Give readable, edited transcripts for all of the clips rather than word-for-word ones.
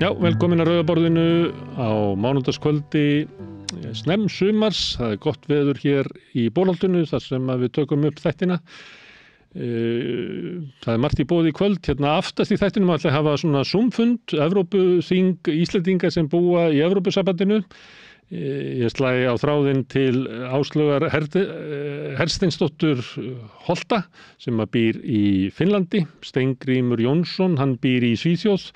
Já, velkomin að Rauðaborðinu á mánudagskvöldi snemmsumars. Það gott veður hér í Bolholtinu þar sem við tökum upp þættina. Það margt í boði í kvöld. Hérna aftast í þættinum ætla að hafa svona Zoom-fund, Evrópuþing Íslendinga sem búa í Evrópusambandinu. Ég slæ á þráðinn til Áslaugar Hersteinsdóttur Holta sem býr í Finnlandi. Steingrímur Jónsson, hann býr í Svíþjóð.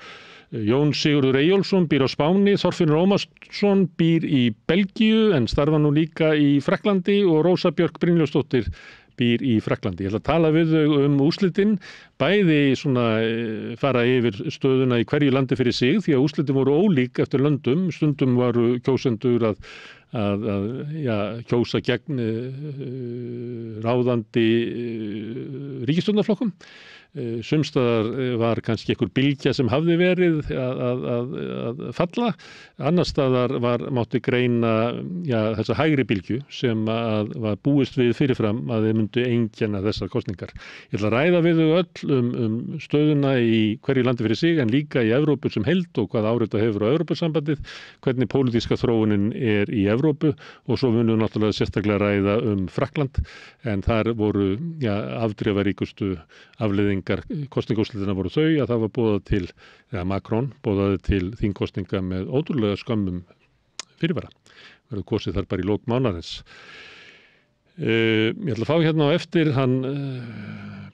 Jón Sigurður Eyjólfsson býr á Spáni, Þorfinnur Ómarsson býr í Belgíu en starfa nú líka í Frakklandi og Rósa Björk Brynjólfsdóttir býr í Frakklandi. Ég ætla að tala við þau úrslitin, bæði svona fara yfir stöðuna í hverju landi fyrir sig því að úrslitin voru ólík eftir löndum. Stundum voru kjósendur að kjósa gegn ráðandi ríkisstjórnarflokkum. Sumstaðar var kannski einhver bylgja sem hafði verið að falla. Annars staðar mátti greina þessa hægri bylgju sem var búist við fyrirfram að þeir myndu einkenna þessar kosningar. Ég ætla að ræða við þau öll um stöðuna í hverju landi fyrir sig en líka í Evrópu sem heild og hvað áhrif það hefur á Evrópusambandið, hvernig pólitíska þróunin er í Evrópu og svo munum við náttúrulega sérstaklega ræða um Frakkland en þar voru afdrifaríkustu afleiðingar kosningaúrslitina voru þau að það var boðað til, Macron boðaði til þingkosninga með ótrúlega skömmum fyrirvara. Verður kosið þar bara í lok mánaðarins. Ég ætla að fá hérna á eftir hann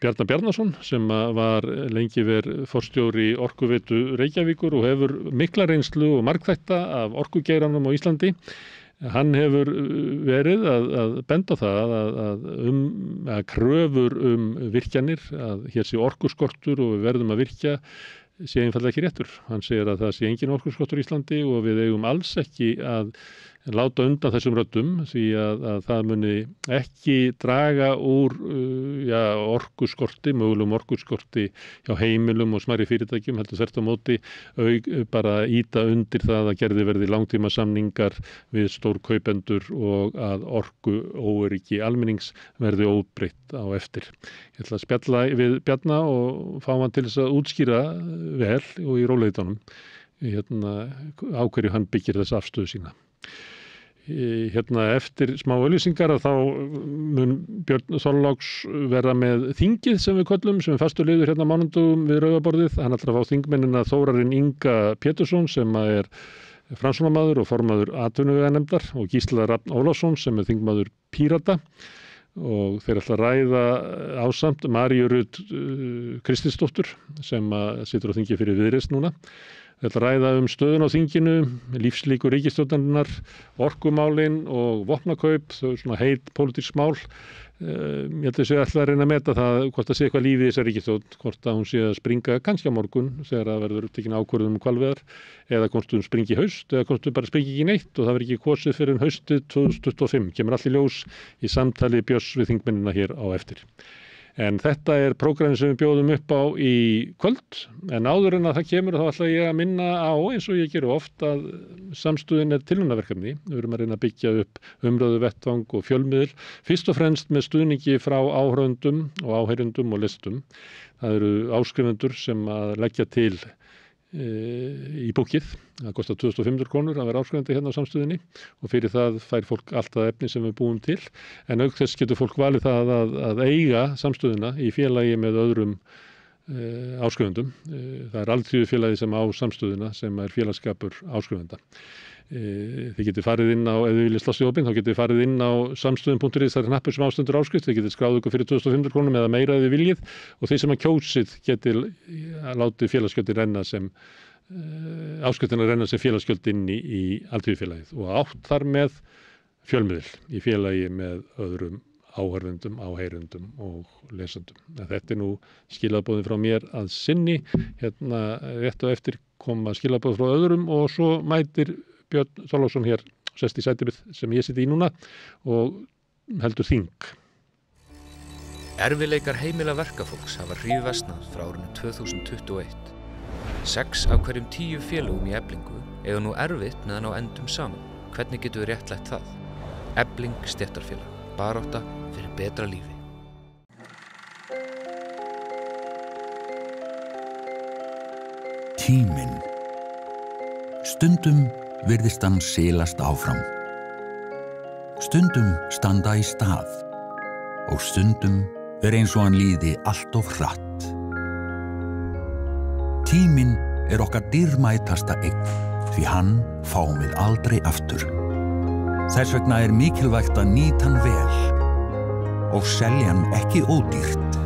Bjarna Bjarnason sem var lengi verið forstjóri Orkuveitu Reykjavíkur og hefur mikla reynslu og margþætta af orkugeiranum á Íslandi. Hann hefur verið að benda á það að kröfur virkjanir, að hér sé orkuskortur og við verðum að virkja sé einfaldlega ekki réttur. Hann segir að það sé engin orkuskortur í Íslandi og við eigum alls ekki að láta undan þessum röddum því að það muni ekki draga úr orkuskorti, mögulegum orkuskorti hjá heimilum og smærri fyrirtækjum, heldur þvert á móti bara ýta undir það að gerði verði langtíma samningar við stórkaupendur og að orkuóöryggi almennings verði óbreytt á eftir. Ég ætla að spjalla við Bjarna og fá hann til þess að útskýra vel og í rólegheitunum á hverju hann byggir þessa afstöðu sína. Eftir smá auglýsingar að þá mun Björn Þorláks vera með þingið sem við köllum, sem er fastur liður hérna mánudagum við Rauðaborðið. Hann ætlar að fá þingmennina Þórarinn Inga Pétursson sem er Framsóknarmaður og formaður atvinnuveganefndar og Gísla Rafn Ólafsson sem er þingmaður Pírata og þeir ætla að ræða ásamt Maríu Rut Kristinsdóttur sem situr á þingi fyrir Viðreisn núna. Við ætlum að ræða stöðun á þinginu, lífslíkur ríkisstjórnarinnar, orkumálin og vopnakaup, þau svona heit pólitísk mál. Ég held að þessu ætla að reyna að meta það hvort það sé eitthvað lífið í þessari ríkisstjórn, hvort að hún sé að springa kannski á morgun þegar það verður tekin ákvörðun hvalveiðar eða hvort hún springi í haust eða hvort hún bara springi ekki neitt og það verður ekki kosið fyrir haustið 2025. Kemur allt í ljós í samtali Björns við þingmennina hér á eftir. En þetta er prógrammi sem við bjóðum upp á í kvöld, en áður en að það kemur þá ætla ég að minna á, eins og ég geru oft, að samstöðin er tilraunaverkefni. Við erum að reyna að byggja upp umræðu vettvang og fjölmiðil, fyrst og fremst með stuðningi frá áhorfendum og áheyrendum og lestum. Það eru áskrifendur sem að leggja til í bókið. Það kostar 2.500 krónur að vera áskrifandi hérna á samstöðinni og fyrir það fær fólk allt það efni sem við búum til. En auk þess getur fólk valið það að eiga samstöðina í félagi með öðrum áskrifendum. Það er Alþýðufélagið sem á samstöðina sem er félagsskapur áskrifenda. Þið getið farið inn á, ef þið viljið slá sig opinn, þá getið farið inn á samstöðin.is, það er hnappur sem ástendur áskrift, þið getið skráð ykkur fyrir 2.500 krónum eða meira ef þið viljið og þeir sem að kjósið getið látið félagsgjöldin renna sem áskriftina renna sem félagsgjöld inn í Alþýðufélagið og átt þar með fjölmiðil í félagi með öðrum áhorfendum, áheyrendum og lesendum. Þetta er nú skilaboðin frá mér að sinni, rétt og eftir koma skilaboð frá öðrum og svo mætir Björn Þorláksson hér sest í sætið sem ég siti í núna og heldur þing. Erfiðleikar heimila verkafólks hafa hríðversnað frá árinu 2021. 6 af hverjum 10 félögum í Eflingu eiga nú erfitt meðan á endum saman. Hvernig getum við réttlætt það? Efling stéttarfélag. Barátta fyrir betra lífi. Tíminn Stundum virðist hann silast áfram. Stundum standa í stað og stundum eins og hann líði allt of hratt. Tíminn okkar dýrmætasta eign því hann fáum við aldrei aftur. Þess vegna mikilvægt að nýta hann vel og selja hann ekki ódýrt.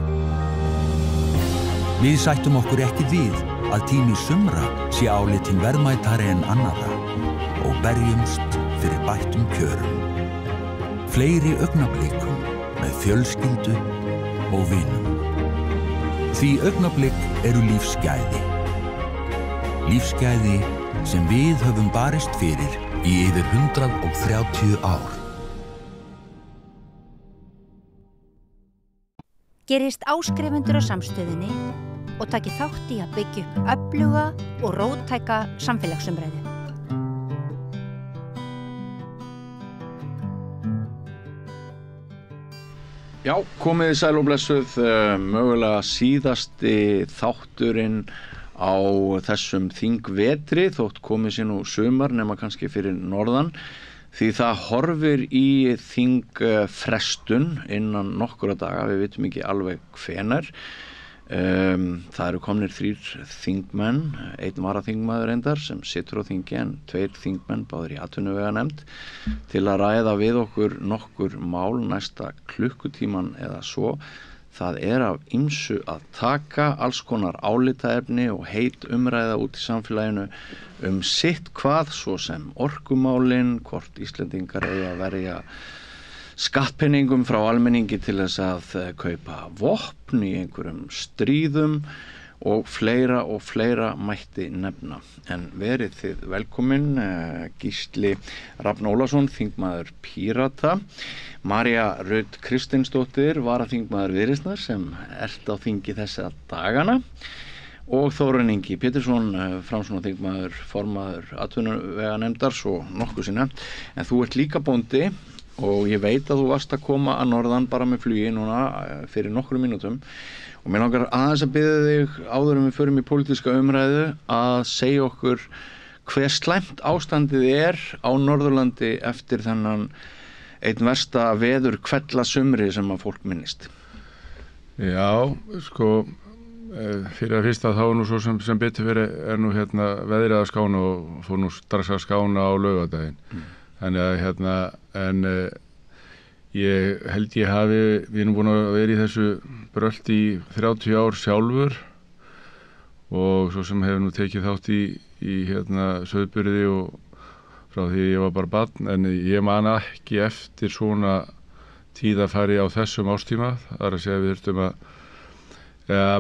Við sættum okkur ekki við að tími sumra sé álitinn verðmætari en annarra og berjumst fyrir bættum kjörum. Fleiri augnablikum með fjölskyldu og vinum. Því augnablik lífsgæði. Lífsgæði sem við höfum barist fyrir í yfir 130 ár. Gerist áskrifendur á Samstöðinni og taki þátt í að byggja upp öfluga og róttæka samfélagsumræðu. Já, komiði sæl og blessuð, mögulega síðasti þátturinn á þessum þingvetri, þótt komið sér nú sumar nema kannski fyrir norðan, því það horfir í þingfrestun innan nokkura daga, við vitum ekki alveg hvenær. Það eru komnir 3 þingmenn, 1 varaþingmaður reyndar sem situr á þingi en 2 þingmenn báðir í atvinnuveganefnd til að ræða við okkur nokkur mál næsta klukkutíman eða svo. Það af ýmsu að taka, alls konar álitaefni og heit umræða út í samfélaginu sitt hvað, svo sem orkumálin, hvort Íslendingar eigi að verja skattpenningum frá almenningi til þess að kaupa vopn í einhverjum stríðum og fleira mætti nefna. En verið þið velkomin, Gísli Rafn Ólafsson, þingmaður Pírata, María Rut Kristinsdóttir, varaþingmaður Viðreisnar sem á þingi þessa dagana og Þórarinn Ingi Pétursson, Framsóknarþingmaður, formaður atvinnuveganefndar, svo nokkuð sé nefnt. En þú líka bóndi og ég veit að þú varst að koma að norðan bara með flugi núna fyrir nokkrum mínútum og mér langar aðeins að biðja þig áður en við förum í pólitíska umræðu að segja okkur hve slæmt ástandið á Norðurlandi eftir þennan einn versta veður kvella sumri sem að fólk minnist. Já, sko fyrir að fyrsta þá nú svo sem betur verið nú veðrið að skána og fór nú strax að skána á laugardaginn. Þannig að ég held við erum búin að vera í þessu brölt í 30 ár sjálfur og svo sem hefur nú tekið þátt í sauðburði og frá því ég var bara barn, en ég man ekki eftir svona tíðafæri á þessum ástíma. Það að segja við þurftum að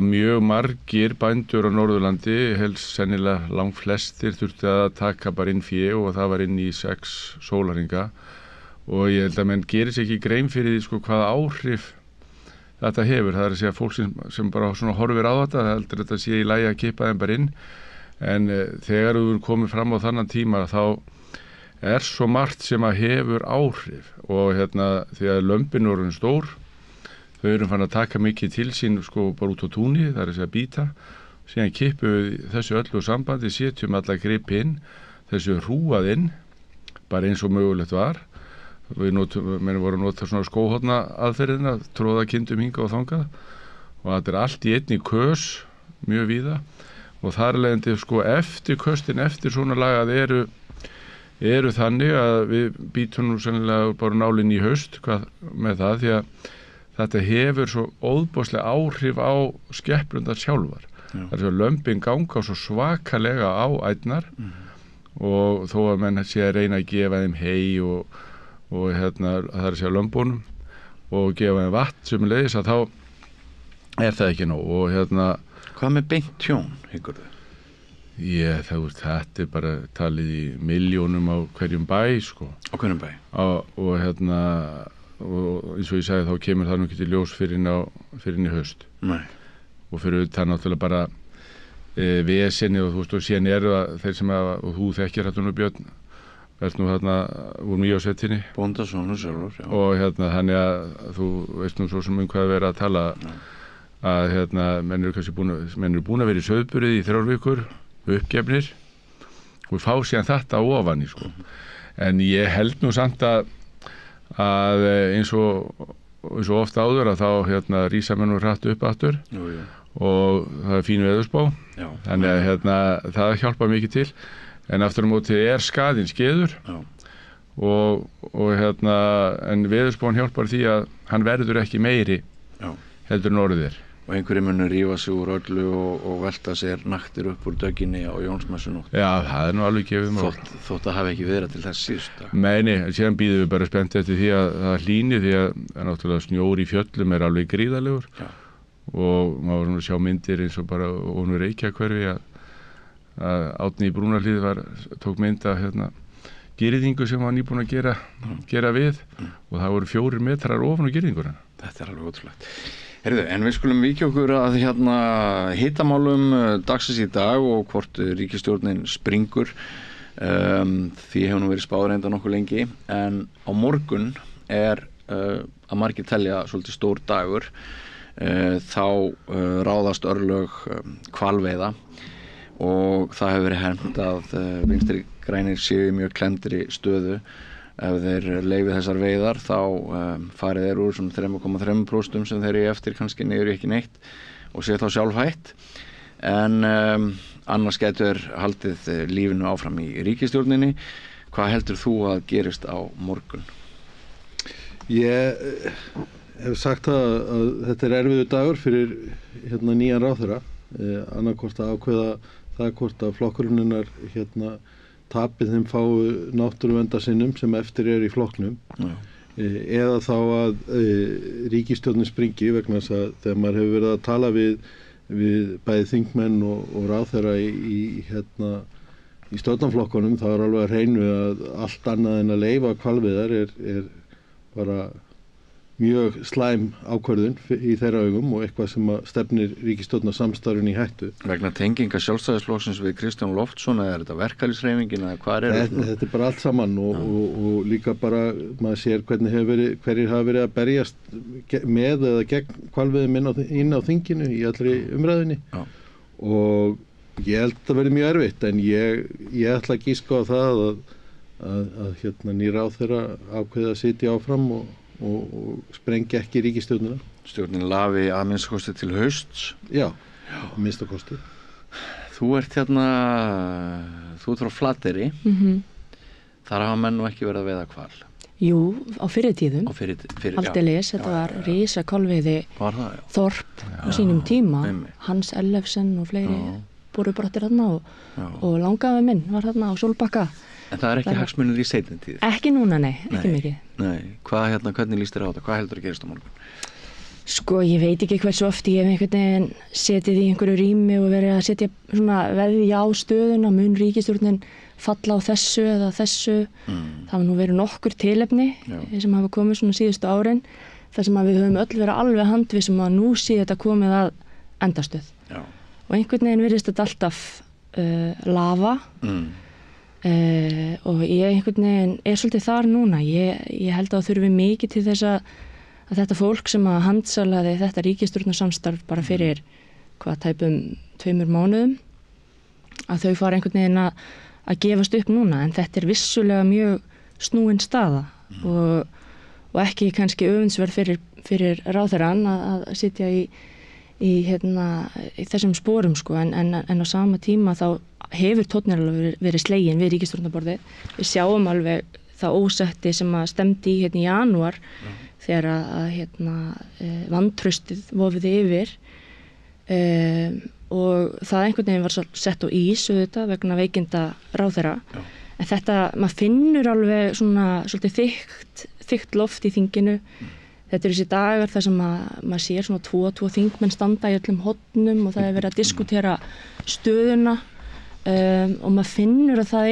mjög margir bændur á Norðurlandi, helst sennilega langflestir, þurftu að taka bara inn fé og það var inn í 6 sólarhringa og ég held að menn gerir sér ekki grein fyrir því hvaða áhrif þetta hefur. Það að segja fólk sem bara svona horfir á þetta, heldur þetta sé í lagi að kippa þeim bara inn, en þegar við komum fram á þannan tíma þá svo margt sem að hefur áhrif og því að lömbin voru stór, þau eru fann að taka mikið til sín bara út á túni, það að segja bíta, síðan kippum við þessu öllu sambandi, setjum alla gripi inn, þessu hrúað inn, bara eins og mögulegt var. Við vorum að nota svona skóhorna aðferðina, tróða kindum hingað og þangað og þetta allt í einni kös, mjög víða og þar leiðandi eftir köstin, eftir svona lagað eru þannig að við bítum nú sennilega bara nálinn í haust með það, því að þetta hefur svo óðbóðslega áhrif á skepnurnar sjálfar. Það að lömbin ganga svo svakalega á ætnar og þó að menn sé að reyna að gefa þeim hey og það að segja lömbunum og gefa þeim vatn sem leiðis að þá það ekki nóg og Hvað með beint tjón, hyggur þau? Þetta bara talið í milljónum á hverjum bæ, Á hverjum bæ? Og eins og ég sagði þá kemur það nú ekki til ljós fyrir inn í haust. Nei. Og fyrir það náttúrulega bara vesenni og síðan það þeir sem og þú þekkir nú Björn, nú úr Mývatnssveitinni. Bóndasonur sjálfur, já. Og þannig að þú veist nú svo sem hvað vera að tala að menn eru búin að vera í sauðburði í 3 vikur, uppgefnir og fá síðan þetta ofan í sko. En ég held nú samt að eins og oft áður að þá rísa menn nú hratt upp aftur og það fín veðurspá þannig að það hjálpa mikið til en aftur á móti skaðinn skeður og en veðurspán hjálpar því að hann verður ekki meiri heldur en orðið og einhverjir munu rífa sig úr öllu og velta sér naktir upp úr döginni á Jónsmessunótt. Já, það nú alveg gefið mál. Þótt að hafi ekki verið til þess síðust dag. Nei, síðan býðum við bara spennt eftir því að það hlýni því að náttúrulega snjór í fjöllum alveg gríðalegur og maður var að sjá myndir eins og bara ofnur Reykjahverfi að Árni í Brúnarhlíð tók mynd af girðingu sem var nýbúin að gera við og það voru 4 metrar ofan á girðinguna. Þetta alveg ótrúlegt. Heyrðu, en við skulum víkja okkur að hitamálum dagsins í dag og hvort ríkisstjórnin springur því hefur nú verið spáð reynda nokkuð lengi en á morgun að margir telja svolítið stór dagur þá ráðast örlög hvalveiða og það hefur verið hermt að Vinstri grænir séu í mjög klemmdri stöðu. Ef þeir leyfi þessar veiðar þá farið þeir úr svona 3,3% sem þeir eru eftir kannski niður ekki neitt og sé þá sjálfhætt en annars getur haldið lífinu áfram í ríkisstjórninni. Hvað heldur þú að gerist á morgun? Ég hef sagt að þetta erfiður dagur fyrir nýjan ráðherra annarkvort að ákveða það hvort að flokkurinn hennar tapið þeim fáu náttúruverndarsinnum sem eftir í flokknum eða þá að ríkisstjórnin springi vegna þess að þegar maður hefur verið að tala við bæði þingmenn og ráðherra í stjórnarflokkunum þá alveg að hreinu að allt annað en að leyfa hvalveiðar er bara mjög slæm ákvörðun í þeirra augum og eitthvað sem að stefnir ríkisstjórnarsamstarfinu í hættu. Vegna tenginga Sjálfstæðisflokksins við Kristján Loftsson eða þetta verkalýðshreyfingin eða hvað Þetta er bara allt saman og líka bara maður sér hverjir hafa verið að berjast með eða gegn hvalveiðum inn á þinginu í allri umræðinni og ég held að það verði mjög erfitt en ég ætla að gíska á það að nýr ráðherra ákveða að sitja áfram og sprengja ekki ríkisstjórnina. Stjórnin lafi að minnstakosti til hausts. Já, minnstakosti. Þú ert þú ert frá Flateyri. Þar hafa menn nú ekki verið að veiða hval. Jú, á fyrri tíðum. Aldeilis, þetta var risa hvalveiði þorp á sínum tíma. Hans Ellefsen og fleiri borubrottir þarna og langafi minn var þarna á Sólbakka. En það ekki hagsmunir í seinni tíð? Ekki núna, nei, ekki mikið. Nei, hvernig líst þér á þetta? Hvað heldur að gerist á morgun? Sko, ég veit ekki hversu oft ég hef einhvern veginn setið í einhverju rými og verið að setja svona veðja á stöðuna, mun ríkisstjórnin falla á þessu eða þessu. Það hafa nú verið nokkur tilefni sem hafa komið svona síðustu árin, þar sem að við höfum öll verið alveg handvissum að nú sé þetta komið að endastöð. Og einhvern veginn virðist þetta alltaf lafa. Og ég einhvern veginn svolítið þar núna. Ég held að það þurfi mikið til þess að þetta fólk sem að handsalaði þetta ríkisstjórnarsamstarf bara fyrir tæpum 2 mánuðum að þau fara einhvern veginn að gefast upp núna en þetta er vissulega mjög snúin staða og ekki kannski öfundsverð fyrir ráðherrann að sitja í þessum sporum sko en á sama tíma þá hefur tónninn alveg verið slegin við ríkisstjórnarborðið. Við sjáum alveg það ósætti sem að stemdi í janúar þegar að vantraustið vofiði yfir og það einhvern veginn var sett á ís auðvitað vegna veikinda ráðherra. En þetta, maður finnur alveg svona svolítið þykkt loft í þinginu. Þetta eru þessi dagar þar sem maður sér svona 2 þingmenn standa í öllum hornum og það verið að diskutera stöðuna og maður finnur að það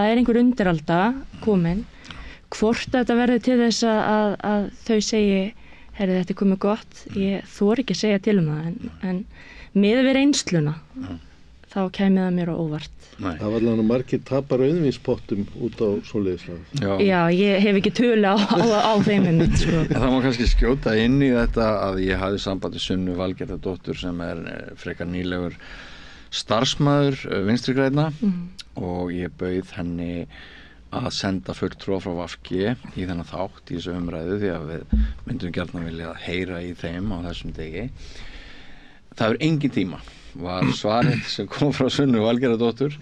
er einhver undiralda komin. Hvort þetta verður til þess að þau segi, herri þetta er komið gott, ég þori ekki að segja til það en miðað við reynsluna þá kæmi það mér á óvart. Það var alveg margir tapar auðvinspottum út á svoleiðislega. Já, ég hef ekki tölu á þeim einmitt sko. Það má kannski skjóta inn í þetta að ég hafði samband við Sunnu Valgerðardóttur sem frekar nýlegur starfsmaður Vinstri grænna og ég bauð henni að senda fulltrúa frá VG í þennan þátt í þessu umræðu því að við myndum gjarnan vilja heyra í þeim á þessum degi. Það hefur engin tíma var svarið sem kom frá Sunnu Valgerðardóttur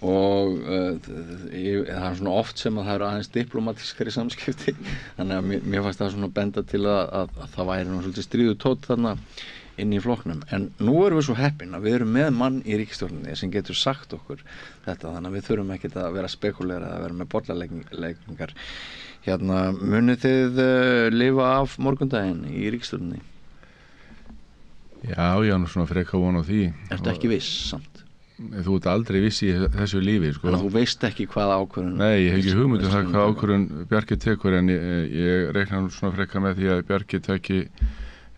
og það er svona oft sem að það eru aðeins diplomatískari samskipti þannig að mér fannst það svona benda til að það væri nú svolítið stríðu tótt þarna inn í flokknum, en nú erum við svo heppin að við erum með mann í ríkisstjórninni sem getur sagt okkur þetta, þannig að við þurfum ekkert að vera spekulera að vera með bollaleggingar. Hérna, munið þið lifa af morgundaginn í ríkisstjórninni? Já, ég nú svona freka von á því. Ertu ekki viss samt? Þú ert aldrei viss í þessu lífi, sko. Þannig að þú veist ekki hvaða ákvörðun? Nei, ég hef ekki hugmynd um það hvað ákvörðun Bjarki tekur, en ég reikna nú svona freka með því að Bjarki teki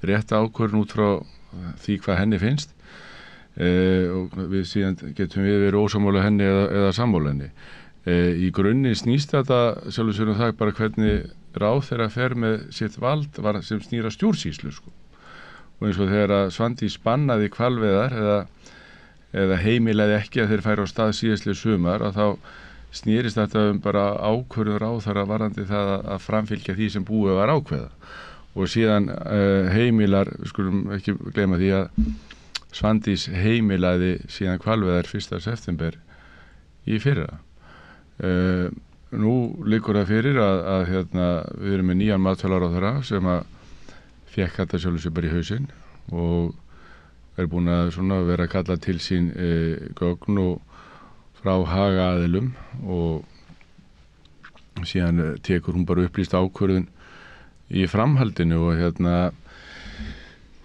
rétt ákvörðun út frá því hvað henni finnst og við síðan getum við verið ósammála henni eða sammála henni. Í grunni snýst þetta sjálfur sér það bara hvernig ráðherra fer með sitt vald sem snýra stjórnsýslu, sko. Og eins og þegar Svandís bannaði hvalveiðar eða heimilaði ekki að þeir færu á stað síðastliðið sumar, að þá snýrist þetta bara ákvörðun ráðherra varðandi það að framfylgja því sem búið var ákveða. Og síðan heimilar, við skulum ekki gleyma því að Svandís heimilaði síðan hvalveiðar 1. september í fyrra. Nú liggur það fyrir að við erum með nýjan matvælaráðherra sem að fékk þetta sjálfur sér bara í hausinn og er búin að vera að kalla til sín gögn og frá hagaaðilum og síðan tekur hún bara upplýst ákvörðun í framhaldinu og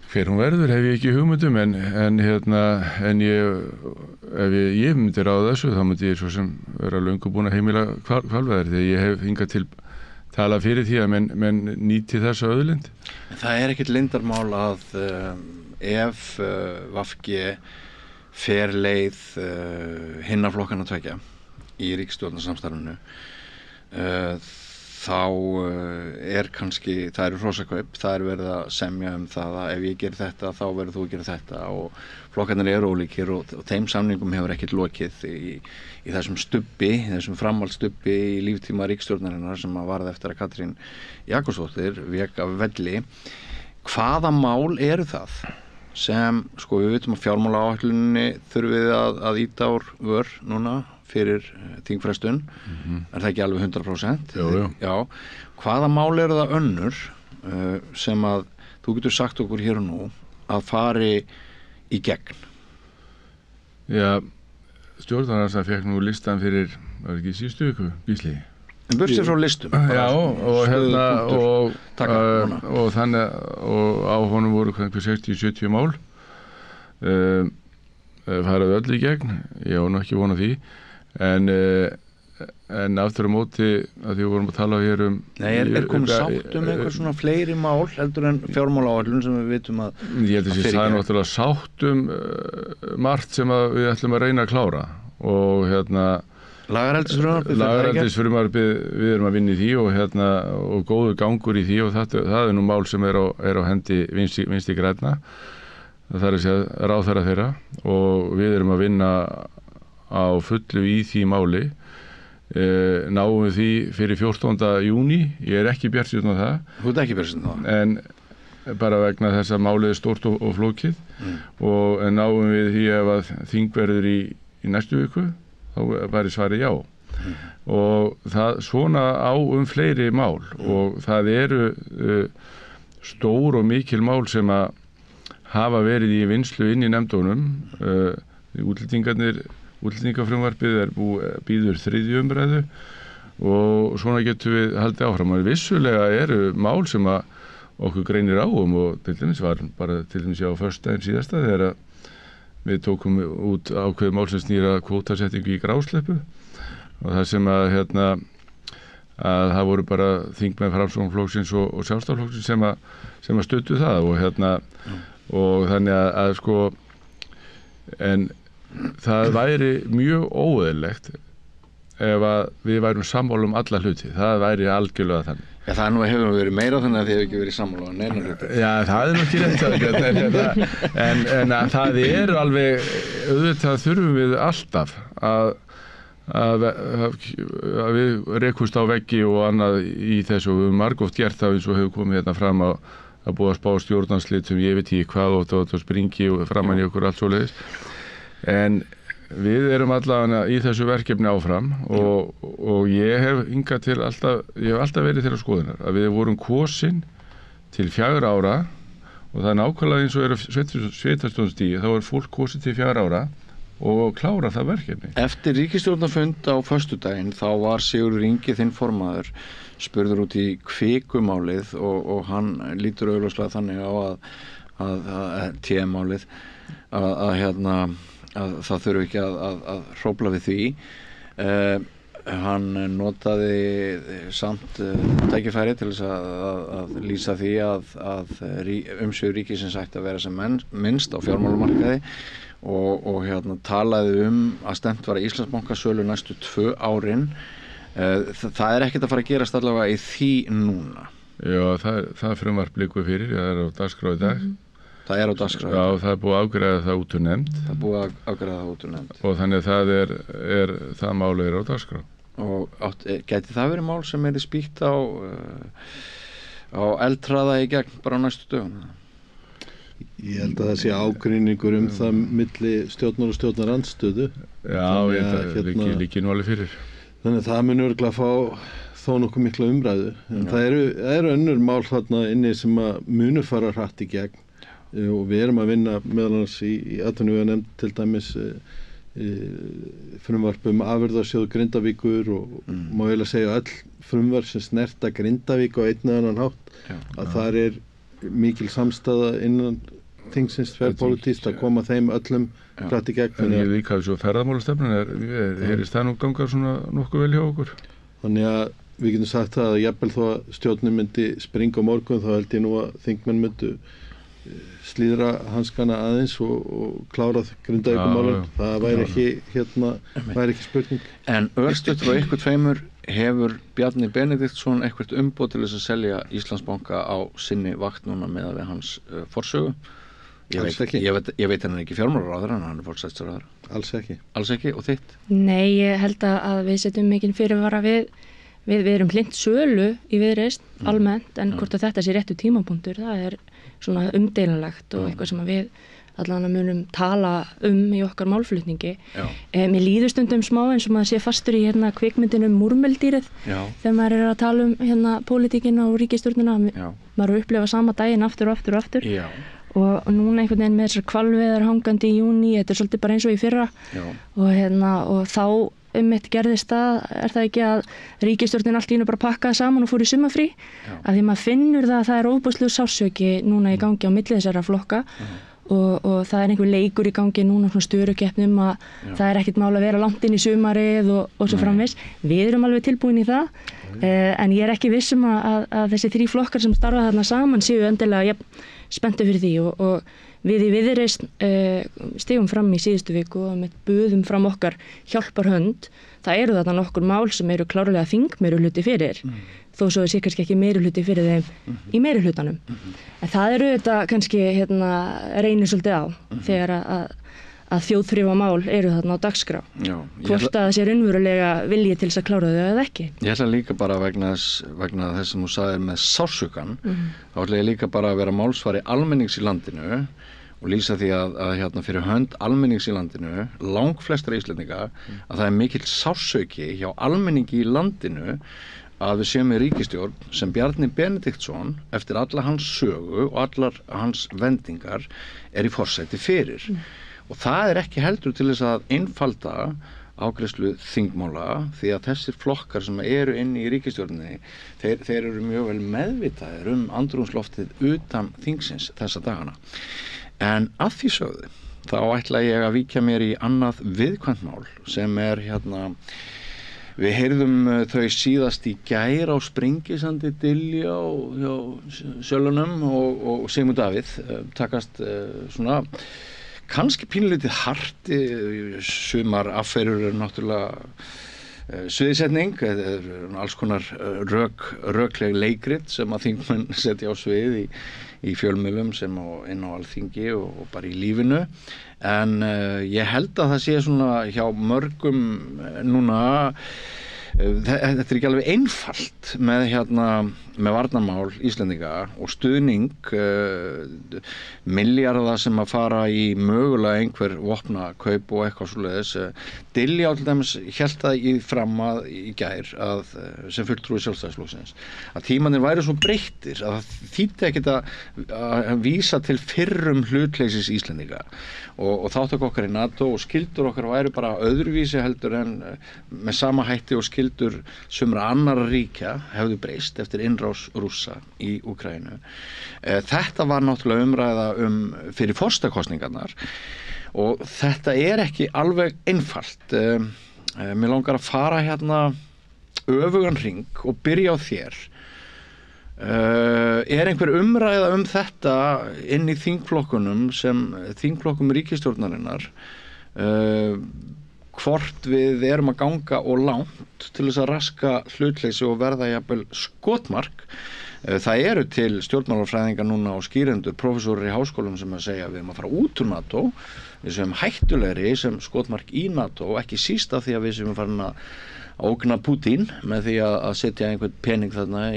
hver hún verður hef ég ekki hugmyndum en ef ég myndi ráða þessu þá myndi ég svo sem vera löngu búin að heimila hvalveiðar því ég hef hingað til tala fyrir því að menn nýti þessa auðlind. Það er ekkert leyndarmál að ef VG fer leið hinna flokkana tveggja í ríkisstjórnarsamstarfinu þá kannski, það eru hrossakaup, það er verið að semja það að ef ég ger þetta þá verður þú að gera þetta og flokkarnir eru ólíkir og þeim samningum hefur ekkert lokið í þessum stubbi, þessum framhaldsstubbi í líftíma ríkisstjórnarinnar sem að varð eftir að Katrín Jakobsdóttir vék af velli. Hvaða mál eru það sem, við vitum að fjármálaáætluninni þurfum við að ýta úr vör núna fyrir þingfrestun, er það ekki alveg 100%? Jú. Já. Hvaða mál eru það önnur sem að þú getur sagt okkur hér og nú að fari í gegn? Já, stjórnarandstaðan fékk nú listan fyrir, var ekki síðustu viku, Gísli? En bursið frá listum? Já, og þannig, og á honum voru 60-70 mál, faraðu öll í gegn, ég var nú ekki von á því, en aftur á móti að því við vorum að tala hér Nei, er komið sátt einhver svona fleiri mál heldur en fjármálaáætlun sem við vitum að ég held að það er náttúrulega sátt margt sem við ætlum að reyna að klára og Lagareldisfrumvarpið við erum að vinna í því og góður gangur í því og það er nú mál sem er á hendi Vinstri grænna, það er að segja ráðherra þeirra og við erum að vinna á fullu í því máli, náum við því fyrir 14. júní, ég er ekki bjartsýnn á það. Þú ert ekki bjartsýnn á það? En bara vegna þess að málið er stórt og flókið og náum við því ef að þing verður í næstu viku, þá væri svarið já. Og það svona á fleiri mál og það eru stór og mikil mál sem að hafa verið í vinnslu inn í nefndunum. Útlendingafrumvarpið býður 3. umræðu og svona getum við haldið áfram. Vissulega eru mál sem að okkur greinir á og til dæmis var bara til dæmis á föstudaginn síðasta þegar við tókum út ákveðið mál sem snýra kvótasettingu í grásleppu og það sem að að það voru bara þingmenn Framsóknarflokksins og Sjálfstæðisflokksins sem að studdu það og þannig að en það væri mjög óeðlilegt ef að við værum sammála alla hluti, það væri algjörlega þannig. Já, það hefur verið meira þannig að þið hefur ekki verið sammála neina hluti. Já, það nú ekki rétt en það eru alveg auðvitað þurfum við alltaf að við rekust á veggi og annað í þessu og við höfum margoft gert það eins og hefur komið hérna fram að búið að spá stjórnarslit sem ég veit ekki hvað og þetta springi og framan í okkur allt svoleiðis. En við erum allavega í þessu verkefni áfram og ég hef alltaf verið þeirra skoðunar að við vorum kosin til 4 ára og það nákvæmlega eins og eru sveitarstjórnarstigi, þá fólk kosið til 4 ára og klára það verkefni. Eftir ríkisstjórnarfund á föstudaginn þá var Sigurður Ingi þinn formaður spurður út í kvikumálið og hann lítur augljóslega þannig á að TM-málið að það þurfi ekki að hrófla við því. Hann notaði samt tækifæri til þess að lýsa því að umsvif ríkisins ætti að vera sem minnst á fjármálamarkaði og talaði að stefnt var að Íslandsbankasölu næstu 2 árin. Það ekkert að fara að gerast allavega í því núna. Já, það frumvarp liggur fyrir, það á dagskrá í dag. Það á dagskrá. Já, það búið að afgreiða það út úr nefnd. Og þannig það það mál á dagskrá. Og gæti það verið mál sem spýtt á eldhraða í gegn bara á næstu dögum? Ég held að það sé ágreiningur það milli stjórnar og stjórnarandstöðu. Já, það líki nú alveg fyrir. Þannig að það mun örugglega fá þó nokkuð mikla umræðu. En það eru önnur mál þarna inni sem að munu fara hratt í gegn og við erum að vinna meðal annars í atvinnuveganefnd til dæmis frumvarp afurðasjóð Grindavíkur og má eiginlega segja öll frumvarp sem snerta Grindavík á einn eða annan hátt að þar mikil samstaða innan þingsins þverpólitískt að koma þeim öllum hratt í gegn. En ég líka þessu ferðamálastefnan heyrist það nú gangar svona nokkuð vel hjá okkur. Þannig að við getum sagt það að jafnvel þó að stjórnin myndi springa á morgun þá held ég nú að þingmenn myndu slíðra hanskana aðeins og klárað Grindavíkurmálin. Það væri ekki spurning. En örstutt frá ykkur tveimur, hefur Bjarni Benediktsson eitthvað umboð til þess að selja Íslandsbanka á sinni vakt núna með við hans forsögu? Ég veit hann ekki fjármálaráðherra en hann forsætisráðherra. Alls ekki. Alls ekki, og þitt? Nei, ég held að við setjum mikinn fyrirvara við erum hlynnt sölu í Viðreisn almennt, en hvort að þetta sé réttu tímapunktur, það svona umdeilanlegt og eitthvað sem við allan munum tala í okkar málflutningi. Mér líður stundum smá eins og maður sé fastur í kvikmyndinu Múrmeldýrið þegar maður að tala pólitíkina og ríkisstjórnina. Maður upplifa sama daginn aftur og aftur og aftur. Og núna einhvern veginn með þessar hvalveiðar hangandi í júní, þetta svolítið bara eins og í fyrra og þá gerðist það ekki að ríkisstjórnin allt í einu bara pakkaði saman og fór í sumarfrí af því maður finnur það að óbúðslegur sársauki núna í gangi á milli þessara flokka og það einhver leikur í gangi núna svona störukeppnum að það ekkert mál að vera langt inn í sumarið og svo framvegis. Við erum alveg tilbúin í það en ég ekki viss að þessi 3 flokkar sem starfa þarna saman séu endilega spenntu fyrir því og við í Viðreisn stigum fram í síðustu viku og með buðum fram okkar hjálparhönd. Það eru þarna nokkur mál sem eru klárlega þingmeirihluti fyrir þó svo sé kannski ekki meirihluti fyrir þeim í meirihlutanum. En það eru þetta kannski reynir svolítið á þegar að þjóðþrifamál eru þarna á dagskrá. Hvort að það sé raunverulega vilji til þess að klára þau eða ekki. Ég ætla líka bara vegna þess sem þú sagðir með sársaukann, þá ætla ég líka bara að vera málsvari almennings í landinu og lýsa því að fyrir hönd almennings í landinu, langflestra Íslendinga, að það mikill sársauki hjá almenningi í landinu að við séum með ríkisstjórn sem Bjarni Benediktsson eftir alla hans sögu og allar hans vendingar í forsæti fyrir. Og það ekki heldur til þess að einfalda afgreiðslu þingmála því að þessir flokkar sem eru inni í ríkisstjórninni, þeir eru mjög vel meðvitaðir andrúmsloftið utan þingsins þessa dagana. En að því sögðu, þá ætla ég að víkja mér í annað viðkvæmt mál sem við heyrðum þau síðast í gær á Sprengisandi Dilja hjá Sölunum og Sigmund Davíð takast svona kannski pínlítið hart. Sumar affærur náttúrulega sviðsetning, alls konar rökleg leikrit sem að þingmenn setja á svið í fjölmiðlum sem inn á Alþingi og bara í lífinu. en ég held að það sé svona hjá mörgum núna þetta ekki alveg einfalt með varnarmál Íslendinga og stuðning milljarða sem að fara í mögulega einhver vopnakaup og eitthvað svoleiðis. Diljá til dæmis hélt það fram í gær sem fulltrúi Sjálfstæðisflokksins að tímarnir væru svo breyttir að það þýddi ekkert að vísa til fyrrum hlutleysis Íslendinga og þátttaka okkar í NATO og skyldur okkar væru bara öðruvísi heldur en með sama hætti og skyldur sumra annarra ríkja hefðu breyst eftir innrás Rússa í Úkraínu. Þetta var náttúrulega umræða fyrir forsetakosningarnar og þetta ekki alveg einfalt. Mér langar að fara öfugan hring og byrja á þér. Einhver umræða þetta inn í þingflokkunum þingflokkum ríkisstjórnarinnar hvort við erum að ganga og langt til þess að raska hlutleysi og verða jafnvel skotmark. Það eru til stjórnmálafræðingar núna og skýrendur, prófessorar í háskólum sem að segja að við erum að fara út úr NATO, við sem hættulegri sem skotmark í NATO og ekki síst af því að við sem farin að ógna Putin með því að setja einhvern pening þarna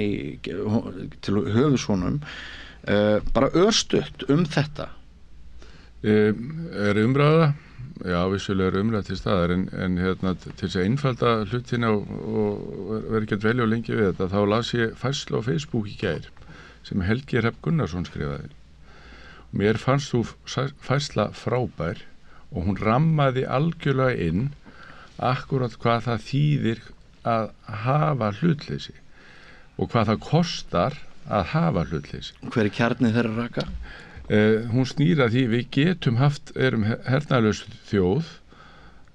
til höfuðsvonum. Bara örstutt þetta. Umræða? Já, vissulega umræða til staðar en til þess að einfalda hlutina og vera ekki að dvelja lengi við þetta, þá las ég færslu á Facebook í gær sem Helgi Hrafn Gunnarsson skrifaði. Mér fannst þú færsla frábær og hún rammaði algjörlega inn akkurat hvað það þýðir að hafa hlutleysi og hvað það kostar að hafa hlutleysi. Hver kjarnið þeirra raka? Hún snýra því við erum hernaðlaus þjóð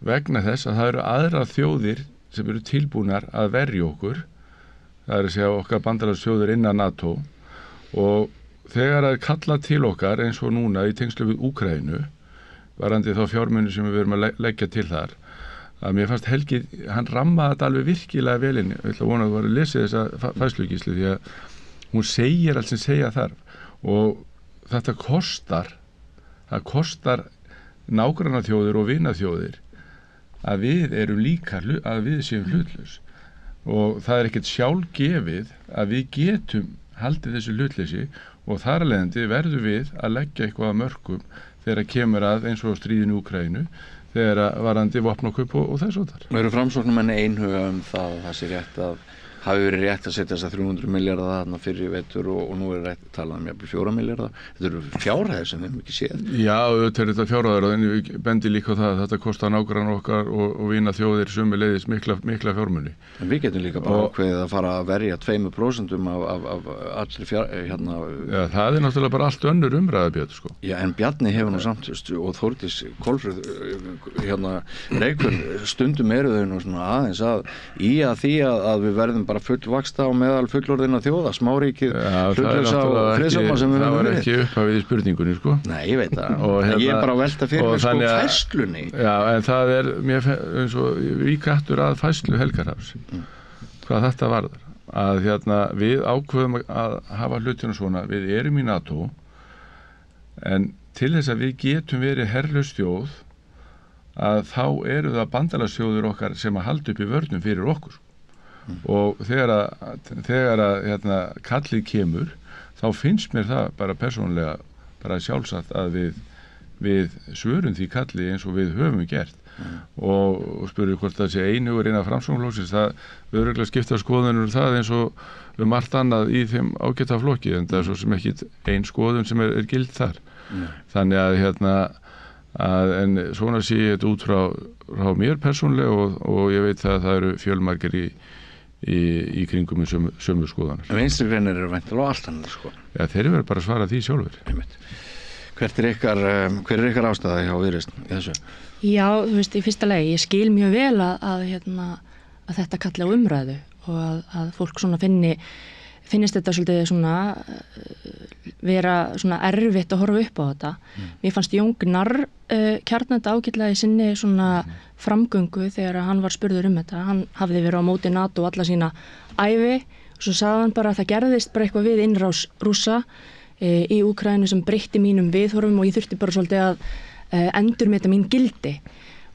vegna þess að það eru aðra þjóðir sem eru tilbúnar að verja okkur. Það að segja okkar bandalagsþjóðir innan NATO og þegar það kalla til okkar eins og núna í tengslu við Úkraínu varandi þá fjármuni sem við erum að leggja til þar að mér fannst Helgi, hann rammaði þetta alveg virkilega vel inn. Ég ætla að vona að þú var að lesa þessa fæslugíslu því að hún segir allt sem segja þarf og þetta kostar nágrannaþjóðir og vinaþjóðir að við erum líka að við séum hlutlaus og það ekkert sjálfgefið að við getum haldið þessu hlutleysi og þar af leiðandi verðum við að leggja eitthvað að mörkum þegar kemur að eins og stríðinu í Úkraínu þegar varandi vopnakaup og þess og þar. Eru framsóknarmenn einhuga það að það sé rétt hafi verið rétt að setja þess að 300 milljarða þarna fyrir vetur og nú rétt talað jafnvel 4 milljarða. Þetta eru fjárhæðir sem við hefum ekki séð. Já, þetta er þetta fjárhæðir en við bendi líka á það að þetta kostar nágrann okkar og vina þjóðir sömuleiðis mikla fjármuni. En við getum líka bara ákveðið að fara að verja 2% af allir Já, það náttúrulega bara allt önnur umræða, Björn, sko. Já, en Bjarni hefur nú samt og Þórdís Kolfröð Reykjörn stundum eru þau nú svona aðeins að því að við verðum bara fullvaxta og meðal fullorðinna þjóða, smáríkið, hlutlausa og friðsama sem við höfum verið. Það var ekki upphafið í spurningunni, sko. Nei, ég veit það. En ég er bara að velta fyrir mig sko fæslunni. Já, en það mér eins og víkattur að fæslu Helgarhafs. Hvað þetta varðar. Að við ákveðum að hafa hlutina svona, við erum í NATO, en til þess að við getum verið herlaus þjóð, að þá eru það bandalagsþjóðir okkar sem að halda upp í vörnum fyrir okkur. Og þegar að kallið kemur þá finnst mér það bara persónulega bara sjálfsagt að við svörum því kallið eins og við höfum gert og spurðu hvort það sé einhugur innan Framsóknarflokksins. Það örugglega skipta skoðunum það eins og allt annað í þeim ágæta flokki en það er svo sem ekki ein skoðun sem er gild þar. Þannig að en svona sé ég þetta út frá mér persónulega og ég veit það eru fjölmargir í kringum með sömu skoðanir. En Vinstri-grænir eru væntanlega á allt annað sko. Já, þeir eru bara að svara því sjálfur. Hver er ykkar ástæða hjá Viðreisn í þessu? Já, þú veist, í fyrsta lagi, ég skil mjög vel að þetta kalli á umræðu og að fólk svona finnist þetta svolítið svona vera svona erfitt að horfa upp á þetta. Mér fannst Jón Gnarr kjarna þetta ágætlega í sinni svona framgöngu þegar hann var spurður þetta. Hann hafði verið á móti NATO alla sína ævi og svo sagði hann bara að það gerðist bara eitthvað við innrás Rússa í Úkraínu sem breytti mínum viðhorfum og ég þurfti bara svolítið endurmeta mín gildi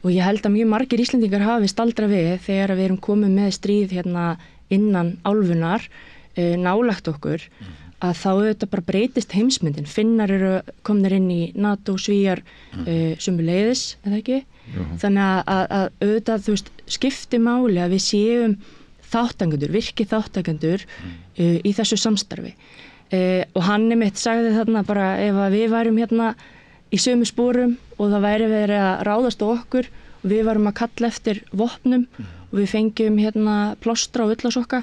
og ég held að mjög margir Íslendingar hafi staldra við þegar við erum komið með stríð hérna innan álfunnar nálægt okkur að þá auðvitað bara breytist heimsmyndin. Finnar eru komnir inn í NATO, Svíar sömuleiðis, eða ekki? Þannig að auðvitað, þú veist, skipti máli að við séum þátttakendur, virki þátttakendur í þessu samstarfi. Og hann einmitt sagði þarna bara ef að við værum hérna í sömu spórum og það væri verið að ráðast á okkur og við varum að kalla eftir vopnum og við fengjum hérna plástra og ullasokka,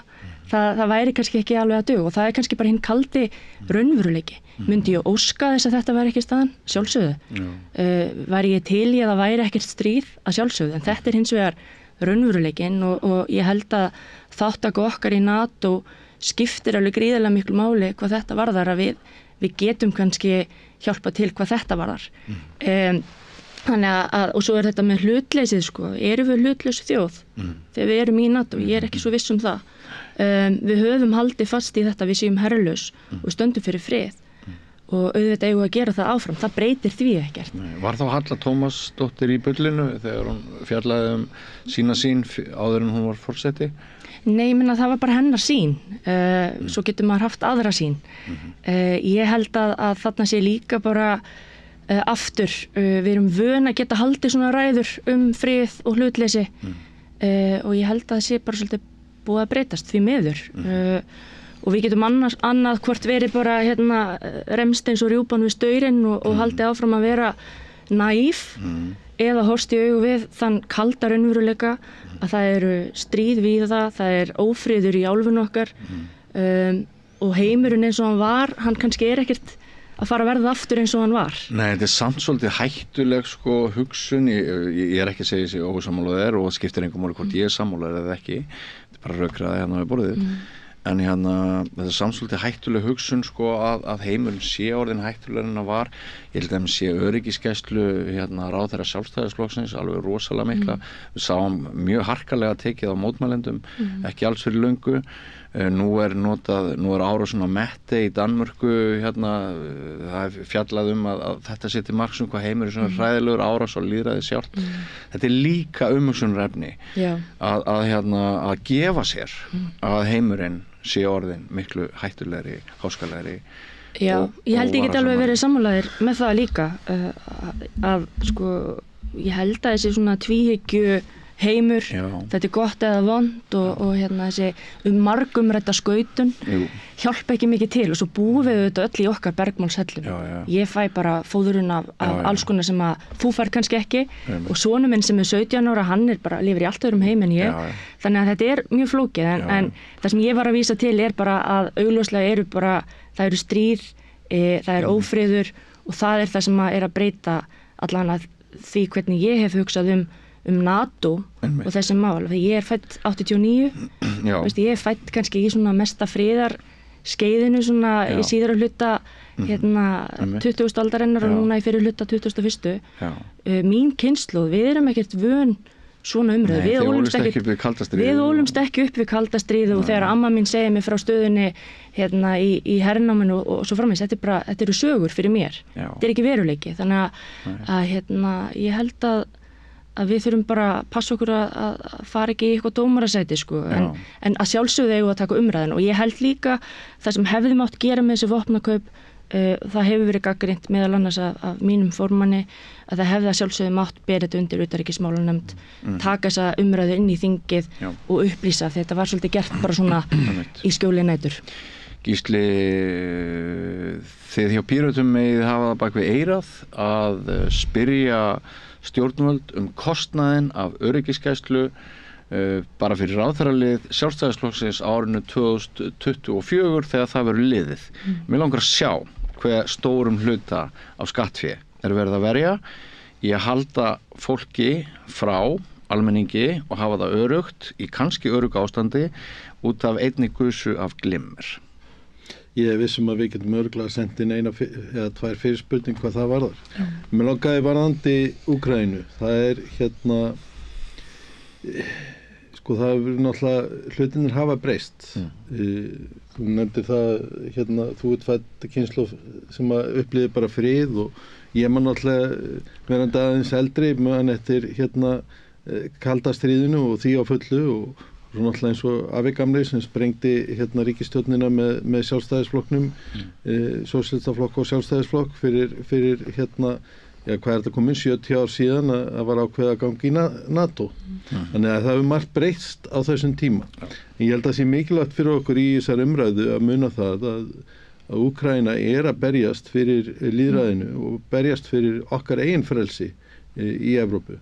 það væri kannski ekki alveg að dug og það er kannski bara hinn kaldi raunveruleiki. Myndi ég óska þess að þetta væri ekki staðan? Sjálfsögðu. Væri ég til í að það væri ekkert stríð að sjálfsögðu, en þetta er hins vegar raunveruleikin og ég held að þáttaka okkar í NATO skiptir alveg gríðarlega miklu máli hvað þetta varðar að við getum kannski hjálpa til hvað þetta varðar. Þannig að, og svo er þetta með hlutleysið sko, erum við hlutlaus þjóð þegar við erum í NATO, ég er ekki svo viss um það. Við höfum haldið fast í þetta, við séum herrlaus og stöndum fyrir frið og auðvitað eigum að gera það áfram, það breytir því ekkert. Var þá Halla Tómasdóttir í bullinu þegar hún fjallaði sína sín áður en hún var forseti? Nei, ég meina það var bara hennar sín, svo getur maður haft aðra sín. Ég held að þarna sé líka bara aftur, við erum vön að geta haldið svona ræður frið og hlutleysi og ég held að það sé bara svolítið búið að breytast því miður. Og við getum annað hvort verið bara hérna remst eins og rjúpan við staurinn og haldið áfram að vera naív eða horfst í augu við þann kalda raunveruleika að það eru stríð við það er ófriður í álfunni okkar og heimurinn eins og hann var, hann kannski er ekkert að fara að verða aftur eins og hann var. Nei, þetta er samt svolítið hættuleg sko hugsun, ég er ekki að segja þessi ósammálaður og skiptir engum máli hvort ég er sammálaður eða ekki, þetta er bara rökraði hérna við borðið. En hérna, þetta er samt svolítið hættuleg hugsun sko að heimurinn sé orðin hættulegur en það var. Ég held að þeim sé öryggisgæslu hérna ráðherra Sjálfstæðisflokksins alveg rosalega mikla. Við sáum mjög harkalega tekið á mótmælendum, ekki alls fyrir löngu. Nú er árásin á Mette í Danmörku hérna, það er fjallað að þetta sé til marks hvað heimur er svona hræðilegur árás og lýðræði sjálft. Þetta er líka umhugsunarefni að gefa sér að heimurinn sé orðin miklu hættulegri, háskalegri. Já, ég held ég get alveg verið sammálaðir með það líka að sko, ég held að þessi svona tvíhyggju heimur, þetta er gott eða vond og hérna þessi margumrædda skautun hjálpa ekki mikið til og svo búum við þetta öll í okkar bergmálshellum. Ég fæ bara fóðurinn af alls konar sem að þú fær kannski ekki og sonur minn sem er 17 ára, hann er bara lifir í allt öðrum heim en ég. Þannig að þetta er mjög flókið en það sem ég var að vísa til er bara að augljóslega eru bara, það eru stríð, það er ófriður og það er það sem er að breyta allan að því hvernig ég hef hugsað NATO og þessi mál. Ég er fædd 89, ég er fædd kannski í svona mesta friðar skeiðinu svona í síðara hluta hérna 20. aldarinnar og núna í fyrir hluta 21. Mín kynslóð, við erum ekkert vön svona umræðu. Við ólumst ekki upp við kalda stríðu og þegar amma mín segir mig frá stöðunni hérna í hernáminu og svo framins, þetta eru sögur fyrir mér. Þetta er ekki veruleiki. Þannig að hérna, ég held að við þurfum bara að passa okkur að fara ekki í eitthvað dómarasæti sko, en að sjálfsögðu eigum að taka umræðin og ég held líka það sem hefði mátt gera með þessu vopnakaup, það hefur verið gagnrýnt meðal annars af mínum formanni að það hefði að sjálfsögðu mátt berið undir utanríkismálanefnd, taka þessa umræðu inn í þingið og upplýsa þetta var svolítið gert bara svona í skjóli nætur. Gísli, þið hjá Pírötum megið hafa það bak við eyrað að spyrja stjórnvöld kostnaðinn af öryggisgæslu bara fyrir ráðherralið Sjálfstæðisflokksins á árinu 2024 þegar það verður liðið. Mér langar að sjá hve stórum hluta af skattfé er verið að verja í að halda fólki frá almenningi og hafa það örugt í kannski örugg ástandi út af einni gusu af glimmer. Ég er vissum að við getum örugglega sent inn eina eða tvær fyrirspurning hvað það varðar. Mér langaði varðandi Úkraínu. Það er hérna Sko það hefur náttúrulega hlutinir hafa breyst. Þú nefndir það, þú ert fædd kynslóð sem að upplifði bara frið og ég man náttúrulega verandi aðeins eldri man eftir kalda stríðinu og því á fullu og svo náttúrulega eins og Afi gamli sem sprengdi ríkisstjórnina með sjálfstæðisflokknum, sósíalistaflokk og sjálfstæðisflokk fyrir hvað er þetta komin 70 ár síðan að var ákveðið að ganga í NATO. Þannig að það hefur margt breyst á þessum tíma. En ég held að það sé mikilvægt fyrir okkur í þessar umræðu að muna það að Úkraína er að berjast fyrir lýðræðinu og berjast fyrir okkar eigin frelsi í Evrópu.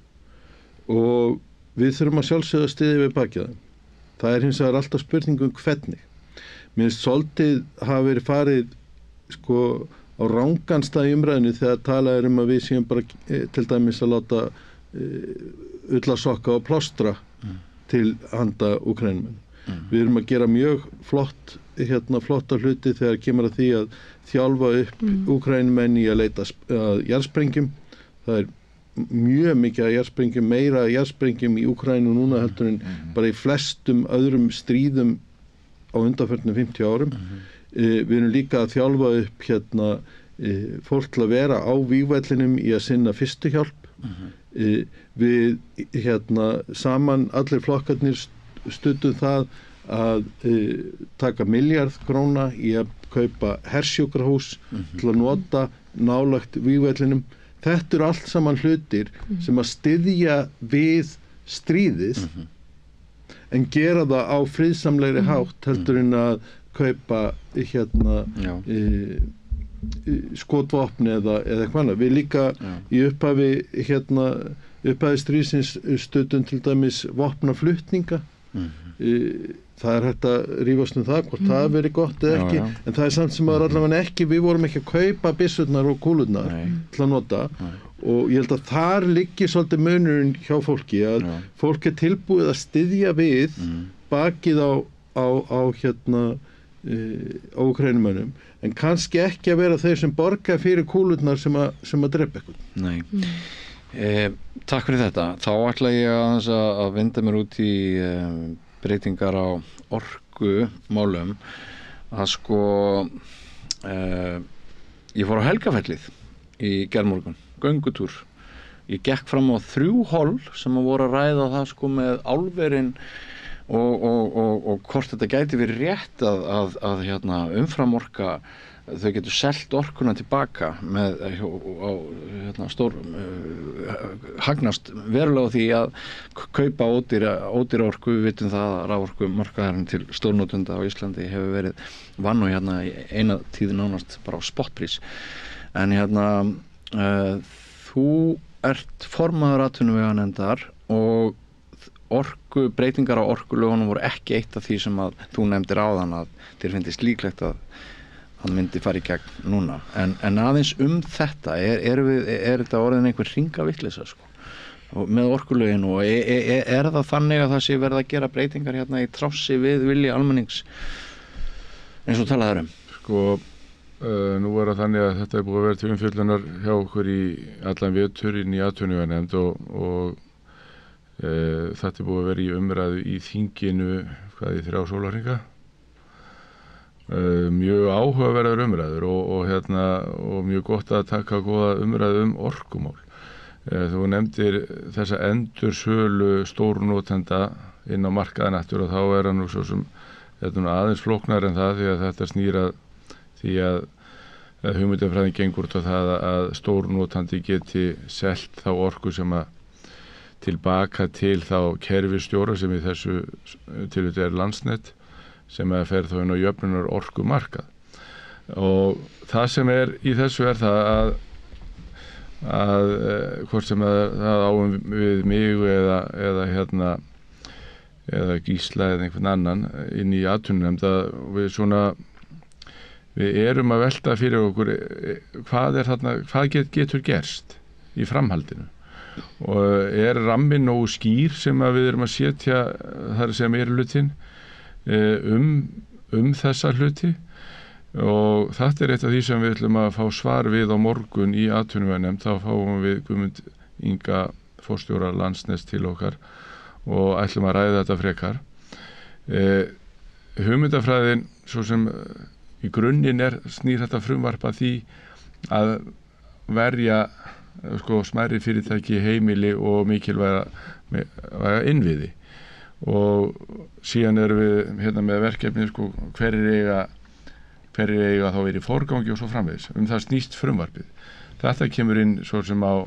Og við þurfum að sjálfsögða styðja við bakið þeim. Það er hins vegar alltaf spurningum hvernig. Mér finnst svolítið hafa verið farið á rangan stað í umræðinu þegar talað er að við séum bara til dæmis að láta ullasokka og plástra til handa Úkrænumönnum. Við erum að gera mjög flotta hluti þegar kemur að því að þjálfa upp Úkrænumenn í að leita að jarðsprengjum. Það er mjög mikið að jarðsprengjum, meira jarðsprengjum í Úkrænu núna heldur en bara í flestum öðrum stríðum á undanförnum 50 árum. Við erum líka að þjálfa upp fólk til að vera á vígvellinum í að sinna fyrstu hjálp. Við saman allir flokkarnir studdum það að taka milljarð króna í að kaupa hersjúkrahús til að nota nálægt vígvellinum. Þetta eru allt saman hlutir sem að styðja við stríðið en gera það á friðsamlegri hátt heldur en að kaupa skotvopn eða eitthvað annað. Við líka í upphafi stríðsins studdum til dæmis vopnaflutninga. Það er hægt að rífast það hvort það veri gott eða ekki, en það er samt sem að allavega ekki, við vorum ekki að kaupa byssurnar og kúlurnar til að nota og ég held að þar liggi svolítið munurinn hjá fólki að fólk er tilbúið að styðja við bakið á Úkrænumönnum en kannski ekki að vera þeir sem borga fyrir kúlurnar sem að drepa eitthvað. Nei. Takk fyrir þetta. Þá ætla ég að vinda mér út í breytingar á orkumálum að ég fór á Helgafellið í gærmorgun, göngutúr. Ég gekk fram á 3 hol sem að voru að ræða það með álverin og hvort þetta gæti verið rétt að umframorka þau getur selt orkuna tilbaka með hagnast verulega á því að kaupa ódýra orku. Við vitum það að raforkumarkaðurinn til stórnotenda á Íslandi hefur verið vann og í eina tíð nánast bara á spotprís. En þú ert formaður atvinnuveganefndar og breytingar á orkulögunum voru ekki eitt af því sem að þú nefndir áðan að þér finnst líklegt að hann myndi fara í gegn núna. En aðeins þetta, er þetta orðin einhver hringavitleysa með orkulögin og er það þannig að það sé verið að gera breytingar í trássi við vilja almennings eins og talaður um? Nú er það þannig að þetta er búið að vera til umfjöllunar hjá okkur í allan vetur inn í atvinnuveganefnd og þetta er búið að vera í umræðu í þinginu í 3 sólarhringa. Mjög áhugaverðar umræður og mjög gott að taka góða umræðu orkumál. Þú nefndir þessa endursölu stórnotenda inn á markaðinn aftur og þá er hann nú svo sem aðeins flóknar en það því að þetta snýr að því að hugmyndafræðin gengur út á það að stórnotandi geti selt þá orku sem að tilbaka til þá kerfisstjóra sem í þessu tilviti er Landsnet sem að fer þá inn á jöfnunar orkumarkað. Og það sem er í þessu er það að hvort sem það á við mig eða Gísla eða einhvern annan inn í atvinnunefnd að við erum að velta fyrir okkur hvað getur gerst í framhaldinu. Og er ramminn nógu skýr sem að við erum að setja þar sem er hlutin þessa hluti og þetta er eitt af því sem við ætlum að fá svar við á morgun í atvinnuveganefnd. Þá fáum við Guðmund Inga forstjóra Landsnets til okkar og ætlum að ræða þetta frekar. Hugmyndafræðin svo sem í grunninn snýr þetta frumvarp að því að verja smærri fyrirtæki, heimili og mikilvæga innviði og síðan erum við hérna með verkefni hverjir eiga þá verið í forgangi og svo framvegis. Það snýst frumvarpið. Þetta kemur inn svo sem á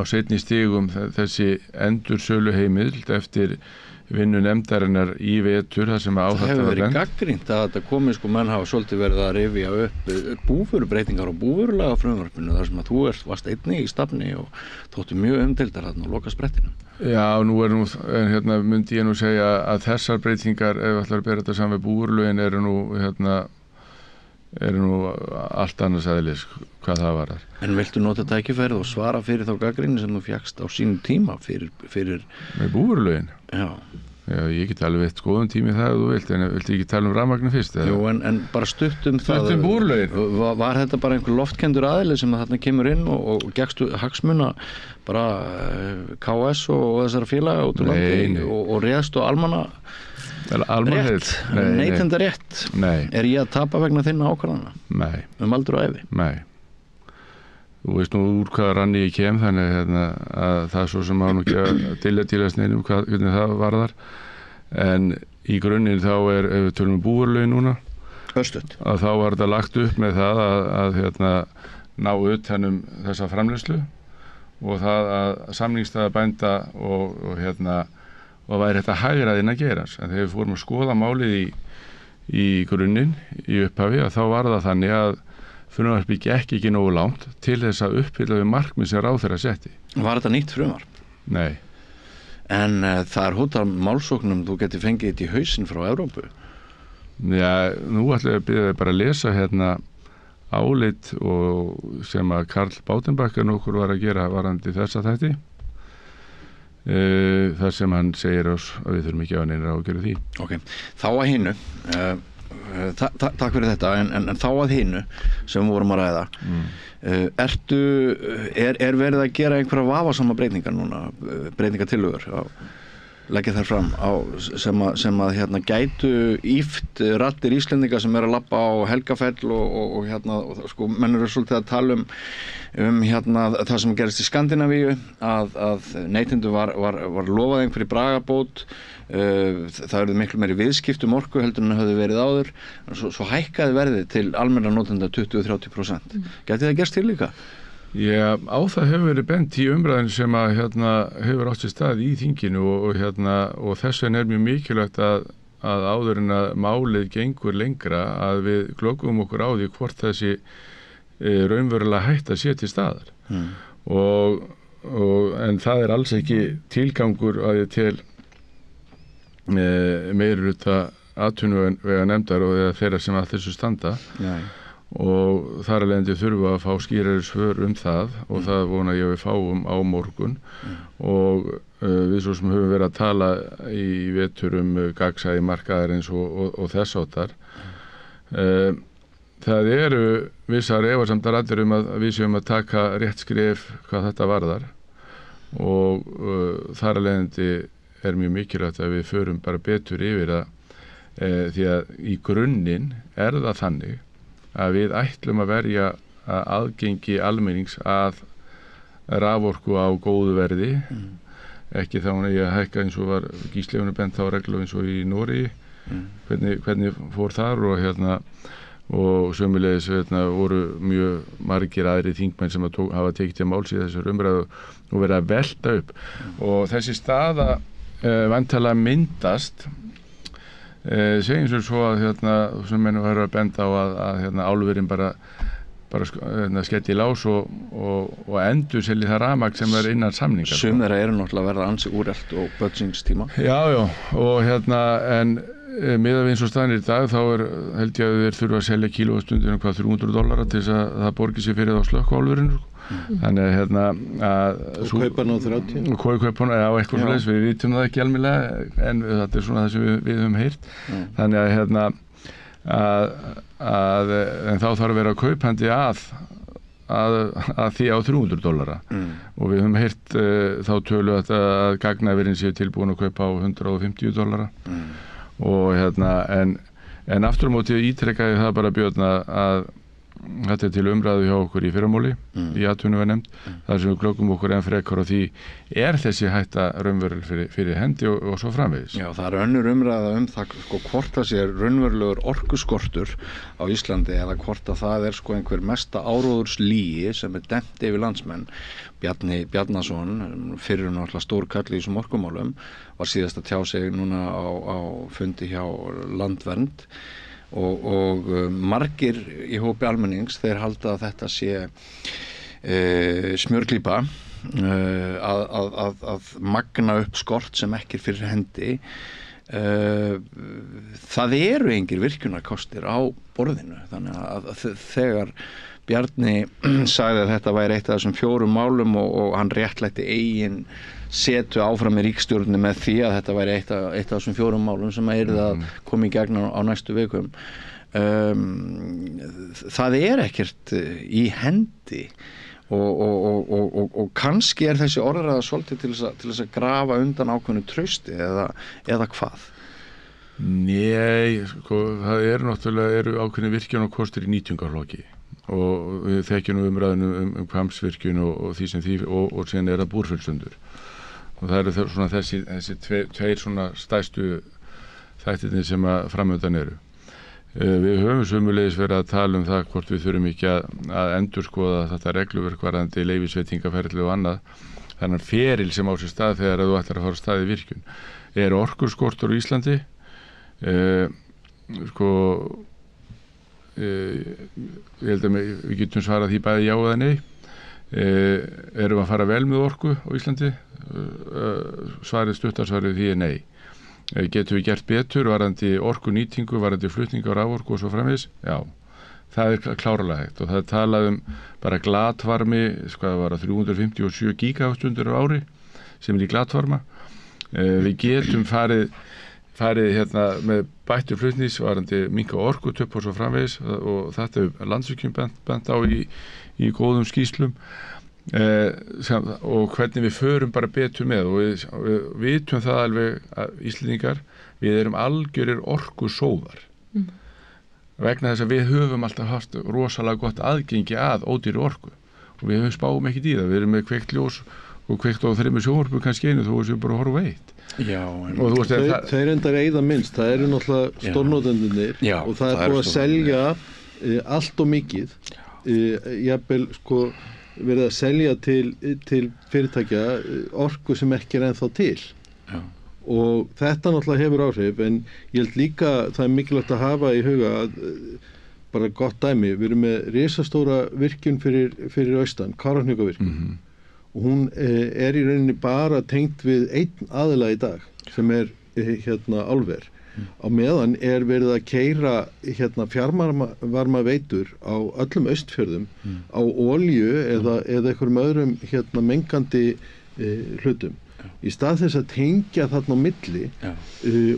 seinni stigum þessi endursölu heimild eftir vinnu nefndarinnar í vetur þar sem það hefur verið gagnrýnt að þetta komi menn hafa svolítið verið að rifja upp búvörubreytingar og búvörulaga frumvarpinu þar sem að þú varst einnig í stafni og þóttu mjög umdeildar þarna á lokasprettinum. Já, hérna myndi ég segja að þessar breytingar, ef við ætlum að bera þetta saman við búvörulögin, eru nú allt annars eðlis hvað það varar. En viltu nota tækifærið og svara fyrir þá gagnrýni sem þú fékkst á sínum tíma fyrir... Með búvörulögin? Já. Já, ég get alveg eitt góðum tími það ef þú vilt, en viltu ekki tala rafmagni fyrst? Jú, en bara stutt það. Búvörulögin? Var þetta bara einhver loftkendur aðili sem þarna kemur inn og gekkstu hagsmuna bara KS og þessara félaga út úr landi og réðst og rétt, neytenda rétt? Nei. Er ég að tapa vegna þinna ákvarðana? Nei. Aldur og ævi? Nei. Þú veist nú úr hvaða ranni ég kem, þannig að það svo sem á nú ekki að tilast neinum hvernig það varðar. En í grunninn þá ef við tölum búvörulögin núna, að þá var þetta lagt upp með það að ná utan þessa framleiðslu og það að samningsstaða bænda og væri þetta hægraðinn að gerast. En þegar við fórum að skoða málið í grunninn, í upphafi, að þá var það þannig að frumvarpið gekk ekki nógu langt til þess að uppfylla við markmið sem ráðherra setti. Var þetta nýtt frumvarp? Nei. En það hótað málsóknum þú geti fengið þetta í hausinn frá Evrópu? Já, nú ætlum ég að byrja bara að lesa álit sem að Karl Bautenbacher nokkur var að gera varandi þessa þætti. Þar sem hann segir oss að við þurfum ekki að neina ágjöra því. Ok, þá að hinu takk fyrir þetta, en þá að hinu sem við vorum að ræða er verið að gera einhverja vafasama breytingar núna, breytingatillögur leggja þær fram sem að gætu ýft raddir Íslendinga sem að labba á Helgafell og menn eru svolítið að tala um það sem gerist í Skandinavíu að neytendur var lofað einhverju bragabót, það verður miklu meiri viðskiptum orku heldur en höfðu verið áður, svo hækkaði verðið til almennra notenda 20-30%. Gæti það gerst til líka? Já, á það hefur verið bent í umræðin sem að hefur átt sér stað í þinginu og þess vegna mjög mikilvægt að áður en að málið gengur lengra að við glöggum okkur á því hvort þessi raunverulega hætta sé til staðar. En það alls ekki tilgangur að ég tel meirihluta atvinnuvega nefndar og þeirra sem að þessu standa. Nei. Og þar alveg þurfa að fá skýrari svör það og það vona ég að við fáum á morgun og við svo sem höfum verið að tala í vetur gagnsæi markaðarins og þess áttar. Það eru vissar efasemdar raddir að við séum að taka rétt skref hvað þetta varðar og þar alveg mjög mikilvægt að við förum bara betur yfir það því að í grunninn það þannig að við ætlum að verja aðgengi almennings að raforku á góðu verði, ekki þá að ég hækka eins og var Gísleifinu bent á reglu eins og í Noregi, hvernig fór þar og sömulegis voru mjög margir aðri þingmenn sem hafa tekið til máls í þessar umræðu og verið að velta upp og þessi staða væntanlega myndast segjum svo að sem menn var að benda á að álverinn bara skella í lás og endur selji það rafmagn sem innan samningar. Sum þeirra eru náttúrulega að verða ansi úrelt og bötsingstíma. Já, og en miðað við eins og staðan í dag þá held ég að þeir þurfa að selja kílóvastundinu $300 til þess að það borgi sér fyrir þá slökkválverinu. Þannig að kaupa ná 30 kaupa ná, eitthvað svoleiðis, við vitum það ekki almennilega en þetta svona það sem við höfum heyrt. Þannig að en þá þarf að vera kaupandi að því á $300 og við höfum heyrt þá tölu að gagnaverin séu tilbúin að kaupa á $150 og en aftur á móti ítrekkaði það bara Björn að þetta til umræðu hjá okkur í fyrramáli í atvinnuveganefnd, þar sem við glöggum okkur enn frekar á því þessi hætta raunveruleg fyrir hendi og svo framvegis. Já, það önnur umræða það hvort það sé raunverulegur orkuskortur á Íslandi eða hvort að það einhver mesta áróðurslýgi sem dæmt yfir landsmenn. Bjarni Bjarnason, fyrir náttúrulega stórkall í þessum orkumálum, var síðast að tjá sig núna á fundi hjá Landvernd og margir í hópi almennings þeir halda að þetta sé smjörklípa að magna upp skort sem ekki fyrir hendi. Það eru engir virkjunarkostir á borðinu, þannig að þegar Bjarni sagði að þetta væri eitt af þessum 4 málum og hann réttlætti eigin setu áfram í ríkisstjórninni með því að þetta væri eitt af þessum 4 málum sem yrði að koma í gegn á næstu vikum. Það ekkert í hendi og kannski þessi orðræða svolítið til þess að grafa undan ákveðnu trausti eða hvað? Nei, það náttúrulega ákveðni virkjunarkostir í nýtingarflokki og við þekkjum umræðinu Hvammsvirkjun og því sem því og síðan það Búrfellsundur og það eru svona þessi tveir svona stærstu þættirnir sem að framöndan eru. Við höfum sömuleiðis verið að tala um það hvort við þurfum ekki að endurskoða þetta regluverk varðandi leyfisveitingaferli og annað, þannig feril sem á sér stað þegar þú ætlar að fara stað í virkjun. Orkuskortur á Íslandi? Ég held að við getum svarað því bæði já eða nei. Erum að fara vel með orku á Íslandi? Stuttarsvarið því nei. Getum við gert betur varðandi orkunýtingu, varðandi flutningu á raforku og svo framvegis? Já, það klárlega hægt og það talað bara glatvarmi, það var 357 gigawattstundir á ári sem í glatvarma. Við getum farið með bættu flutnings varðandi minnka orkutöp og svo framvegis og þetta Landsvirkjun bent á í góðum skýrslum og hvernig við förum bara betur með og við vitum það alveg að Íslendingar, við erum algjörir orkusóðar vegna þess að við höfum alltaf haft rosalega gott aðgengi að ódýri orku og við spáum ekkert í það, við erum með kveikt ljós og kveikt á 3 sjónvarpum kannski einu þó sem bara horfa eitt. Já, þeir endar eyða minnst, það eru náttúrulega stórnotendurnir og það búið að selja allt og mikið, jafnvel verið að selja til fyrirtækja orku sem ekki ennþá til. Já. Og þetta náttúrulega hefur áhrif, en ég held líka það mikilvægt að hafa í huga að bara gott dæmi, við erum með risastóra virkjun fyrir austan, Kárahnjúkavirkjun og hún í rauninni bara tengt við einn aðila í dag sem álver. Á meðan verið að keyra fjarvarma veitur á öllum Austfjörðum á olíu eða einhverjum öðrum mengandi hlutum. Í stað þess að tengja þarna á milli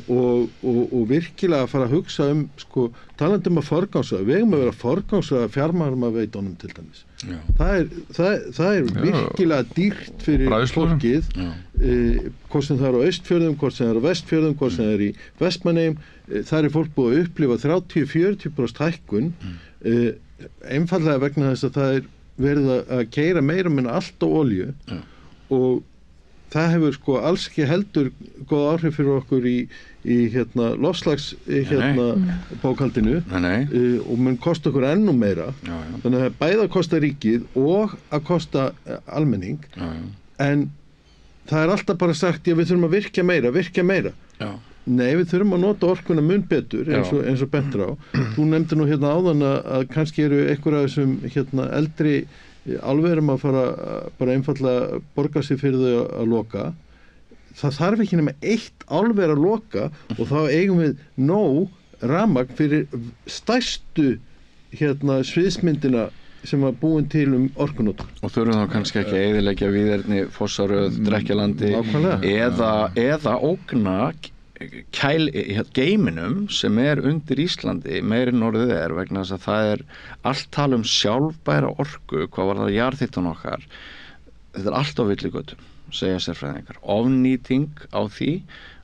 og virkilega að fara að hugsa talandi að forgangsraða, við eigum að vera að forgangsraða fjarvarmaveitunum til dæmis. Það virkilega dýrt fyrir fólkið, hvort sem það á Austfjörðum, hvort sem það á Vestfjörðum, hvort sem það í Vestmannaeyjum, þar fólk búið að upplifa 30-40% hækkun, einfaldlega vegna þess að það verið að keyra meira minna allt á olíu og það hefur alls ekki heldur góð áhrif fyrir okkur í loftslags bókhaldinu og mun kosta okkur ennú meira. Þannig að það bæði að kosta ríkið og að kosta almenning. En það alltaf bara sagt við þurfum að virkja meira. Nei, við þurfum að nota orkuna mun betur eins og bentur á. Þú nefndi nú áðan að kannski eru einhver af þessum eldri álverum að fara bara einfaldlega borga sig fyrir þau að loka. Það þarf ekki nema eitt álver að loka og þá eigum við nóg rafmagn fyrir stærstu sviðsmyndina sem var búin til orkunotkun. Og þurfum þá kannski ekki að eyðileggja víðerni, Fossaröð, Drekkjalandi eða ógna geiminum sem undir Íslandi meiri norðið vegna þess að það allt tala sjálfbæra orku, hvað var það jarðhitan okkar, þetta allt á villigötum, segja sérfræðingar. Ofnýting á því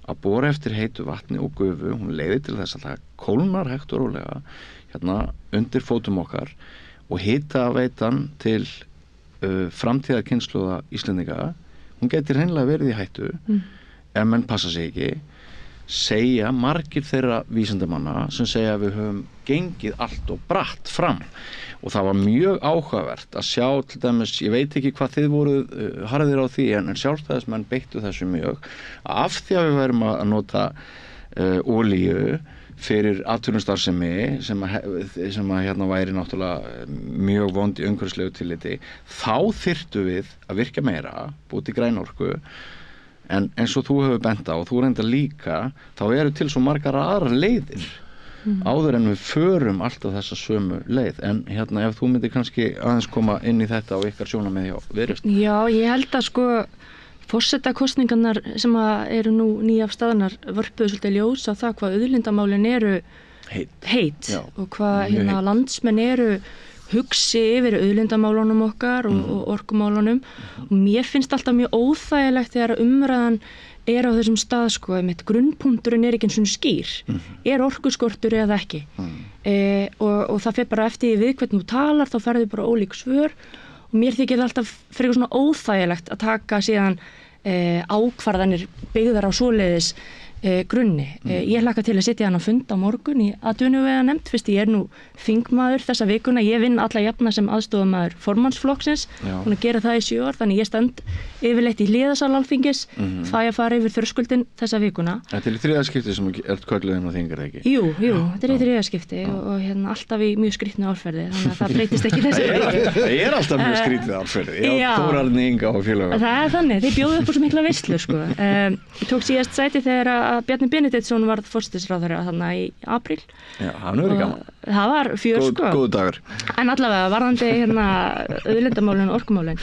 að bora eftir heitu vatni og gufu, hún leiðir til þess að það kólnar hægt og rólega hérna undir fótum okkar og hitaveitan til framtíðarkynslóða Íslendinga, hún getur hreinlega verið í hættu ef menn passa sig ekki. Segja margir þeirra vísindamanna sem segja að við höfum gengið allt og bratt fram og það var mjög áhugavert að sjá til dæmis, ég veit ekki hvað þið voruð harðir á því en sjálfstæðismenn beittu þessu mjög af því að við værum að nota olíu fyrir atvinnustarfsemi sem að hérna væri náttúrulega mjög vond í umhverfislegu tilliti, þá þyrftu við að virka meira, búið til grænorku. En eins og þú hefur bent á og þú reyndar líka, þá til svo margar aðrar leiðir áður en við förum alltaf þessa sömu leið. En hérna ef þú myndir kannski aðeins koma inn í þetta og ykkar sjónarmið hjá Viðreisn. Já, ég held að forsetakosningarnar sem eru nú nýafstaðnar vörpuðu svolítið ljós á það hvað auðlindamálin eru heit og hvað landsmenn eru hugsi yfir auðlindamálunum okkar og orkumálunum og mér finnst alltaf mjög óþægilegt þegar umræðan á þessum stað grunnpunkturinn ekki eins og skýr orkuskortur eða ekki og það fer bara eftir við hvernig þú talar, þá ferðu bara ólík svör og mér þykir alltaf frekar svona óþægilegt að taka síðan ákvarðanir byggðar á svoleiðis grunni. Ég hlakka til að sitja hann á fund á morgun í atvinnuveganefnd, fyrst ég nú þingmaður þessa vikuna, ég vinn alla jafna sem aðstofamaður formannsflokksins, hún að gera það í 7 ár, þannig ég stend yfirleitt í hliðasal Alþingis, fæ að fara yfir þröskuldin þessa vikuna. Þetta í 3. skipti sem kölluðin og þingar ekki? Jú, þetta í 3. skipti og hérna alltaf í mjög skrýtnu árferði, þannig að það breytist ekki þessu viki. Það alltaf mjög skrýtið árferði, Þórarni Inga og félaga. Það þannig, þeir bjóðu upp á svo mikla veislu, sko. Ég tók síðast sæti þegar að Bjarni Benediktsson varð forsætisráðherra þarna í apríl. Já, hann verið gaman. Það var fjör, sko. Góð dagur. En allavega, varðandi hérna auðlindamálin og orkumálin.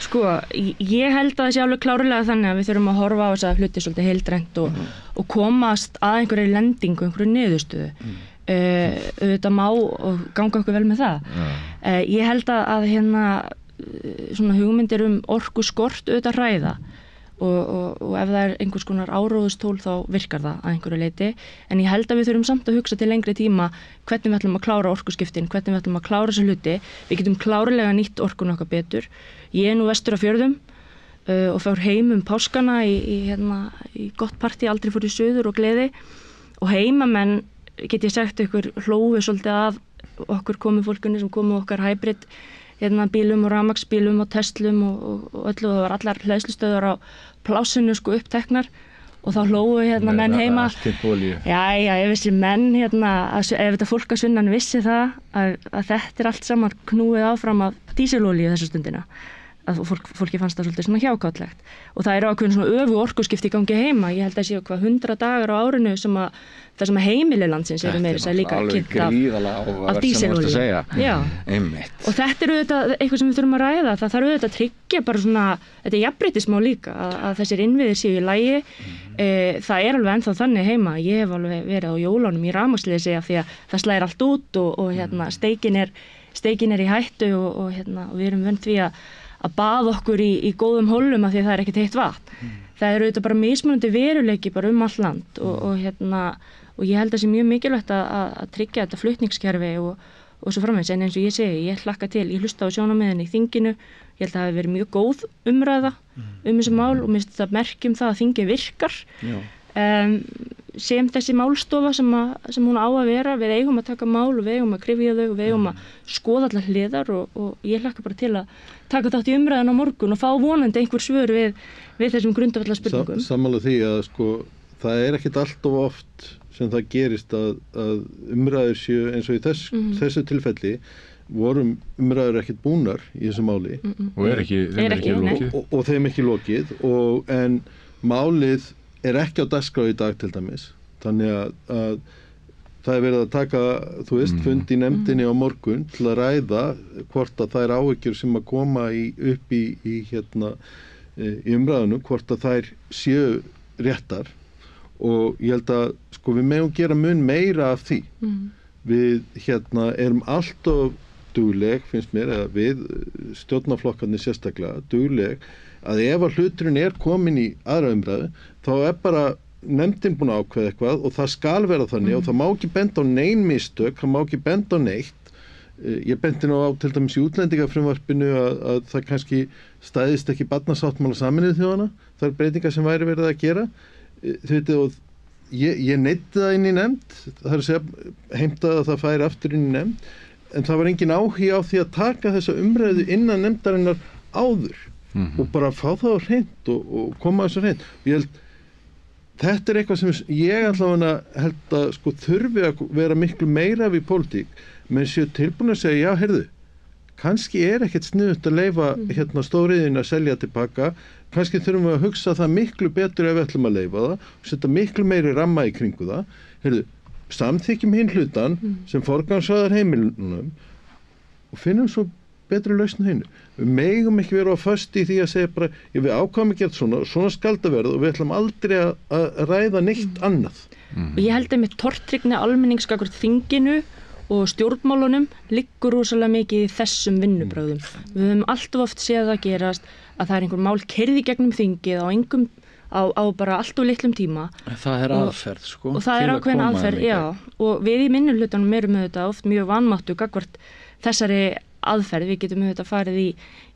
Sko, ég held að það sé alveg klárlega þannig að við þurfum að horfa á þessa hluti svolítið heildrænt og komast að einhverju lendingu, einhverju niðurstöðu. Auðvitað má og ganga okkur vel með það. Ég held að hérna svona hugmyndir orkuskort auðvitað ræða og ef það einhvers konar áróðustól þá virkar það að einhverju leyti en ég held að við þurfum samt að hugsa til lengri tíma hvernig við ætlum að klára orkuskiptin, hvernig við ætlum að klára þessu hluti. Við getum klárlega nýtt orkun okkar betur. Ég nú vestur á fjörðum og fór heim páskana í gott partí, aldrei fór í suður og gleði og heimamenn, get ég sagt ykkur, hlófu svolítið að okkur komu fólkunni sem komu okkar hybrid bílum og rafmagnsbílum og Teslum og öllu og það var allar hleðslustöðar á plásinu uppteknar og þá hlófu menn heima. Ég vissi menn ef þetta fólk að sunnan vissi það að þetta allt saman knúið áfram af dísilolíu þessa stundina. Að fólki fannst það svolítið svona hjákátlegt og það ákveðin svona öfu orkuskipti í gangi heima. Ég held að séu 100 dagar á árinu sem að heimili landsins eru meira þess að líka kynnt af dísilolíu. Og þetta auðvitað eitthvað sem við þurfum að ræða. Það þarf auðvitað að tryggja bara svona, þetta jafnréttismál líka, að þessir innviðir séu í lagi. Það alveg ennþá þannig heima. Ég hef alveg verið á jólunum í rafmagnsliði því að það slæðir allt út og steikin í hættu og við erum vönd því að baða okkur í góðum hólum af því að það ekkert heitt vatn. Það auðvitað bara mismunandi veruleiki bara all land og ég held að það sé mjög mikilvægt að tryggja þetta flutningskerfi og svo framvegis en eins og ég segi, ég hlakka til, ég hlusta á sjónarmiðin í þinginu, ég held að það hafi verið mjög góð umræða þessu mál og mér finnst þetta merkjum það að þingið virkar. Sem þessi málstofa sem hún á að vera, við eigum að taka mál og við eigum að krifja þau og við eigum að skoða allar hliðar og ég hlakka bara til að taka þátt í umræðan á morgun og fá vonandi einhver svör við þessum grundvallarspurningum. Sammála því að það ekkert allt of oft sem það gerist að umræður séu eins og í þessu tilfelli vorum umræður ekkert búnar í þessu máli og þeim ekki lokið og þeim ekki lokið en málið ekki á dagskrá í dag til dæmis þannig að það verið að taka fund í nefndinni á morgun til að ræða hvort að þær áhyggjur sem að koma upp í umræðinu hvort að þær séu réttar og ég held að sko við megum gera mun meira af því. Við erum alltof dugleg, finnst mér, eða við stjórnarflokkarnir sérstaklega dugleg, að ef að hluturinn komin í aðra umræðu, þá bara nefndin búin að ákveða eitthvað og það skal vera þannig og það má ekki benda á nein mistök, það má ekki benda á neitt. Ég bendi nú á til dæmis í útlendingafrumvarpinu að það kannski stæðist ekki barnasáttmála Sameinuðu þjóðanna, það breytingar sem væri verið að gera. Og ég neytti það inn í nefnd, það að segja heimtaði að það færi aftur inn í nefnd, en það var engin áhugi á því að taka þessa umræðu innan nefndarinnar áður og bara fá það á hreint og koma þessu hreint. Ég held, þetta eitthvað sem ég allavega held að sko þurfi að vera miklu meira við pólitík, menn séu tilbúin að segja, já, heyrðu, kannski ekkert sniðugt að leyfa stóriðin að selja tilbaka, kannski þurfum við að hugsa það miklu betur ef við ætlum að leyfa það og setja miklu meiri ramma í kringu það. Heyrðu, samþykjum hinn hlutan sem forgangsraðar heimilunum og finnum svo betri lausn hinu. Við megum ekki vera á föstu í því að segja bara, við ákváðum að gera svona skal það verða og við ætlum aldrei að ræða neitt annað. Og ég held að með tortryggni almenningsgagnvart þinginu og stjórnmálunum liggur rosalega mikið í þessum vinnubrögðum. Við höfum alltof oft séð það gerast að það einhver mál keyrði gegnum þingið á bara allt og litlum tíma. Það aðferð sko. Og það ákveðin aðferð, já. Og við í minnihlutanum erum auðvitað oft mjög vanmáttu gagnvart þessari aðferð. Við getum auðvitað farið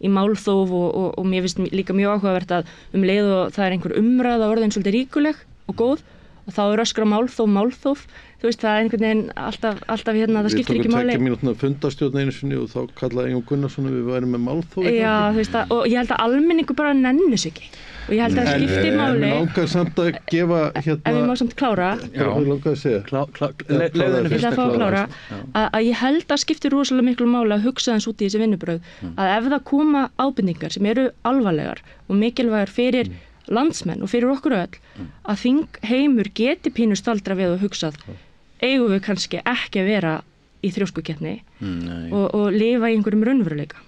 í málþóf og mér finnst líka mjög áhugavert að leið og það einhver umræða orðin svolítið ríkuleg og góð og þá öskra málþóf. Þú veist, það einhvern veginn alltaf það skiptir ekki máli. Við tókum 2 mínútna fundarstjórn einu sinni og þá kallaði Jón Gunnarsson við værum með málþóf. Já, þú veist það, og ég held að almenningu bara nenni sig ekki. Og ég held að það skiptir máli. En langar samt að gefa Ef við má samt klára. Já, langar að segja. Ég ætla að fá að klára. Að ég held að skiptir rosalega miklu máli að hugsa þess út í þessi vinnubrögð. Að ef það koma ábendingar sem eru alvarlegar og mikilvægar fyrir landsmenn og fyrir okkur öll, að þingheimur geti pínu staldra við og hugsað, eigum við kannski ekki að vera í þrjóskukeppni og lifa í einhverjum raunveruleika.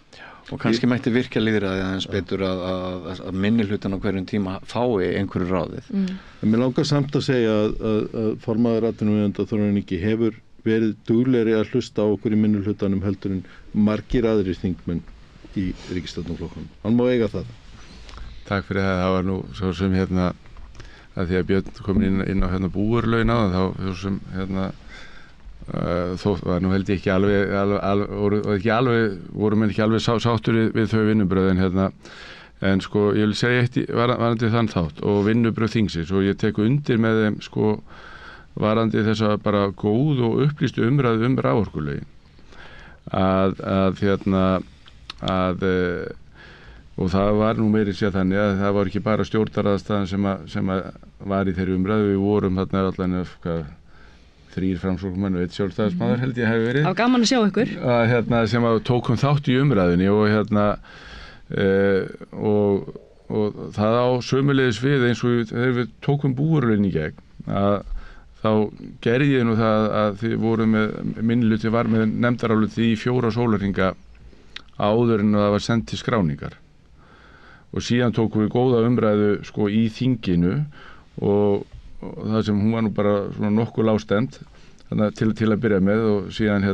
Og kannski mætti virkja lýðræði aðeins betur að minnihlutan á hverjum tíma fái einhverju ráðið. En mér langar samt að segja að formaður atvinnuveigenda Þórarinn Ingi hefur verið duglegri að hlusta á okkur í minnihlutanum heldur en margir aðrir þingmenn í ríkisstjórnarflokkunum. Hann má eiga það. Takk fyrir það var nú svo sem að því að Björn kom inn á búurlaun á það þá sem þó var nú held ég ekki voru menn ekki alveg sáttur við þau vinnubröð en sko ég vil segja eitt varandi þann þátt og vinnubröð þingsins og ég tek undir með þeim sko varandi þessa bara góð og upplýstu umræðu raforkulögin og það var nú meiri sér þannig að það var ekki bara stjórnaraðstæðan sem var í þeirri umræðu, við vorum þarna allan 3 framsóknarmenn og 1 sjálfstæðismaður held ég hefði verið. Það var gaman að sjá ykkur. Sem tókum þátt í umræðunni og það á sömuleiðis við eins og þegar við tókum búurlaun í gegn að þá gerði ég nú það að þið voru með minnihluti var með nefndaráluti í 4 sólarhringa áður en það var sendt til skráningar. Og síðan tókum við góða umræðu sko í þinginu og það sem hún var nú bara svona nokkuð lágstemmd til að byrja með og síðan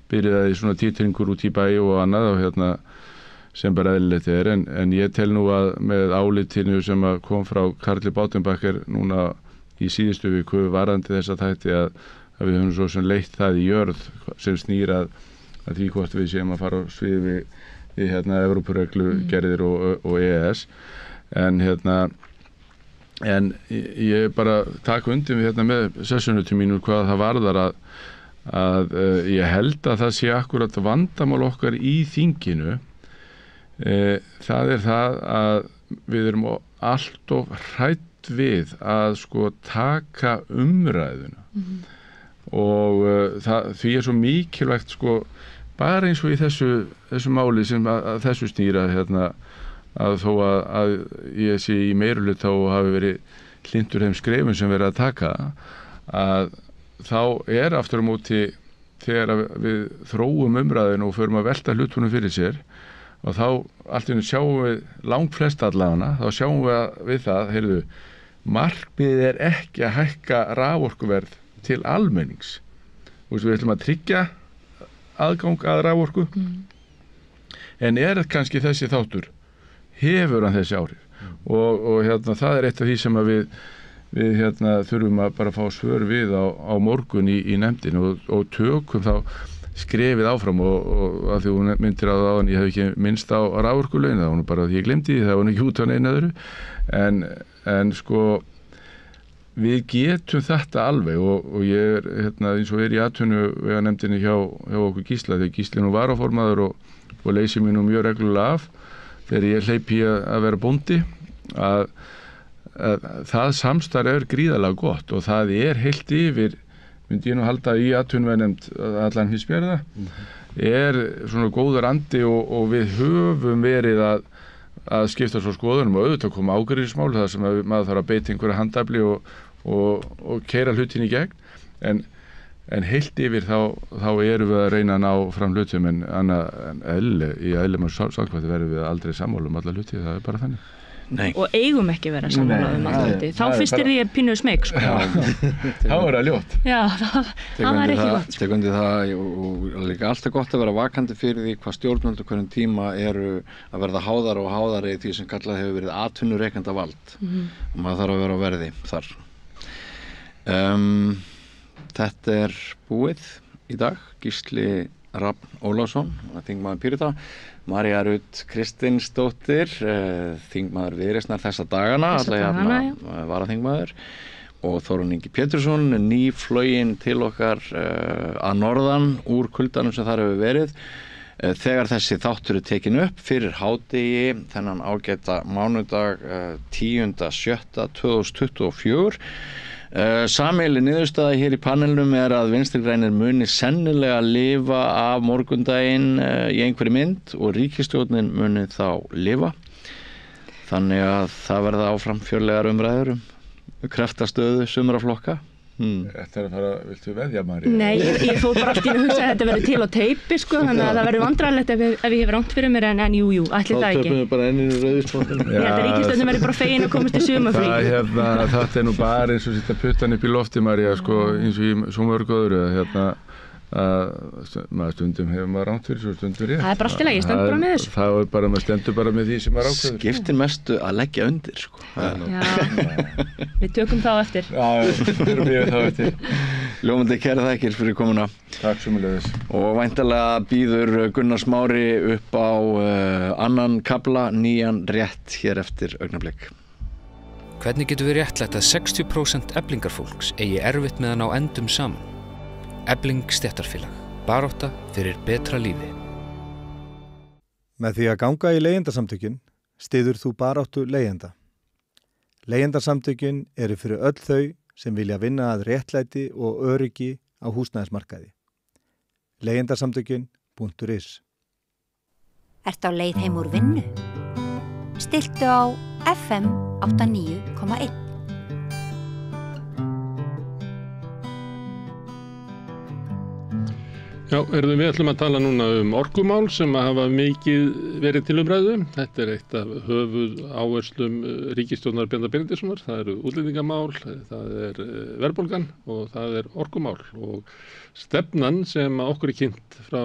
byrjaði svona titringur út í bæ og annað og sem bara eðlilegt en ég tel nú að með álitinu sem kom frá Karli Bautenbacher núna í síðustu viku varandi þessa þætti að við höfum svo sem leitt það í jörð sem snýr að því hvort við séum að fara á svið við Evrópureglu gerðir og EES en ég bara taka undir við með sessunutum mínur hvað það varðar að ég held að það sé akkurat vandamál okkar í þinginu það það að við erum allt of hrædd við að sko taka umræðuna og því svo mikilvægt sko bara eins og í þessu máli sem að þessu snýra að þó að ég sé í meirihluta og hafi verið hlindur þeim skrefum sem verið að taka að þá aftur á móti þegar við þróum umræðinu og förum að velta hlutunum fyrir sér og þá allt í einu sjáum við langflest allavega þá sjáum við það, heyrðu markmiðið ekki að hækka raforkuverð til almennings. Við ætlum að tryggja aðgang að raforku, en kannski þessi þáttur, hefur hann þessi áhrif? Og það eitt af því sem að við þurfum að bara fá svör við á morgun í nefndinu og tökum þá skrefið áfram og að því hún myndir á það ég hef ekki minnst á raforkulögin, það var nú bara að ég glemdi því, það var nú ekki út á neina öðru, en sko við getum þetta alveg og ég eins og í atvinnuveganefndinni hjá okkur Gísla, þegar Gísli nú varaformaður og leysir mér nú mjög reglulega af þegar ég hleypi að vera bóndi, að það samstarf gríðarlega gott og það heilt yfir, myndi ég nú halda í atvinnuveganefnd allan hins bjarða, svona góður andi og við höfum verið að skipta svo skoðunum og auðvitað koma ágreiningsmál þar sem maður þarf að beita einhverja handafli og keyra hlutin í gegn, en heilt yfir þá erum við að reyna að ná fram hlutum, en í eðli maður samkvæmt verðum við aldrei sammála alla hluti, það bara þannig. Nei. Og eigum ekki vera sammála alla hluti. Þá fyrst því ég pínu smeyk, sko. Þá það ljótt. Já, það var ekki gott. Tegundi það og líka alltaf gott að vera vakandi fyrir því hvað stjórnvöld hverjum tíma eru að verða háðar og háðari í því sem kallað hefur verið atvinnurekanda vald. Og maður þarf að vera á verði þar. Þetta búið í dag. Gísli Rafn Ólafsson, þingmaður Pírata, María Rut Kristinsdóttir, þingmaður Viðreisnar þessa dagana, varaþingmaður, og Þórunn Ingi Pétursson, nýfloginn til okkar að norðan úr kuldanum sem þar hefur verið. Þegar þessi þáttur tekin upp fyrir hádegi þennan ágæta mánudag 10.7.2024. Sameiginleg niðurstaða hér í panelnum að Vinstri grænir muni sennilega lifa af morgundaginn í einhverri mynd og ríkisstjórnin muni þá lifa. Þannig að það verða áfram fjörlegar umræður kraftastöðu sumra flokka. Þetta að fara, viltu veðja, María? Nei, ég fór bara allt í að hugsa að þetta verði til á teipi, sko, þannig að það verður vandræðalegt ef ég hef rangt fyrir mér, en jú, ætli það ekki. Þá töfum við bara enninu rauðisbóttin. Ég held að ríkisstjórnin verður bara fegin að komast til sumarfrí. Þetta nú bara eins og sitta puttan upp í lofti, María, sko, eins og í svo mörg öðru, maður stundum hefur maður rangt fyrir svo stundum rétt. Það bara allt í lagi, ég stend bara með þessu. Það bara, maður stendur bara með því sem maður ákveður. Skiptir mestu að leggja undir, sko. Já, við tökum þá eftir. Já, við erum þá eftir. Ljómandi kæra þakkir fyrir komuna. Takk sömuleiðis. Og væntanlega býður Gunnar Smári upp á annan kafla, nýjan rétt hér eftir augnablik. Hvernig getum við réttlætt að 60% eflingarfólks eigi erfitt með að ná endum saman? Efling stéttarfélag. Barátta fyrir betra lífi. Með því að ganga í leigjendasamtökin styður þú baráttu leigjenda. Leigjendasamtökin eru fyrir öll þau sem vilja vinna að réttlæti og öryggi á húsnæðismarkaði. Leigjendasamtökin.is. Ertu á leið heim úr vinnu? Stilltu á FM 89,1. Já, við ætlum að tala núna orkumál sem hafa mikið verið til umræðu. Þetta eitt af höfuð áherslum ríkisstjórnar Bjarna Benediktssonar. Það eru útlendingamál, það verðbólgan og það orkumál. Og stefnan sem okkur kynnt frá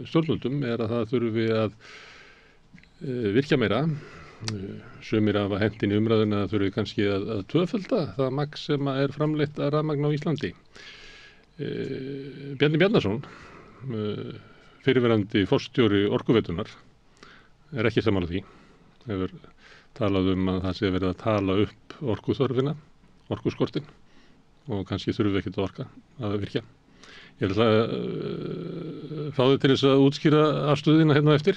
stjórnvöldum að það þurfi að virkja meira. Sumir hafa hent inn í umræðuna að þurfi kannski að tvöfalda það magn sem framleitt af rafmagn á Íslandi. Bjarni Bjarnason, fyrirverandi forstjóri Orkuveitunar, ekki sammála því. Hefur talað að það sé verið að tala upp orkuþörfina, orkuskortin, og kannski þurfum við ekkert að virkja. Ég ætla að fá þig til þess að útskýra afstöðina hérna eftir.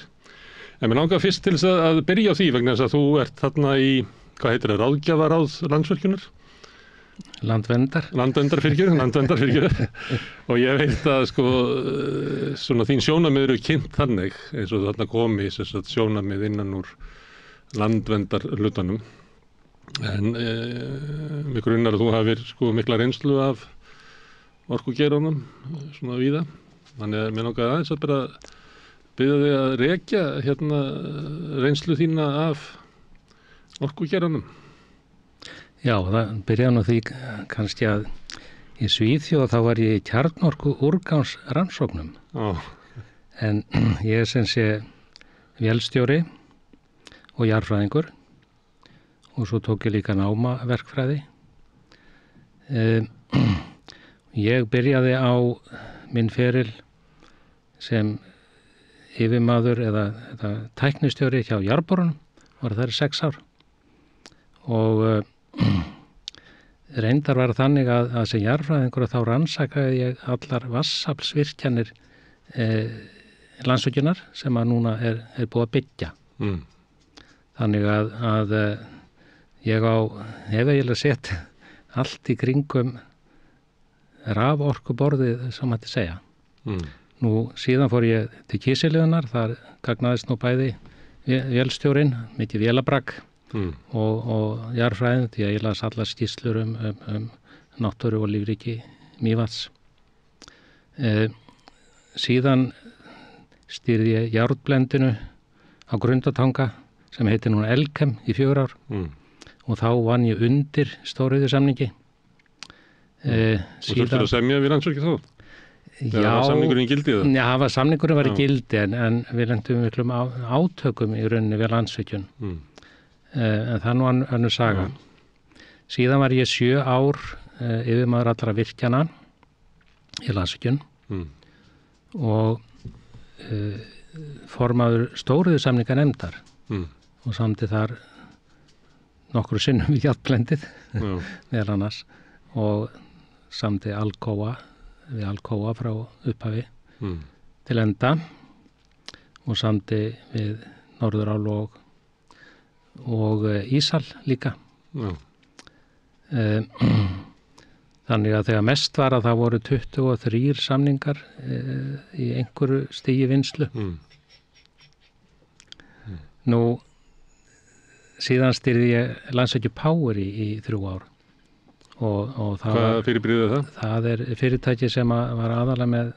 En mér langar fyrst til þess að byrja á því vegna þess að þú ert þarna í, hvað heitir það, ráðgjafaráð Landsvirkjunar? Landverndar fyrir. Og ég veit að svona þín sjónarmið eru kynnt þannig eins og þarna komi sjónarmið innan úr landverndar hlutanum. En mig grunnar að þú hafir mikla reynslu af orkugeiranum svona víða. Þannig að mér langar aðeins að bara biðja þig að rekja hérna reynslu þína af orkugeiranum. Já, það byrjaði nú því kannski að í Svíþjóð þá var ég í kjarnorku úrgangs rannsóknum. En ég sem sé vélstjóri og jarðfræðingur og svo tók ég líka námaverkfræði. Ég byrjaði á minn feril sem yfirmaður eða tæknistjóri hjá jarðborunum, var þar í 6 ár og reyndar var þannig að sem jarðfræðingur þá rannsakaði ég allar vatnsaflsvirkjanir Landsvirkjunar sem að núna er búið að byggja. Þannig að ég hef eiginlega sett allt í kringum raforkuborðið sem mætti segja. Nú síðan fór ég til Kísiliðunar, þar gagnaðist nú bæði vélstjórinn, mikið vélabragg og jarðfræðin, því að ég las allar skýrslur um náttúru og lífríki Mývatns. Síðan stýrði ég járnblendinu á Grundartanga sem heitir núna Elkem í 4 ár og þá vann ég undir stóriðjusamningi. Og þurftur að semja við Landsvirkjun þá? Já, var samningurinn í gildi eða? Já, samningurinn var í gildi en við lentum miklum átökum í rauninni við Landsvirkjun. En það nú önnur saga. Síðan var ég 7 ár yfirmaður allra virkjana í Landsvirkjun og formaður stóriðjusamninga nefndar og samdi þar nokkru sinnum við járnblendið meðal annars og samdi við Alcoa frá upphafi til enda og samdi við Norðurál og Ísal líka. Þannig að þegar mest var að það voru 23 samningar í einhverju stigi vinnslu. Nú síðan stýrði ég Landsvirkjun Power í 3 ár. Og hvað fyrirbrigði er það? Það er fyrirtæki sem var aðalega með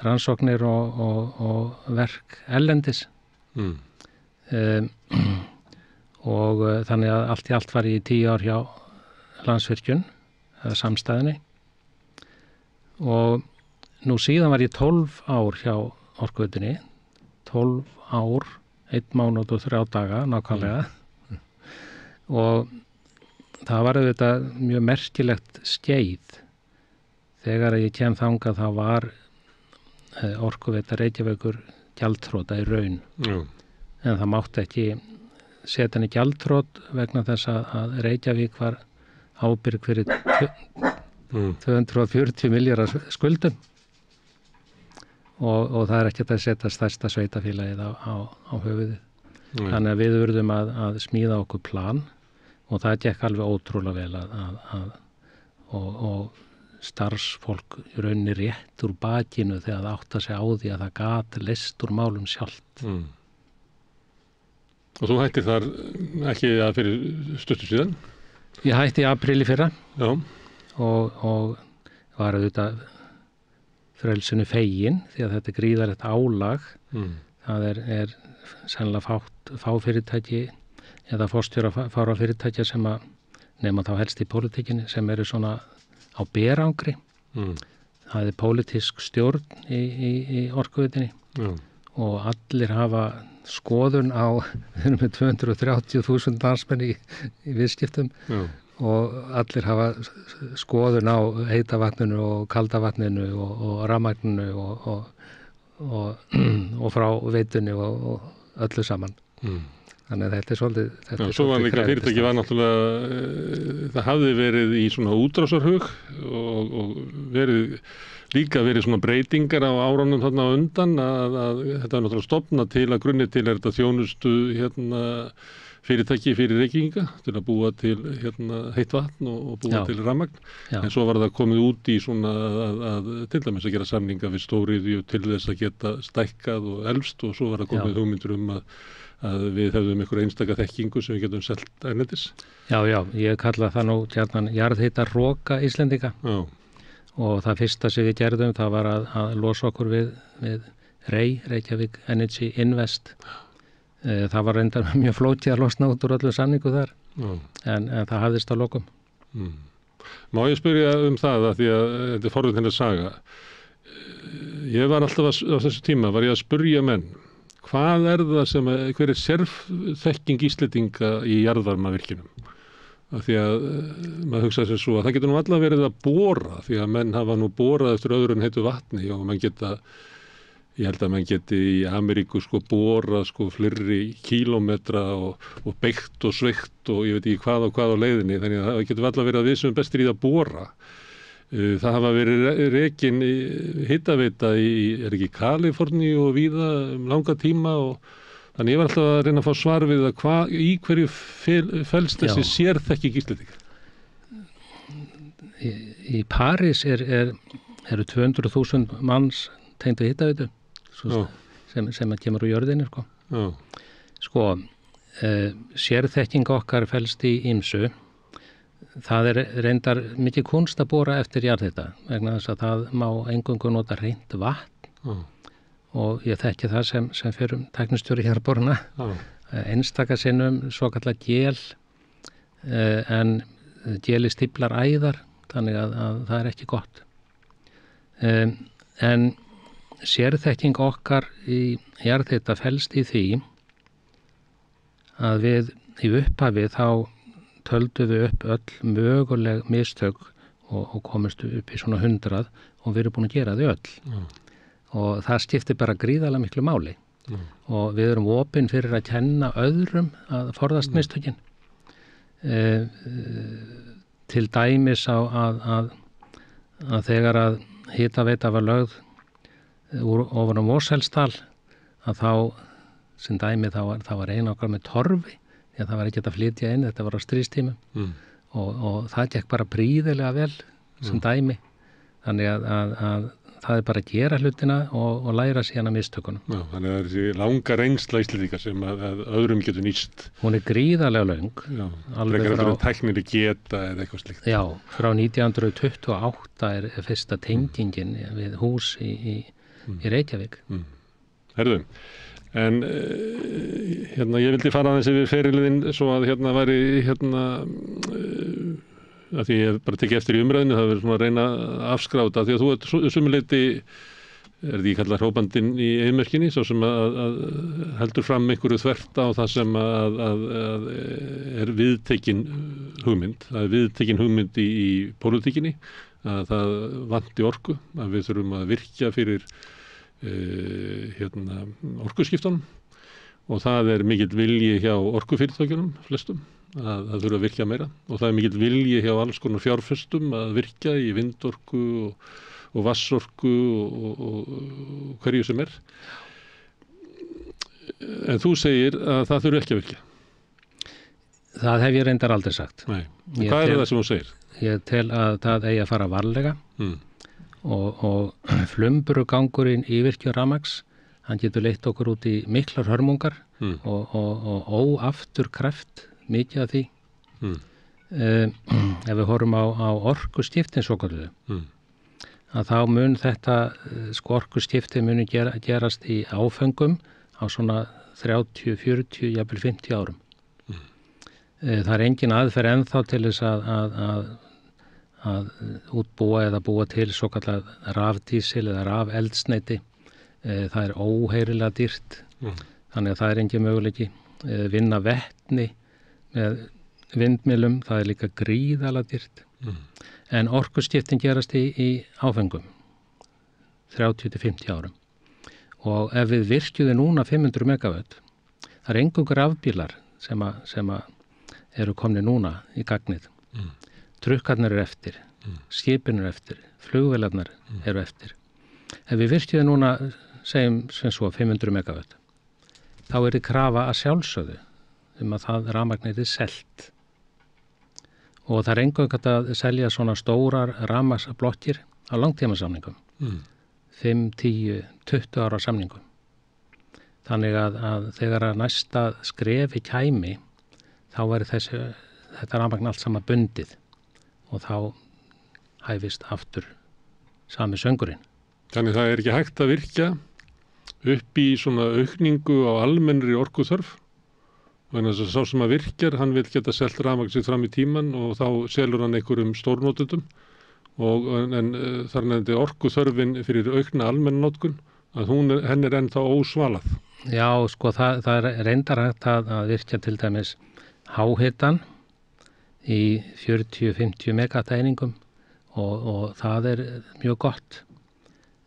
rannsóknir og verk ellendis. Og þannig að allt í allt var ég í 10 ár hjá Landsvirkjun, eða samstæðinni. Og nú síðan var ég 12 ár hjá Orkuveitunni, 12 ár, 1 mánuð og 3 daga nákvæmlega. Og það var auðvitað mjög merkilegt skeið. Þegar ég kem þangað þá var Orkuveita Reykjavíkur gjaldþrota í raun. En það mátti ekki setja henni gjaldþrot vegna þess að Reykjavík var ábyrg fyrir 240 milljarðar skuldum. Og það er ekkert að setja stærsta sveitafélagið á höfuðið. Þannig að við urðum að smíða okkur plan og það gekk alveg ótrúlega vel og starfsfólk í rauninni rétt úr bakinu þegar það átti að segja á því að það gat leyst úr málum sjálft. Og þú hættir þar ekki að fyrir stuttu síðan? Ég hætti í apríl í fyrra. Já. Og var auðvitað frelsinu fegin því að þetta er gríðarlegt álag. Það er sennilega fá fyrirtæki eða forstjóra fára fyrirtækja sem að nema þá helst í pólitíkinni sem eru svona á berangri. Það er pólitísk stjórn í Orkuveitunni og allir hafa skoðun á, við erum með 230.000 landsmenn í viðskiptum og allir hafa skoðun á heita vatninu og kalda vatninu og rafmagninu og frá veitunni og öllu saman. Þannig að þetta er svolítið... Svo var líka fyrirtæki var náttúrulega, það hafði verið í svona útrásarhug og líka verið svona breytingar á árunum þarna á undan að þetta er náttúrulega stofnað til að grunni til er þetta þjónustu fyrirtæki fyrir Reykvíkinga til að búa til heitt vatn og búa til rafmagn. En svo var það komið út í svona að til dæmis að gera samninga við stóriðju til þess að geta stækkað og elst og svo var það komið hugmyndur að við hefðum einhverja einstaka þekkingu sem við getum selt erlendis. Já, ég kalla það nú jarðhitaroka Íslendinga. Og það fyrsta sem við gerðum það var að losa okkur við Reykjavík Energy Invest. Það var reyndar mjög flókið að losna út úr öllu samningu þar, en það hafðist á lokum. Má ég spyrja það að því að þetta er forvitnileg saga. Ég var alltaf á þessu tíma, var ég að spurja menn, hvað það hver sérþekking Íslendinga í jarðvarmavirkjunum? Af því að maður hugsa sem svo að það getur nú alla verið að bora, því að menn hafa nú borað eftir öðru en heitu vatni og ég held að menn geti í Ameríku borað fleiri kílómetra og beygt og sveikt og ég veit ekki hvað og hvað á leiðinni, þannig að það getur alla verið að við sem bestir í það að bora. Það hafa verið rekin hitaveita er ekki Kaliforníu og víða langa tíma og þannig ég var alltaf að reyna að fá svar við að í hverju felst þessi sérþekking Íslendinga. Í París eru 200.000 manns tengdu hitaveitu sem kemur úr jörðinni. Sérþekking okkar felst í ýmsu. Það er reyndar mikið kunst að bora eftir jarðhita vegna þess að það má eingöngu nota hreint vatn. Og ég þekki það sem fyrir tæknistjóri jarðborana. Einstaka sinnum svokallað gel, en geli stíflar æðar, þannig að það er ekki gott. En sérþekking okkar í jarðhita felst í því að við í upphafi þá töldum við upp öll möguleg mistök og komumst upp í svona 100 og við erum búin að gera þau öll. Og það skiptir bara gríðarlega miklu máli. Og við erum opin fyrir að kenna öðrum að forðast mistökin. Til dæmis að þegar að hitaveita var lögð ofan á Mosfellsdal, að þá sem dæmi þá var ein okkar með torfi, því að það var ekki að flytja inn, þetta var á stríðstímum og það gekk bara prýðilega vel sem dæmi. Þannig að það er bara að gera hlutina og læra síðan að mistökunum. Já, þannig að það er þessi langa reynsla Íslendinga sem að öðrum getur nýst. Hún er gríðarlega löng. Já, frekar eftir tækninni geta eða eitthvað slíkt. Já, frá 1928 er fyrsta tengingin við hús í Reykjavík. Herðu, en ég vildi fara aðeins yfir ferilinn svo að væri að því ég bara tekið eftir í umræðinu, það verður svona að reyna að afskráta, því að þú ert sumuleyti, er því kallað hrópandinn í eyðimörkinni, svo sem að heldur fram einhverju þvert á það sem að er viðtekin hugmynd. Það er viðtekin hugmynd í pólitíkinni, að það vanti orku, að við þurfum að virkja fyrir orkuskiptunum og það er mikill vilji hjá orkufyrirtækjunum flestum. Að það þurfa að virkja meira og það er mikill vilji hjá alls konar fjárfestum að virkja í vindorku og vatnsorku og hverju sem er. En þú segir að það þurfa ekki að virkja. Það hef ég reyndar aldrei sagt. Nei. Hvað er það sem þú segir? Ég tel að það eigi að fara varlega og flumbrugangurinn í virkjun rafmagns, hann getur leitt okkur út í miklar hörmungar og óafturkræft mikið af því. Ef við horfum á orkuskiptin svokalluðu, að þá mun þetta orkuskipti muni gerast í áföngum á svona 30, 40, jafnvel 50 árum. Það er engin aðferð ennþá til þess að útbúa eða búa til svokallað rafdísil eða rafeldsneyti. Það er óheyrilega dýrt, þannig að það er engin möguleiki. Vinna vetni með vindmylum, það er líka gríðarlega dýrt. En orkuskiptin gerast í áfengum 30-50 árum. Og ef við virkjuðum núna 500 megawatt, það er eingöngu rafbílar sem eru komni núna í gagnið. Trukkarnir eru eftir, skipin eru eftir, flugvélarnar eru eftir. Ef við virkjuðum núna, segjum sem svo 500 megawatt, þá er þið krafa að sjálfsögðu að það rafmagn er selt. Og það er eingöngu að selja svona stórar rafmagnsblokkir á langtímasamningum. 5, 10, 20 ára samningum. Þannig að þegar að næsta skrefi kæmi, þá væri þetta rafmagn allt saman bundið og þá hæfist aftur sami söngurinn. Þannig það er ekki hægt að virkja upp í svona aukningu á almennri orkuþörf Þannig að sá sem að virkjar, hann vil geta selt rafmagn sitt fram í tíman og þá selur hann einhverjum stórnotendum en þar nefndi orkuþörfin fyrir aukna almenna notkun að henn ennþá ósvalað. Já, sko það er reyndar hægt að virkja til dæmis háhitan í 40-50 megawatt-einingum og það mjög gott.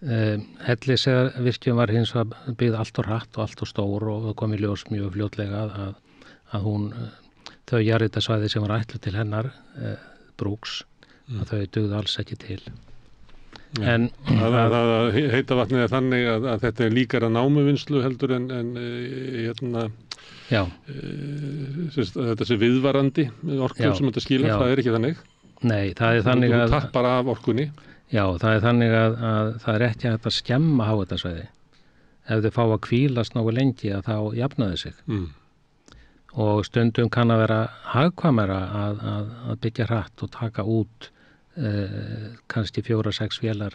Hellisvirkjun var hins vegar byggð allt og hratt og allt og stór og kom í ljós mjög fljótlega að þau jarðhitasvæði sem var ætluð til hennar brúks, að þau dugðu alls ekki til. En heita vatnið þannig að þetta líkara námuvinnslu heldur en þetta sé viðvarandi orku sem þetta skilar, það ekki þannig. Nei, það þannig að þú tappar af orkunni. Já, það þannig að það ekki hægt að skemma háhitasvæði. Ef þau fá að hvílast nógu lengi að þá jafnaði sig. Og stundum kann að vera hagkvæmara að byggja hratt og taka út kannski 4-6 vélar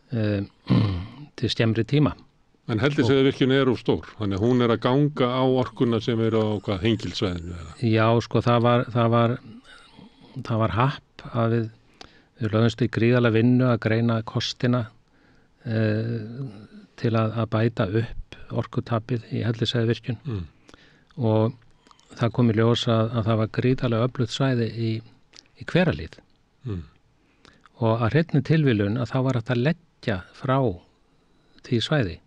til skemmri tíma. En Hellisheiðarvirkjun of stór, þannig að hún að ganga á orkuna sem á Hengilssvæðinu? Já, sko það var happ að við lögumst í gríðarlega vinnu að greina kostina til að bæta upp orkutapið í Hellisheiðarvirkjun og það kom í ljós að það var gríðarlega öflugt svæði í Hverahlíð. Og að hreinni tilviljun að þá var hægt að leggja frá því svæði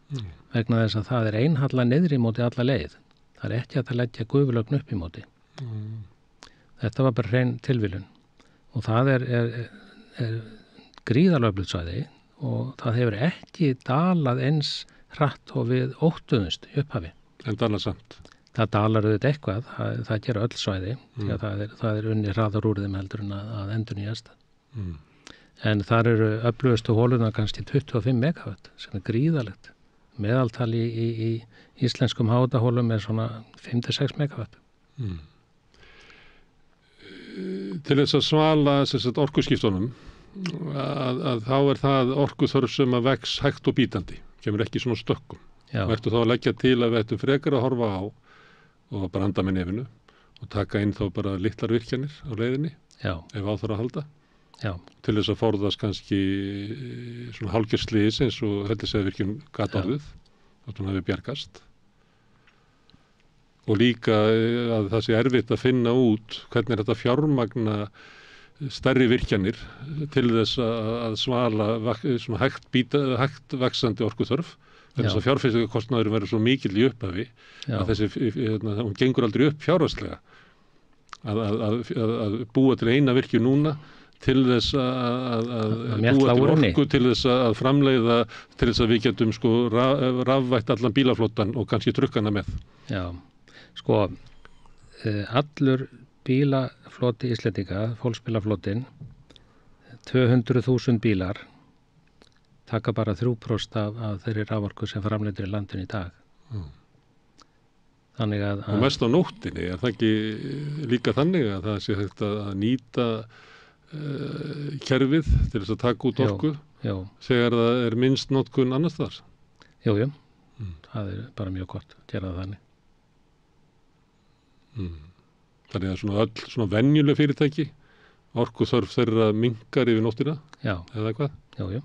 vegna þess að það einhalla niðri í móti alla leið. Það ekki hægt að leggja gufulögn upp í móti. Þetta var bara hrein tilviljun og það er gríðarlega öflugt svæði og það hefur ekki dalað eins hratt og við óttuðumst í upphafi. En dalar samt? Það dalar auðvitað eitthvað, það gera öll svæði því að það unni hraðar úr þeim heldur en að endurnýjast. En þar eru öflugustu hóluna kannski 25 megawatt sem gríðalegt. Meðaltal í íslenskum hátahólum svona 5-6 megawatt. Til þess að svala orkuskiptunum að þá það orkuþörf sem að vex hægt og bítandi, kemur ekki svona stökkum. Vertu þá að leggja til að við ættum frekar að horfa á og branda með nefinu og taka inn þá bara litlar virkjanir á leiðinni ef á þarf að halda. Til þess að forðast kannski svona hálfgerð slys eins og Hellisheiðarvirkjun gat orðið þótt hún hafi bjargast og líka að það sé erfitt að finna út hvernig þetta fjármagna stærri virkjanir til þess að svala svona hægt vaxandi orkuþörf þess að fjárfestingakostnaðurinn verður svo mikill í upphafi að hún gengur aldrei upp fjárhagslega að búa til eina virkjun núna til þess að búa til orku til þess að framleiða til þess að við getum rafvætt allan bílaflottan og kannski trukkana með. Já, sko allur bílafloti Íslendinga, fólksbílaflotin 200.000 bílar taka bara 3% af þeirri raforku sem framleiðir í landinu í dag. Þannig að og mest á nóttinni, það ekki líka þannig að það sé hægt að nýta kerfið til þess að taka út orku þegar það minnst notkun annars þar? Jú, það bara mjög gott að gera það þannig. Þannig að öll svona venjuleg fyrirtæki orkuþörf þeirra minnkar yfir nóttina? Eða hvað? Jú.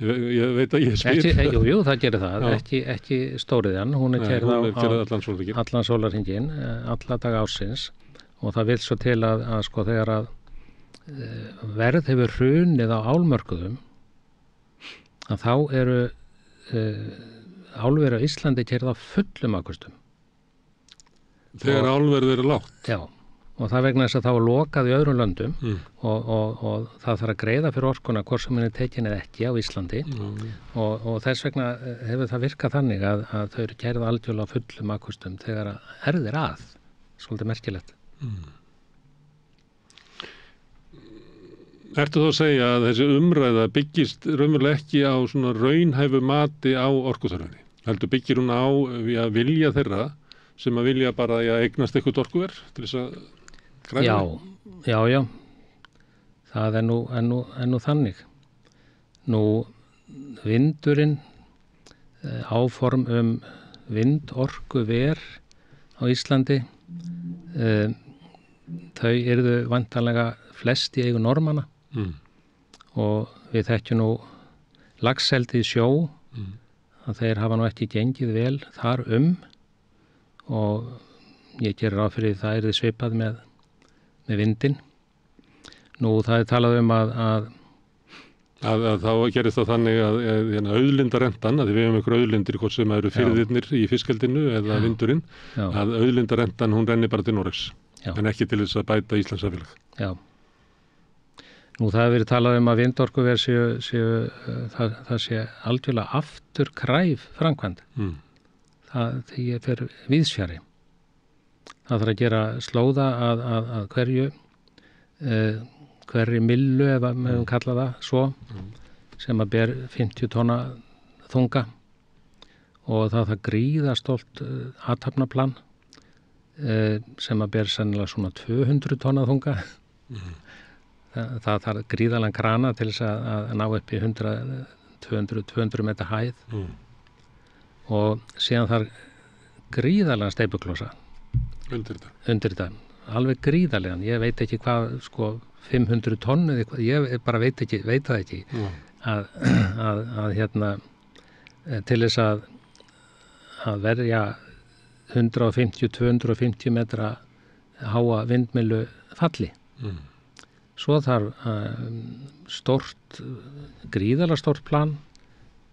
Ég veit að ég spyr. Jú, það gerir það. Ekki stóriðjan. Hún keyrð á allan sólarhringinn, alla daga ársins og það vill svo til að sko þegar að verð hefur hrunið á álmörkuðum að þá eru álver á Íslandi keyrð á fullum afköstum. Þegar álverð eru lágt? Já, og það vegna þess að það var lokað í öðrum löndum og það þarf að greiða fyrir orkuna hvort sem henni tekin eða ekki á Íslandi og þess vegna hefur það virkað þannig að þau eru keyrð algjörlega á fullum afköstum þegar herðir að, svolítið merkilegt. Ertu þá að segja að þessi umræða byggist raunverulega ekki á svona raunhæfu mati á orkuþörfinni? Heldur byggir hún á að vilja þeirra sem að vilja bara eignast eitthvað orkuver til þess að græna? Já. Það er nú þannig. Nú vindurinn áform vindorkuver á Íslandi, þau yrðu vantanlega flest í eigu Normanna og við þekkjum nú laxeldi í sjó að þeir hafa nú ekki gengið vel þar og ég gerir ráð fyrir það yrði svipað með vindinn. Nú það talað að þá gerist það þannig að auðlindarentan, að við hefum ykkur auðlindir hvort sem eru firðirnir í fiskeldinu eða vindurinn, að auðlindarentan hún renni bara til Noregs, en ekki til þess að bæta Íslands samfélag. Já. Nú það hefur verið talað að vindorkuver það sé algjörlega afturkræf framkvæmd. Því fer víðsfjarri. Það þarf að gera slóða að hverri millu, ef við kalla það svo, sem að ber 50 tonna þunga og það gríðarstórt athafnaplan sem að ber sennilega svona 200 tonna þunga. Það þarf gríðarlegan krana til þess að ná upp í 200 metra hæð og síðan þarf gríðarlegan steypuklosa undir þetta. Alveg gríðarlegan. Ég veit ekki hvað 500 tonn eða eitthvað, ég bara veit það ekki að til þess að verja 150-250 metra háa vindmyllu falli. Svo þarf gríðarlega stórt plan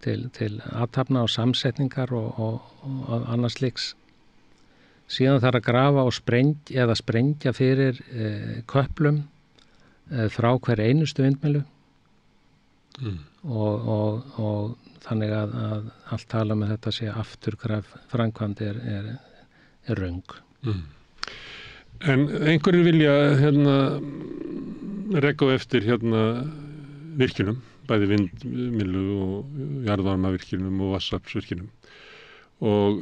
til athafna og samsetningar og annars slíks. Síðan þarf að grafa og sprengja fyrir köplum frá hver einustu vindmyllu og þannig að allt tala með þetta sé afturkræf framkvæmd er röng. En einhverjir vilja reka á eftir virkjunum, bæði vindmyllu og jarðvarmavirkjunum og vatnsaflsvirkjunum og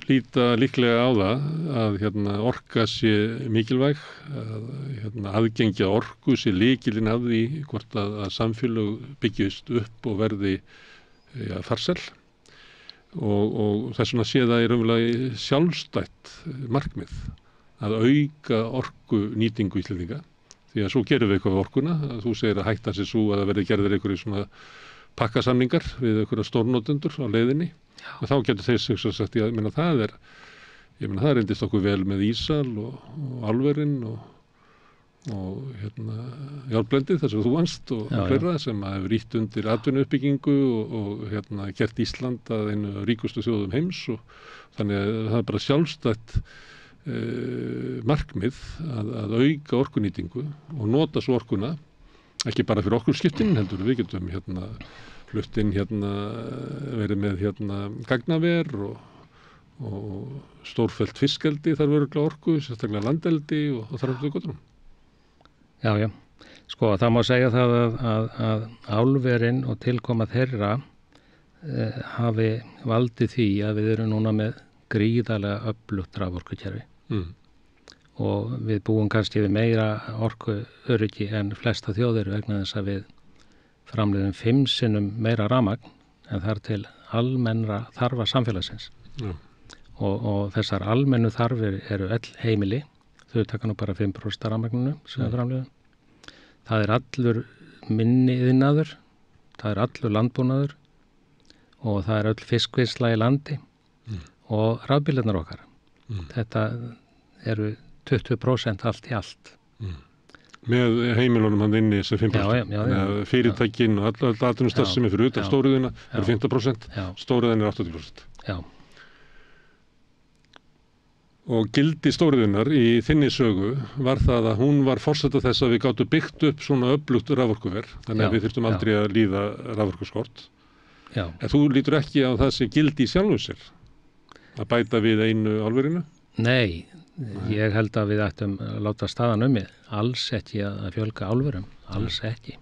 líta líklega á það að orka sé mikilvæg, að aðgengi að orku sé lykillinn af því hvort að samfélög byggjast upp og verði farsæl og þess vegna sé það í raunverulega sjálfstætt markmið að auka orku nýtingu Íslendinga, því að svo gerum við eitthvað við orkuna, að þú segir að hættan sé svo að það verði gerðir einhverju svona pakkasamningar við einhverja stórnotendur á leiðinni og þá getur þeir sig svo sagt, það reyndist okkur vel með Ísal og álverinn og járnblendið þess að þú vannst og fleira sem að hefur ýtt undir atvinnuuppbyggingu og gert Ísland að einu ríkustu þjóðum heims og þannig að það er bara sjálfstætt markmið að auka orkunýtingu og nota svo orkuna ekki bara fyrir okkur skiptin heldur við getum flutt inn verið með gagnaver og stórfellt fiskeldi þarf örugglega orku, sérstaklega landeldi og þarf þetta gotum. Já, það má segja það að álverin og tilkoma þeirra hafi valdið því að við erum núna með gríðarlega öflugt raforkukerfi og við búum kannski við meira orkuöryggi en flesta þjóðir vegna þess að við framleiðum 5 sinnum meira rafmagn en þar til almennra þarfa samfélagsins og þessar almennu þarfir eru öll heimili, þau taka nú bara 5% af rafmagninu sem við framleiðum. Það er allur minni iðnaður, það er allur landbúnaður og það er öll fiskvinnsla í landi og rafbílarnar okkar. Þetta eru 20% allt í allt. Með heimilunum hann inni sem 5%. Fyrirtækin og all atvinnustarfsemi fyrir utan stóriðuna eru 15%, stóriðin er 80%. Já. Og gildi stóriðunar í þinni sögu var það að hún var forseta þess að við gátum byggt upp svona öflugt raforkuver, þannig að við þurftum aldrei að líða raforkuskort. En þú lítur ekki á það sem gildi í sjálfu sér að bæta við einu álverinu? Nei, ég held að við ættum að láta staðan mig, alls ekki að fjölga álverum, alls ekki.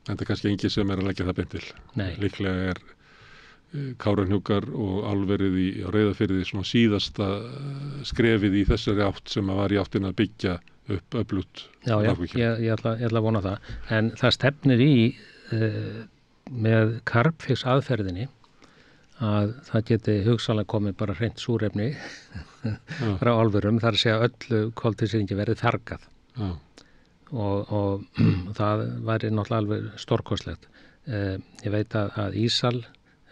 Þetta er kannski engin sem að leggja það beint til. Nei. Líklega Kárahnjúkar og álverið á Reyðarfirði svona síðasta skrefið í þessari átt sem að var í áttin að byggja upp öflugt. Já, ég ætla að vona það. En það stefnir í með Carbfix aðferðinni að það geti hugsanlega komið bara hreint súrefni frá álverum, þar að segja öllu koltvísýringi verið fargað. Og það væri náttúrulega alveg stórkostlegt. Ég veit að Ísal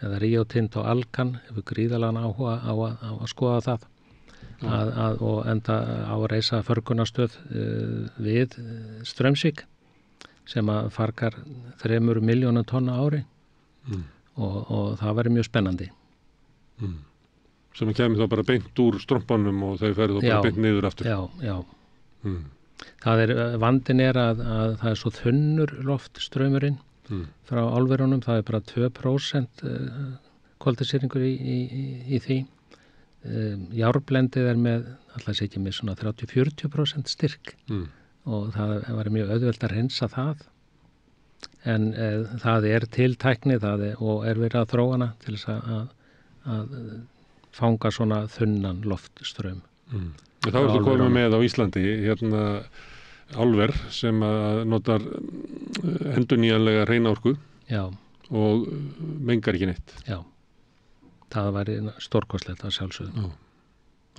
eða Rio Tinto og Alcan hefur gríðarlegan áhuga á að skoða það og enda á að reisa förgunarstöð við Straumsvík sem að fargar 3 milljónum tonna ári og það væri mjög spennandi. Sem að kemur þá bara beint úr strompanum og þau ferðu þá bara beint niður aftur. Já. Vandinn er að það er svo þunnur loftstraumurinn frá álverunum, það er bara 2% koltvísýringur í því. Járnblendið er með, alltaf sé ekki með svona 30-40% styrk og það var mjög auðvelt að reynsa það. En það er tiltækni og er verið að þróa hana til þess að fanga svona þunnan loftstraum. Þá ertu komið með á Íslandi álver sem að notar endurnýjanlega hreina orku og mengar ekki neitt. Já, það væri stórkostlegt að sjálfsögðu.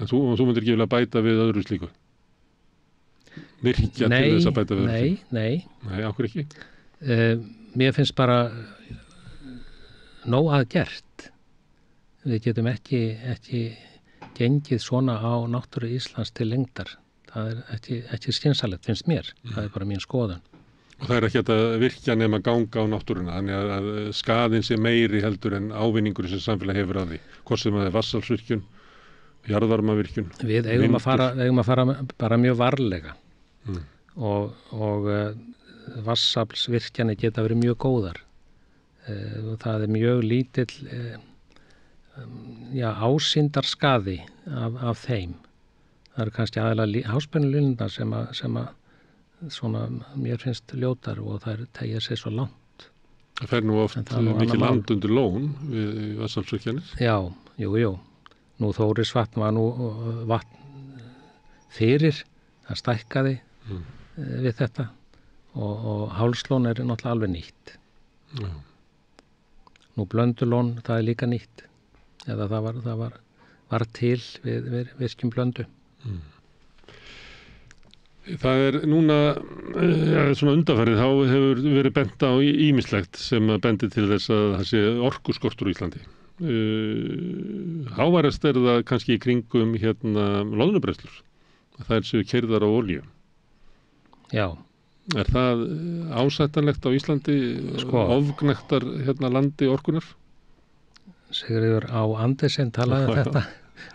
En þú myndir ekki vilja bæta við öðru slíku? Virkja til þess að bæta við öðru slíku? Nei, okkur ekki? Mér finnst bara nóg að gert. Við getum ekki gengið svona á náttúru Íslands til lengdar. Það er ekki skynsamlegt, finnst mér. Það er bara mín skoðun. Og það er ekki að virkja nema ganga á náttúruna, þannig að skaðinn sé meiri heldur en ávinningur sem samfélag hefur af því. Hvort sem það er vatnsaflsvirkjun, jarðvarmavirkjun. Við eigum að fara bara mjög varlega og vatnsaflsvirkjanir geta verið mjög góðar. Það er mjög lítill ásýndar skaði af þeim. Það eru kannski aðeinslega háspennulínurnar sem að svona mér finnst ljótar og það tegja sig svo langt. Það fer nú oft mikið land undir lón við vatnsaflsvirkjanir. Já, jú. Nú Þórisvatn var nú vatn fyrir, það stækkaði við þetta og Hálslón er náttúrulega alveg nýtt. Já. Nú Blöndulón, það er líka nýtt. Eða það var til við virkjun Blöndu. Það er núna svona undanfarið þá hefur verið bent á ýmislegt sem bendir til þess að það sé orkuskortur í Íslandi. Háværast er það kannski í kringum loðnubræðslur. Það séu keyrðar á olíu. Já. Er það ásættanlegt á Íslandi, ofgnægtar landi orkunar? Sigurður Á. Andersen talaði þetta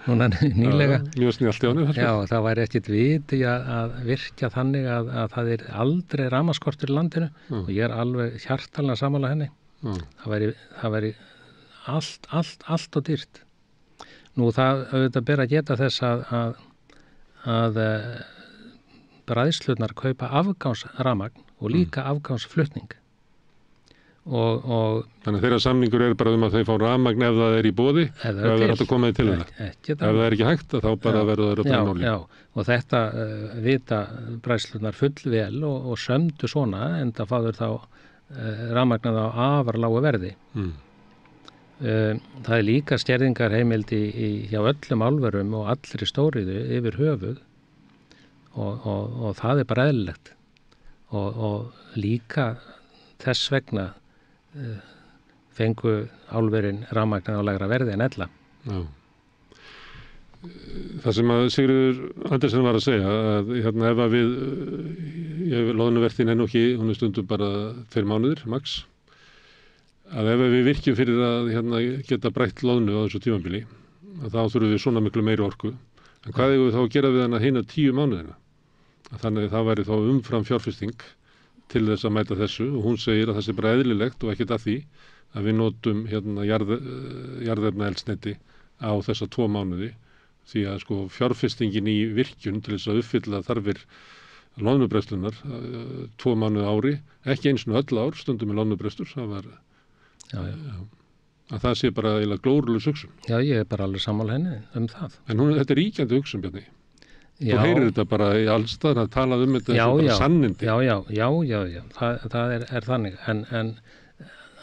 núna nýlega. Mjög snjallt í ánum. Já, það væri ekkit vit í að virkja þannig að það er aldrei rafmagnskortur í landinu og ég er alveg hjartanlega sammála henni. Það væri allt og dýrt. Nú það auðvitað ber að geta þess að bræðslurnar kaupa afgangsrafmagn og líka afgangsflutning. Þannig að þeirra samningur er bara að þau fá rafmagn ef það er í boði, ef það er hægt að koma til það. Ef það er ekki hægt þá bara verður það að brenna olíu. Já, og þetta vita bræðslurnar fullvel og sömdu svona en það fáður þá rafmagnað á afar lágu verði. Það er líka skerðingar heimild hjá öllum álverum og allri stóriðu yfir höfuð og það er bara eðlilegt og líka þess vegna fengu álverin rafmagn á lægra verði en ella. Já. Það sem að Sigurður Andersen var að segja að ef að loðnuvertín er nú ekki, hún er stundum bara 2 mánuðir, max, að ef við virkjum fyrir að geta brætt loðnu á þessu tímabili, þá þurfum við svona miklu meiri orku. En hvað eigum við þá að gera við hana hina 10 mánuðina? Þannig að það væri þá umfram fjárfesting til þess að mæta þessu og hún segir að það sé bara eðlilegt og ekkert að því að við notum jarðefnaeldsneyti á þessa 2 mánuði því að fjárfestingin í virkjun til þess að uppfylla þarfir loðnubræðslunar 2 mánuði á ári, ekki eins og öll ár, stundum með loðnubræðslur, það var að það sé bara eiginlega glórulaus hugsun. Já, ég er bara alveg sammála henni það. En þetta er ríkjandi hugsun, Bjarni. Þú heyrir þetta bara í allstað að tala þetta eins og bara sannindi. Já, það er þannig. En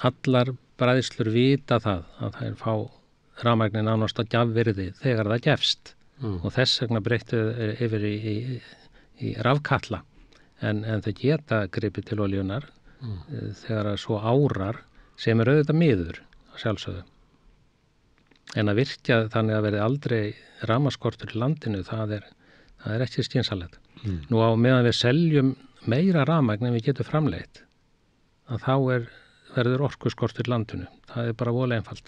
allar bræðslur vita það að það er fá rafmagni nánast á gjafvirði þegar það gefst og þess vegna breyttu yfir í rafkatla en þau geta gripið til olíunar þegar að svo árar sem auðvitað miður að sjálfsögðu. En að virkja þannig að verði aldrei rafmagnskortur í landinu, það er ekki skynsamlegt. Nú á meðan við seljum meira rafmagn en við getum framleitt, að þá verður orkuskortur í landinu. Það er bara voðalega einfalt.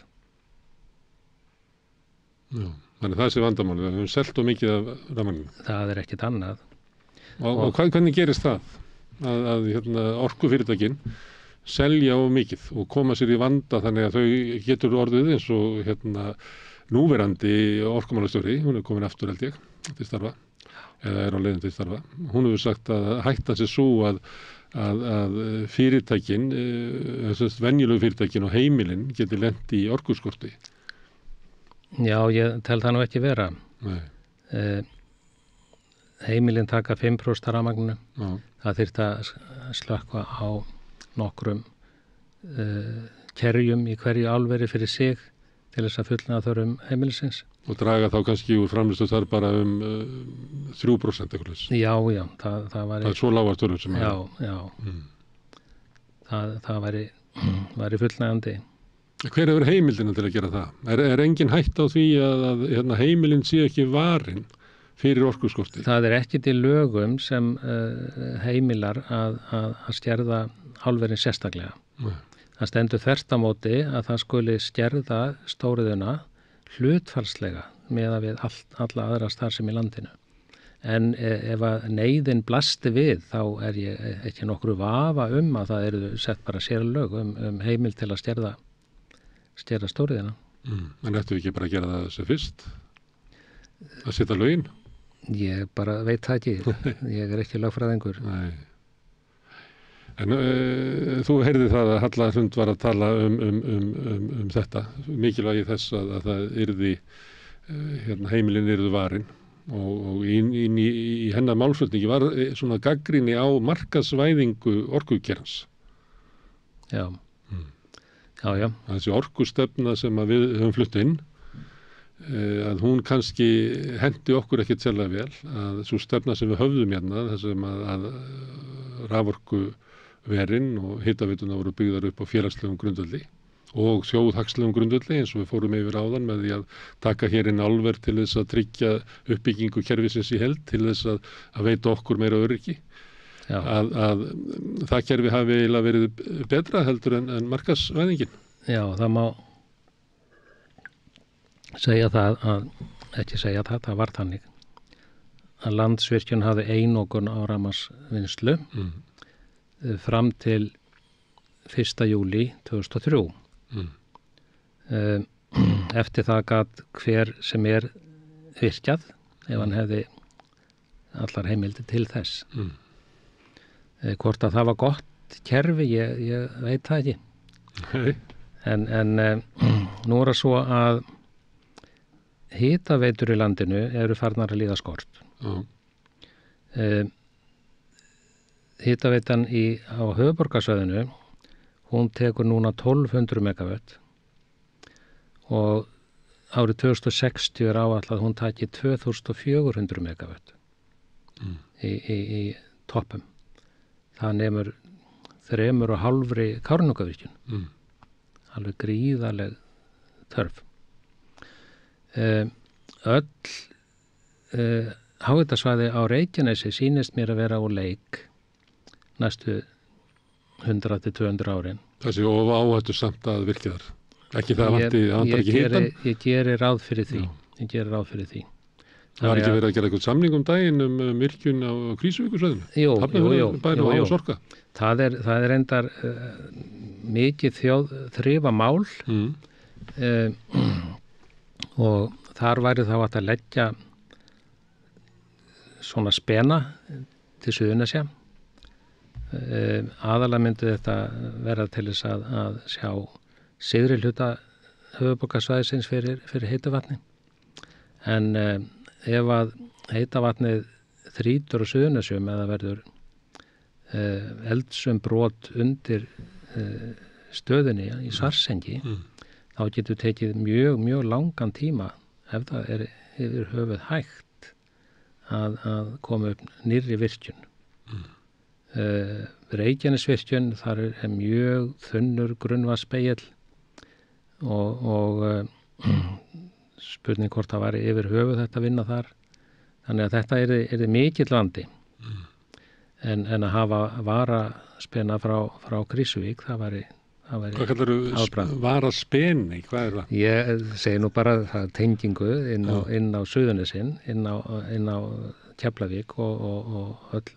Já, þannig það sé vandamálið. Við höfum selt og mikið af rafmagninu. Það er ekkit annað. Og hvernig gerist það? Að orkufyrirtækin selja of mikið og koma sér í vanda þannig að þau getur orðið eins og núverandi orkumálastjóri, hún er komin aftur held ég til starfa, eða er á leiðin til starfa. Hún hefur sagt að hætta sér svo að fyrirtækin, venjulegu fyrirtækin og heimilin geti lent í orkuskorti. Já, ég tel það nú ekki vera. Nei. Heimilin taka 5% af rafmagninu. Það þyrfti að slökkva á nokkrum kerjum í hverju álveri fyrir sig til þess að fullnaða þörfum heimilisins. Og draga þá kannski úr framleiðslu þar bara 3% eitthvað. Já, það væri... Það er svo lágar tölur sem er. Já. Það væri fullnægjandi. Hver hefur heimildina til að gera það? Er engin hætt á því að heimilin sé ekki varin fyrir orkuskorti? Það er ekki til lögum sem heimilar að skerða álverin sérstaklega. Nei. Það stendur þvert á móti að það skuli skerða stóriðuna hlutfallslega meðan við alla aðra starfsemi í landinu. En ef að neyðin blasti við þá er ég ekki nokkru vafa að það eru sett bara sérlög heimil til að skerða stóriðuna. En ættu við ekki bara að gera það sem fyrst? Að setja lögin? Ég bara veit það ekki. Ég er ekki lögfræðingur. Nei. En þú heyrði það að Halla Hrund var að tala um þetta, mikilvægi þess að það yrði, heimilin yrðu varin og í hennar málflutningi var svona gagnrýni á markaðsvæðingu orkukerans. Já. Já. Þessi orkustefna sem við höfum flutt inn, að hún kannski hendi okkur ekkert sérlega vel, að svo stefna sem við höfðum hérna, þessum að raforkuverin og hitaveituna voru byggðar upp á félagslegum grundvelli og þjóðhagslegum grundvelli eins og við fórum yfir áðan með því að taka hér inn álver til þess að tryggja uppbyggingu kerfisins í held til þess að veita okkur meira öryggi. Að það kerfi hafi eiginlega verið betra heldur en markaðsvæðingin. Já, það má segja það var þannig að Landsvirkjun hafði einokun á rafmagnsvinnslu fram til 1. júlí 2003. Eftir það gat hver sem er virkjað ef hann hefði allar heimildi til þess. Hvort að það var gott kerfi, ég veit það ekki. Nei. En nú er það svo að hitaveitur í landinu eru farnar að líða skort. Hitaveitan á höfuðborgarsvæðinu, hún tekur núna 1200 megawatt og árið 2060 er áætlað hún taki 2400 megawatt í toppum. Það nemur 3,5 Kárahnjúkavirkjun. Alveg gríðarleg þörf. Öll háhitasvæði á Reykjanesi sýnist mér að vera á leik næstu 100-200 árin. Þessi of áhættu samt að virkja þar. Ekki það vantar ekki hitan? Ég geri ráð fyrir því. Það var ekki verið að gera eitthvað samning daginn virkjun á Krísuvíkursvæðinu? Jú. Það er endar mikið þrifamál og þar væri þá að leggja svona spena til Suðurnesja. Aðalega myndi þetta vera til þess að sjá syðri hluta höfuðborgarsvæðisins fyrir heitavatni. En ef að heitavatnið þrýtur á Suðurnesjum eða verður eldsumbrot undir stöðunni í Svartsengi, þá getur tekið mjög langan tíma ef það yfir höfuð hægt að koma upp nýrri virkjun. Reykjanesvirkjun, þar er mjög þunnur grunnvatnsspegil og spurning hvort það væri yfir höfuð þetta vinna þar. Þannig að þetta yrði mikill vandi. En að hafa varaspenna frá Krýsuvík, það væri Hvað kallar varaspenni? Hvað er það? Ég segi nú bara það tengingu inn á Suðurnesin, inn á Keflavík og öll,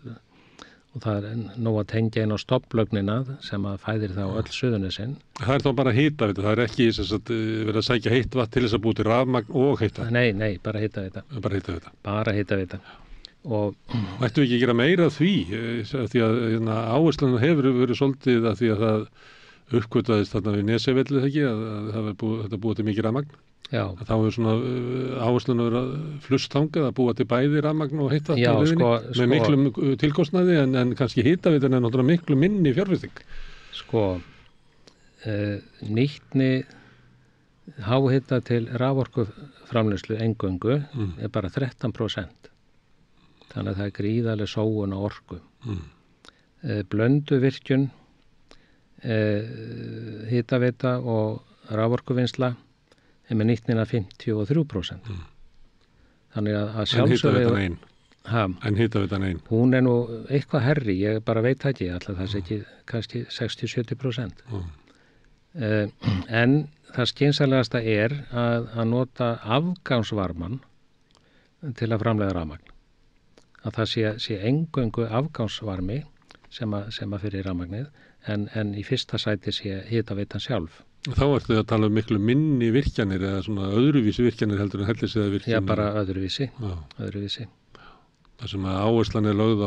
og það er nóg að tengja inn á stofnlögnina sem að fæðir þá öll Suðurnesin. Það er þá bara hitaveita, það er ekki verið að sækja heitt vatn til þess að búi til rafmagn og heitt vatn? Nei, bara hitaveita. Bara hitaveita. Og ættum við ekki að gera meira af því, því að áherslan hefur verið svolítið að því að það uppgötaðist þarna við Nesjavelli ekki, að þetta búið til mikið rafmagn. Já. Þá er svona áherslan að vera flustangað að búa til bæði rafmagn og heitt vatn á leiðinni með miklum tilkostnaði en kannski hitaveitan er náttúrulega miklu minni fjárfesting. Nýtni háhita til raforkuframleiðslu eingöngu er bara 13%. Þannig að það er gríðarleg sóun á orku. Blönduvirkjun, hitaveita og raforkuvinnsla er með nýtnina 53%. Þannig að sjálfsögðu... En hitaveitan ein? Hún er nú eitthvað herri, ég bara veit ekki, alltaf það sé ekki kannski 60-70%. En það skynsamlegasta er að nota afgangsvarman til að framleiða rafmagn. Að það sé eingöngu afgangsvarmi sem að fyrir rafmagnið, en í fyrsta sæti sé hitaveitan sjálf. Þá ertu að tala miklu minni virkjanir eða svona öðruvísi virkjanir heldur en Hellisheiðar virkjanir? Já, bara öðruvísi. Það sem að áherslan er lögð á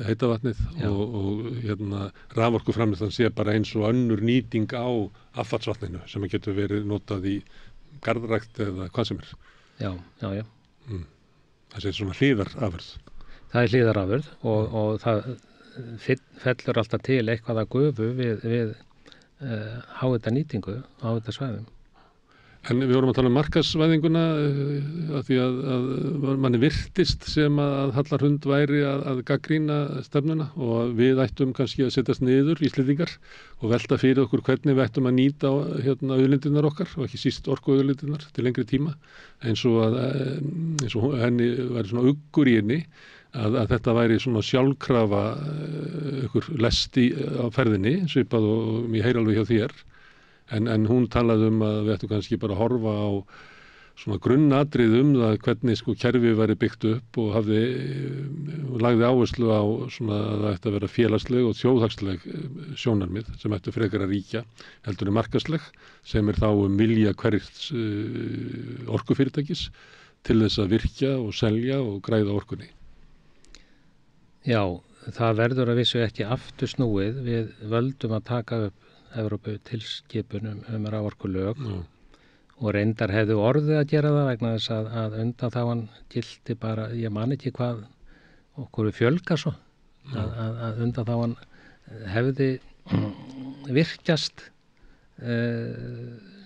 heita vatnið og raforkuframleiðslan sé bara eins og önnur nýting á affallsvatninu sem getur verið notað í garðrækt eða hvað sem er. Já. Það sé svona hliðarafurð. Það er hliðarafurð og það fellur alltaf til eitthvað að gufu við háhita nýtingu á háhita svæðum. En við vorum að tala um markaðsvæðinguna að því að manni virtist sem að Hallar Hund væri að gagnrýna stefnuna og við ættum kannski að setjast niður Íslendingar og velta fyrir okkur hvernig við ættum að nýta auðlindirnar okkar og ekki síst orkuauðlindirnar til lengri tíma eins og henni væri svona uggur í henni að þetta væri svona sjálfkrafa ykkur lesti á ferðinni svipað og ég heyri alveg hjá þér. En hún talaði að við ættum kannski bara að horfa á svona grunnatrið það hvernig kerfið væri byggt upp og lagði áherslu á svona að það ætti að vera félagsleg og þjóðhagsleg sjónarmið sem ættu frekar að ríkja heldur en markaðsleg sem er þá vilja hverjs orkufyrirtækis til þess að virkja og selja og græða orkunni. Já, það verður að vissu ekki aftur snúið. Við völdum að taka upp Evrópu tilskipunum raforkulög og reyndar hefðu orðið að gera það vegna þess að undanþágan gilti bara, ég man ekki hvað okkur fjölgar svo, að undanþágan hefði virkjast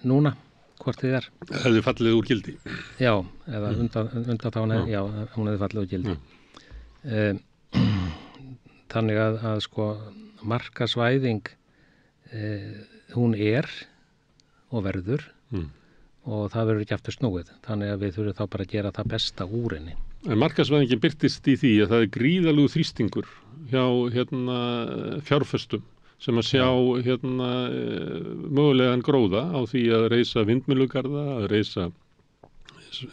núna, hvort þið er. Hefði fallið úr gildi? Já, eða undanþágan hún hefði fallið úr gildi. Þannig að markaðsvæðing hún er og verður og það verður ekki aftur snúið þannig að við þurfum þá bara að gera það besta úr henni. En markaðsvæðingin birtist í því að það er gríðalegu þrýstingur hjá fjárfestum sem að sjá mögulegan gróða á því að reisa vindmyllugarða, að reisa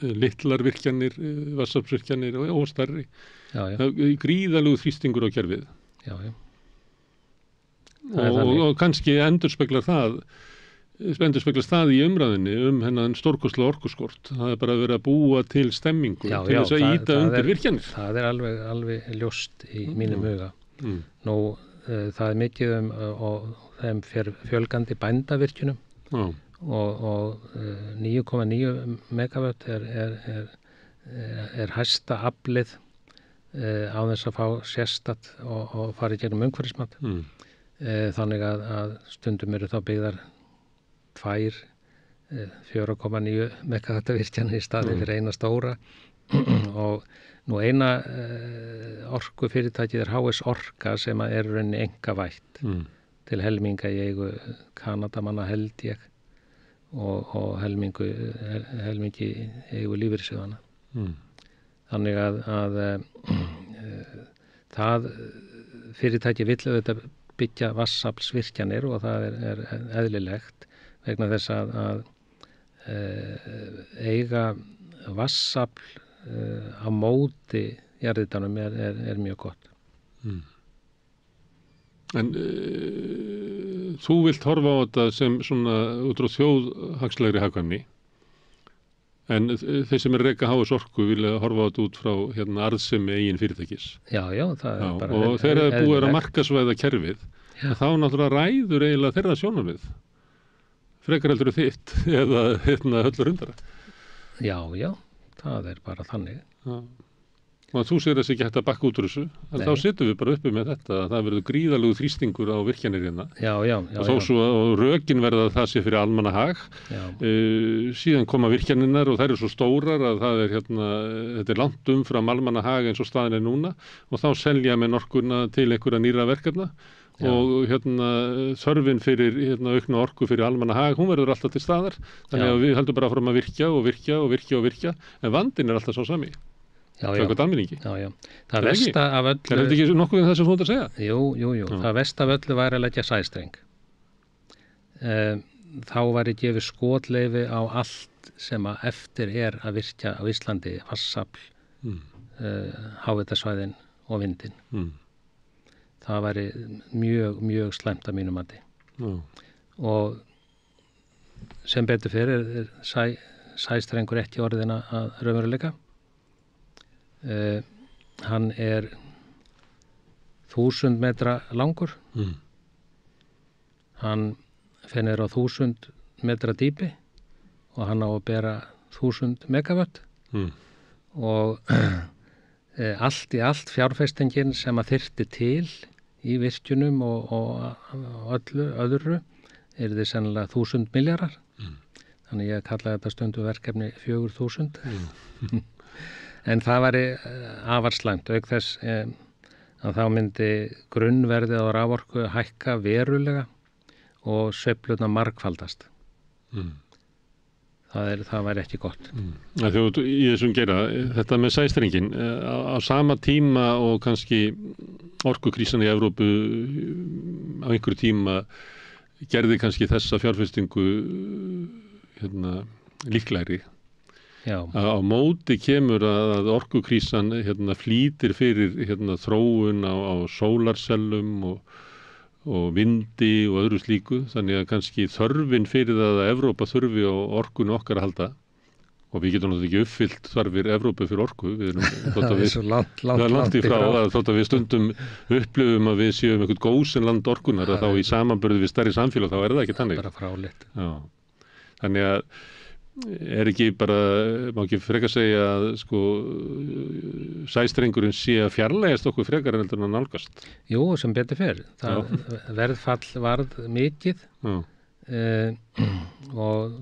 litlar virkjanir, vatnsaflsvirkjanir og stærri. Gríðalegu þrýstingur á kerfið. Já. Og kannski endurspeglar það í umræðinni hennan stórkostlega orkuskort. Það er bara verið að búa til stemmingu til þess að ýta undir virkjanir. Það er alveg ljóst í mínum huga. Nú, það er mikið og þeim fjölgandi bændavirkjunum og 9,9 megawatt er hæsta aflið á þess að fá sérstætt og fara í gegnum umhverfismat. Þannig að stundum eru þá byggðar 2 4,9 megavatta virkjanir í staði fyrir eina stóra og nú eina orkufyrirtækið HS Orka sem er rauninni einkavætt til helminga í eigu Kanadamanna held ég og helmingi í eigu lífeyrissjóðanna. Þannig að það fyrirtæki vill auðvitað byggja vatnsaflsvirkjanir og það er eðlilegt vegna þess að eiga vatnsafl á móti jarðhitanum er mjög gott. En þú vilt horfa á þetta sem svona út frá þjóðhagslegri hagkvæmni, en þeir sem reka HS Orku vilja horfa á þetta út frá arðsemi eigin fyrirtækis. Já, það er bara og þegar það búið að markaðsvæða kerfið, þá náttúrulega ræður eiginlega þeirra sjónarmið. Frekar heldur þitt eða höllur undara. Já, það er bara þannig. Já. Og þú segir þessi ekki hægt að bakka út úr þessu, þá situm við bara uppi með þetta að það verður gríðalegu þrýstingur á virkjanir hérna. Já. Og þó svo og rökin verða að það sé fyrir almannahag. Síðan koma virkjaninnar og þær eru svo stórar að það er þetta er langt umfram almannahag eins og staðin er núna og þá selja menn orkuna til einhverja nýra verkefna. Og þörfin fyrir aukna orku fyrir almannahag, hún verður alltaf til staðar. Þannig að við höldum bara fram að virkja, en vandinn er alltaf sá sami. Já. Það versta af öllu... Er þetta ekki nokkuð um það sem þú ert að segja? Jú. Það versta af öllu væri að leggja sæstreng. Þá væri gefið skotleyfi á allt sem að eftir er að virkja á Íslandi, vatnsafl, háhitasvæðin og vindin. Það væri mjög slæmt að mínu mati. Og sem betur fyrir sæstrengur ekki orðin að raunveruleika. Hann er 1000 metra langur. Hann fennir á 1000 metra dýpi og hann á að bera 1000 megavatt og allt í allt fjárfestingin sem að þyrfti til í virkjunum og öllu öðru er þið sennilega 1000 milljarðar. Þannig ég kallaði þetta stundu verkefni 4000. En það væri afar slæmt auk þess að þá myndi grunnverðið á raforku hækka verulega og sveiflurnar margfaldast. Það væri ekki gott. Þegar í þessum gera, þetta með sæstrengin, á sama tíma og kannski orkukrísan í Evrópu á einhverju tíma gerði kannski þessa fjárfestingu líklegri. Á móti kemur að orkukrísan flýtir fyrir þróun á sólarsellum og vindi og öðru slíku, þannig að kannski þörfin fyrir það að Evrópa þurfi á orkunu okkar að halda og við getum náttúrulega ekki uppfyllt þarfir Evrópu fyrir orku, við erum svo langt í frá að þótt að við stundum upplifum að við séum einhvern góðsinn land orkunar að þá í samanburði við stærri samfélag þá er það ekki þannig. Bara fráleitt. Þannig að er ekki bara, má ekki frekar segja að sæstrengurinn sé að fjarlægast okkur frekar en heldur en að nálgast? Jú, sem betur fer. Verðfall varð mikið og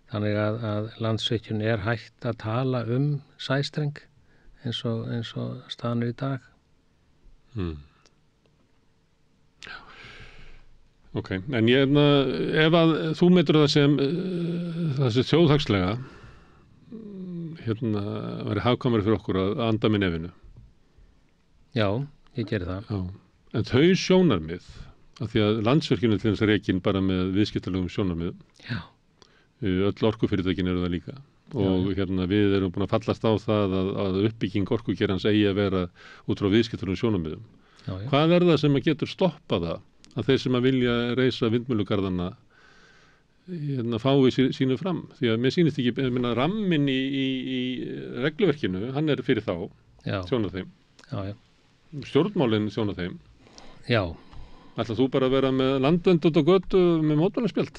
þannig að Landsvirkjun er hægt að tala sæstreng eins og staðan er í dag. Ok, en ef að þú metur það sem þessi þjóðhagslega væri hagkvæmari fyrir okkur að anda með nefinu. Já, ég geri það. En þau sjónarmið, af því að Landsvirkjun er til þess að rekin bara með viðskiptalegum sjónarmiðum. Öll orkufyrirtækin eru það líka. Og við erum búin að fallast á það að uppbygging orkugerans eigi að vera út frá viðskiptalegum sjónarmiðum. Hvað er það sem að getur stoppað það? Að þeir sem að vilja reisa vindmyllugarðana fái sínu fram. Því að mér sýnist ekki, rammin í regluverkinu, hann er fyrir þá, þjónar þeim. Stjórnmálinn þjónar þeim. Ætlar þú bara að vera með landvend út á götu með mótmælaspjald?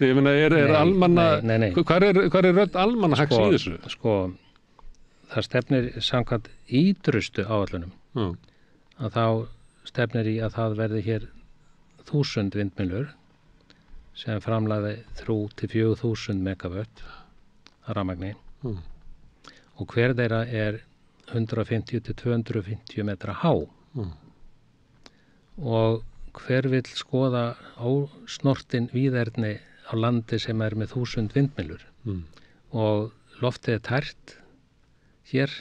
Ég meina, er almanna... Nei. Hvar er rödd almannahags í þessu? Það stefnir samkvæmt ítrustu áætlunum. Að þá stefnir í að það verði hér 1000 vindmyllur sem framlaði 3.000-4.000 megavött að rafmagni og hver þeirra er 150-250 metra há og hver vill skoða ósnortin víðerni á landi sem er með 1000 vindmyllur og loftið er tært hér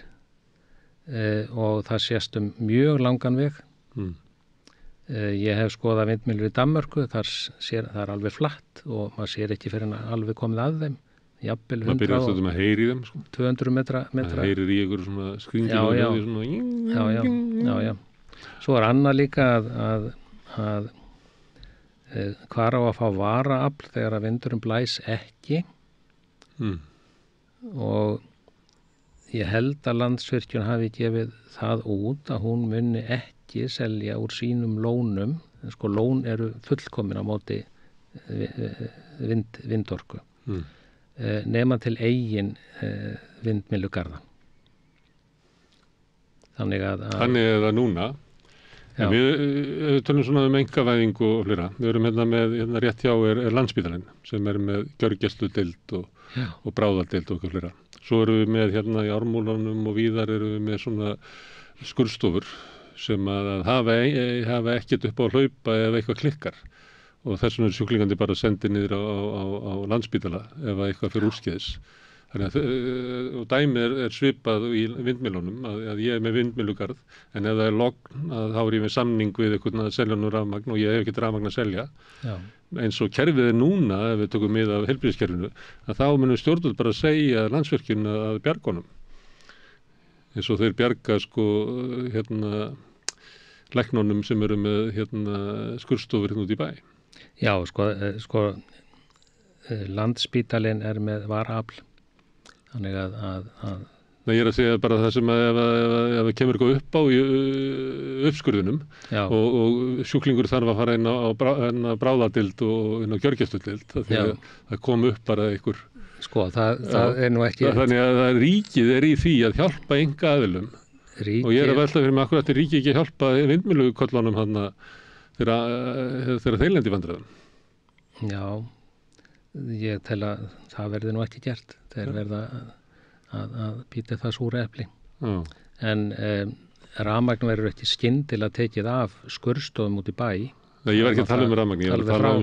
og það sést mjög langan veg. Ég hef skoðað vindmyllur í Danmörku, þar er alveg flatt og maður sér ekki fyrir en alveg komið að þeim. Jafnvel 100 maður byrjar stundum að heyri þeim sko. 200 metra. Það heyrir í ykkur svona skringilega Já. Svo er annað líka að hvar á að fá varaafl þegar að vindurinn blæs ekki og ég held að Landsvirkjun hafi gefið það út að hún muni ekki selja úr sínum lónum, sko lón eru fullkomin á móti vindorku nema til eigin vindmyllugarða. Þannig er það núna. Við tölum svona einkavæðingu og fleira. Við erum með rétt hjá er Landspítalinn sem er með gjörgæsludeild og bráðardeild og fleira. Svo erum við með í Ármúlanum og víðar erum við með svona skurðstofur sem að hafa ekkert upp á að hlaupa ef eitthvað klikkar og þess vegna er sjúklingandi bara sendið niður á Landspítala ef eitthvað fyrir úrskeiðis. Þannig að dæmið er svipað í vindmyllunum að ég er með vindmyllugarð en ef það er logn þá er ég með samning við einhvern að selja nú rafmagn og ég hef ekkert rafmagn að selja. Eins og kerfið er núna, ef við tökum mið af heilbrigðiskerfinu, að þá munum stjórnvöld bara segja Landsvirkjun að bjarga honum. Eins og þeir bjarga læknunum sem eru með skurðstofur út í bæ. Já, sko Landspítalinn er með varaafl. Þannig að Nei, ég er að segja bara það sem ef það kemur eitthvað upp á í uppskurðunum og sjúklingur þarf að fara inn á bráðadeild og inn á gjörgæsludeild því að það kom upp bara einhver Sko, það er nú ekki Þannig að ríkið er í því að hjálpa einkaaðilum og ég er að velta fyrir mig akkur að ríkið ekki hjálpa vindmyllukollunum þarna þegar þeir lendi í vandræðum. Já, ég tel að það verði nú ekki gert. Þeir verða að býta það súra epli. En rafmagn verður ekki skyndilega tekið af skurðstofum út í bæ. Nei, ég var ekki að tala um rafmagn, ég var að tala um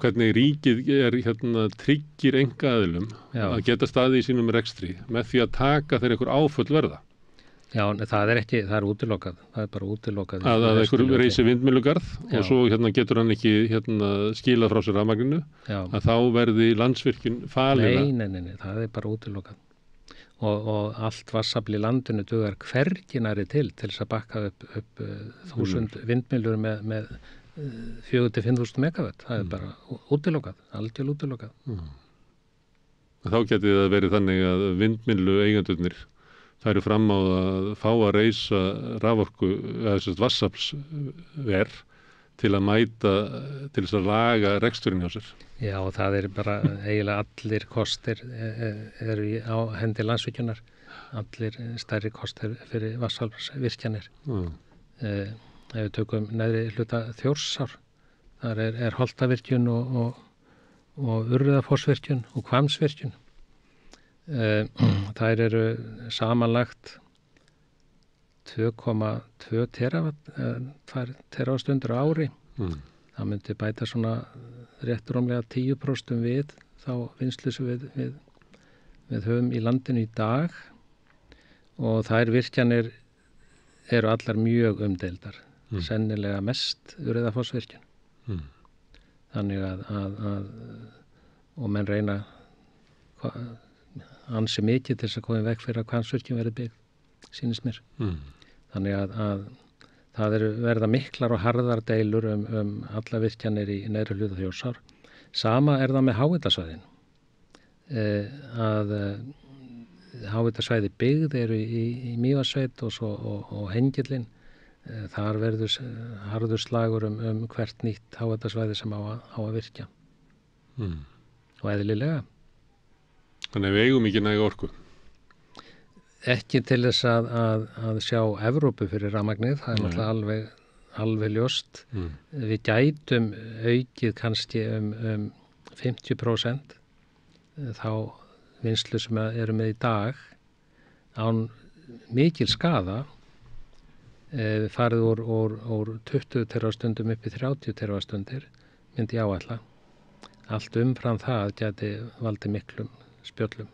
hvernig ríkið tryggir einkaaðilum að geta staðið í sínum rekstri með því að taka þeir einhver áföll verða. Já, það er útilokað. Það er bara útilokað. Að einhver reisi vindmyllugarð og svo getur hann ekki skilað frá sér rafmagninu að þá verði Landsvirkjun falið. Nei, það er bara útilokað. Og allt vatnsafl í landinu dugar hverginari til þess að bakka upp 1000 vindmyllur með 4.000-5.000 megavött. Það er bara útilokað, algjörlega útilokað. Þá geti það verið þannig að vindmyllu eigendurnir færu fram á að fá að reisa raforku eða vatnsaflsver til að mæta, til þess að laga reksturinn hjá sér. Já, og það er bara eiginlega allir kostir eru á hendi Landsvirkjunar, allir stærri kostir fyrir vatnsaflsvirkjanir. Ef við tökum neðri hluta Þjórsár, þar er Holtavirkjun og Urriðafossvirkjun og Hvammsvirkjun. Þær eru samanlagt 2,2 teravastundir á ári. Það myndi bæta svona rétt rúmlega 10% við þá vinnslu sem við höfum í landinu í dag og þær virkjanir eru allar mjög umdeildar, sennilega mest Urriðafossvirkjun. Þannig að og menn reyna ansi mikið til þess að koma vekk fyrir að Hvammsvirkjun verði byggð, sýnist mér. Þannig að það verða miklar og harðar deilur alla virkjanir í neðri hluta Þjórsár. Sama er það með háhitasvæðin. Að háhitasvæði byggð eru í Mývatnssveit og Hengillinn. Þar verður harður slagur hvert nýtt háhitasvæði sem á að virkja. Og eðlilega. Þannig að við eigum ekki næga orku? Ekki til þess að sjá Evrópu fyrir rafmagnið, það er náttúrulega alveg ljóst. Við gætum aukið kannski 50% þá vinnslu sem eru með í dag án mikil skaða farið úr 20 terafstundum upp í 30 terafstundir myndi ég áætla. Allt umfram það gæti valdið miklum spjöllum.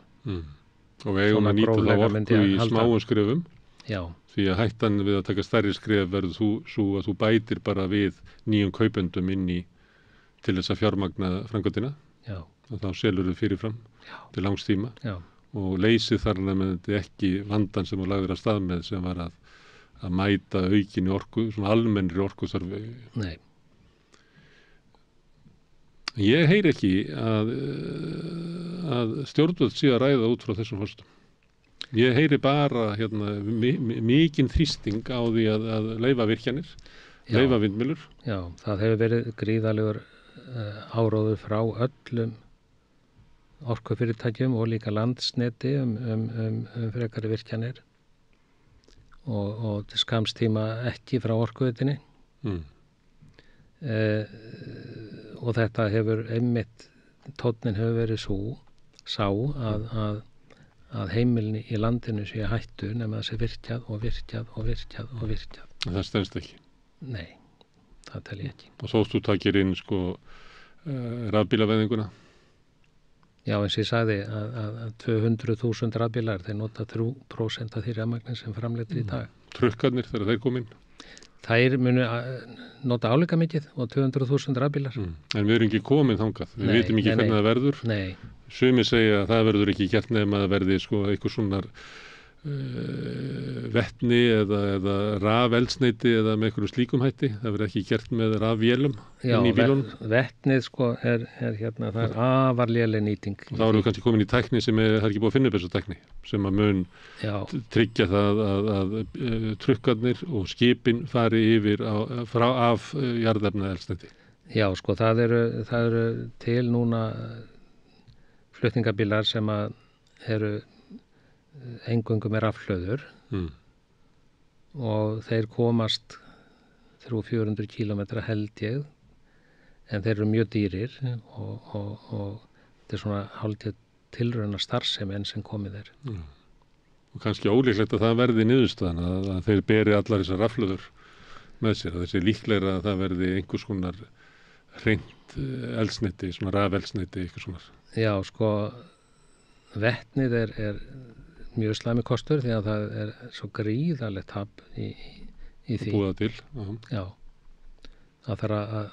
Og við eigum að nýta þá orku í smáum skrefum. Já. Því að hættan við að taka stærri skref verður svo að þú bætir bara við nýjum kaupendum inn í til þess að fjármagna framkvæmdina. Já. Og þá selur þau fyrirfram til langs tíma. Já. Og leysir þar með þetta ekki vandan sem þú lagðir að stað með sem var að mæta aukinni orku, svona almennri orkuþörf. Nei. Ég heyri ekki að stjórnvöld sé að ræða út frá þessum forsendum. Ég heyri bara mikinn þrýsting á því að leyfa virkjanir, leyfa vindmyllur. Já, það hefur verið gríðalegur áróður frá öllum orkufyrirtækjum og líka Landsneti frekari virkjanir og til skamms tíma ekki frá Orkuveitunni. Og þetta hefur einmitt, tónninn hefur verið sá að heimilin í landinu sé hættu nema það sé virkjað og virkjað og virkjað og virkjað. En það stendst ekki? Nei, það tel ég ekki. Og þótt þú takir inn rafbílavæðinguna? Já, eins og ég sagði að 200.000 rafbílar, þeir nota 3% af því rafmagni sem framleiddir í dag. Trukkarnir þegar þeir kom inn? Þær munu nota álíka mikið og 200.000 rafbílar. En við erum ekki komin þangað. Við vitum ekki hvernig það verður. Nei. Sumir segja að það verður ekki gert nema að verði eitthvað svona vetni eða rafeldsneyti eða með einhverjum slíkum hætti. Það verður ekki gert með rafvélum inn í bílunum. Já, vetnið er það er afar léleg nýting. Þá erum við kannski komin í tækni sem það er ekki búið að finna upp þessu tækni sem að mun tryggja það að trukkarnir og skipin fari yfir af jarðefnaeldsneyti. Já, það eru til núna flutningabílar sem eru eingöngu með rafhlöður og þeir komast 300-400 kilometra held ég, en þeir eru mjög dýrir og þetta er svona hálftíð tilrauna starfsemi enn sem komið er. Og kannski ólíklegt að það verði niðurstaðan að þeir beri allar þessar rafhlöður með sér, að þessi líklegra að það verði einhvers konar hreint eldsneyti, svona rafeldsneyti, eitthvað svona. Já, vetnið er mjög slæmi kostur því að það er svo gríðarlegt tap í því. Búða til. Já. Það þarf að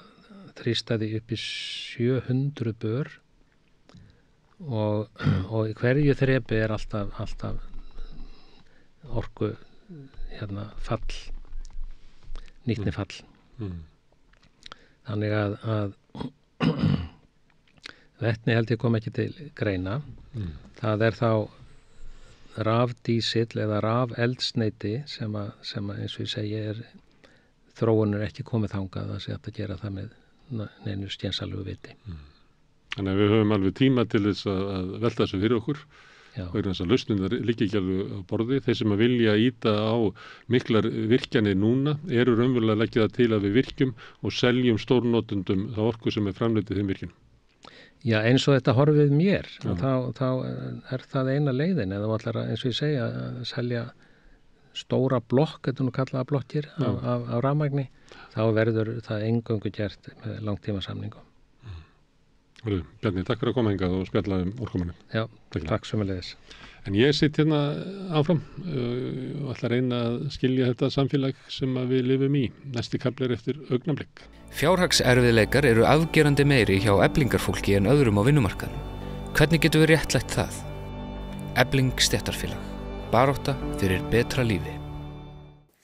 þrýsta því upp í 700 bör og í hverju þrepi er alltaf orku fall, nýtnifall. Þannig að vetni held ég kom ekki til greina. Það er þá rafdísill eða rafeldsneyti sem eins og ég segi þróunur ekki komið þangað að sé hægt að gera það með neinu skynsamlegu viti. Þannig að við höfum alveg tíma til þess að velta þessu fyrir okkur. Vegna þess að lausnirnar liggja ekki alveg á borði. Þeir sem að vilja ýta á miklar virkjanir núna eru raunverulega að leggja það til að við virkjum og seljum stórnotendum þá orku sem er framleidd í þeim virkjum. Já, eins og þetta horfið mér, þá er það eina leiðin, eða þú ætlar að, eins og ég segja, að selja stóra blokk, þetta nú kallaða blokkir af rafmagni, þá verður það eingöngu gert með langtímasamningum. Bjarni, takk fyrir að koma hingað og spjalla orkumanni. Já, takk sömuleiðis. En ég sitt hérna áfram og ætla að reyna að skilja þetta samfélag sem við lifum í. Næsti kafli er eftir augnablik. Fjárhagserfiðleikar eru afgerandi meiri hjá eflingarfólki en öðrum á vinnumarkaðnum. Hvernig getum við réttlætt það? Efling stéttarfélag. Barátta fyrir betra lífi.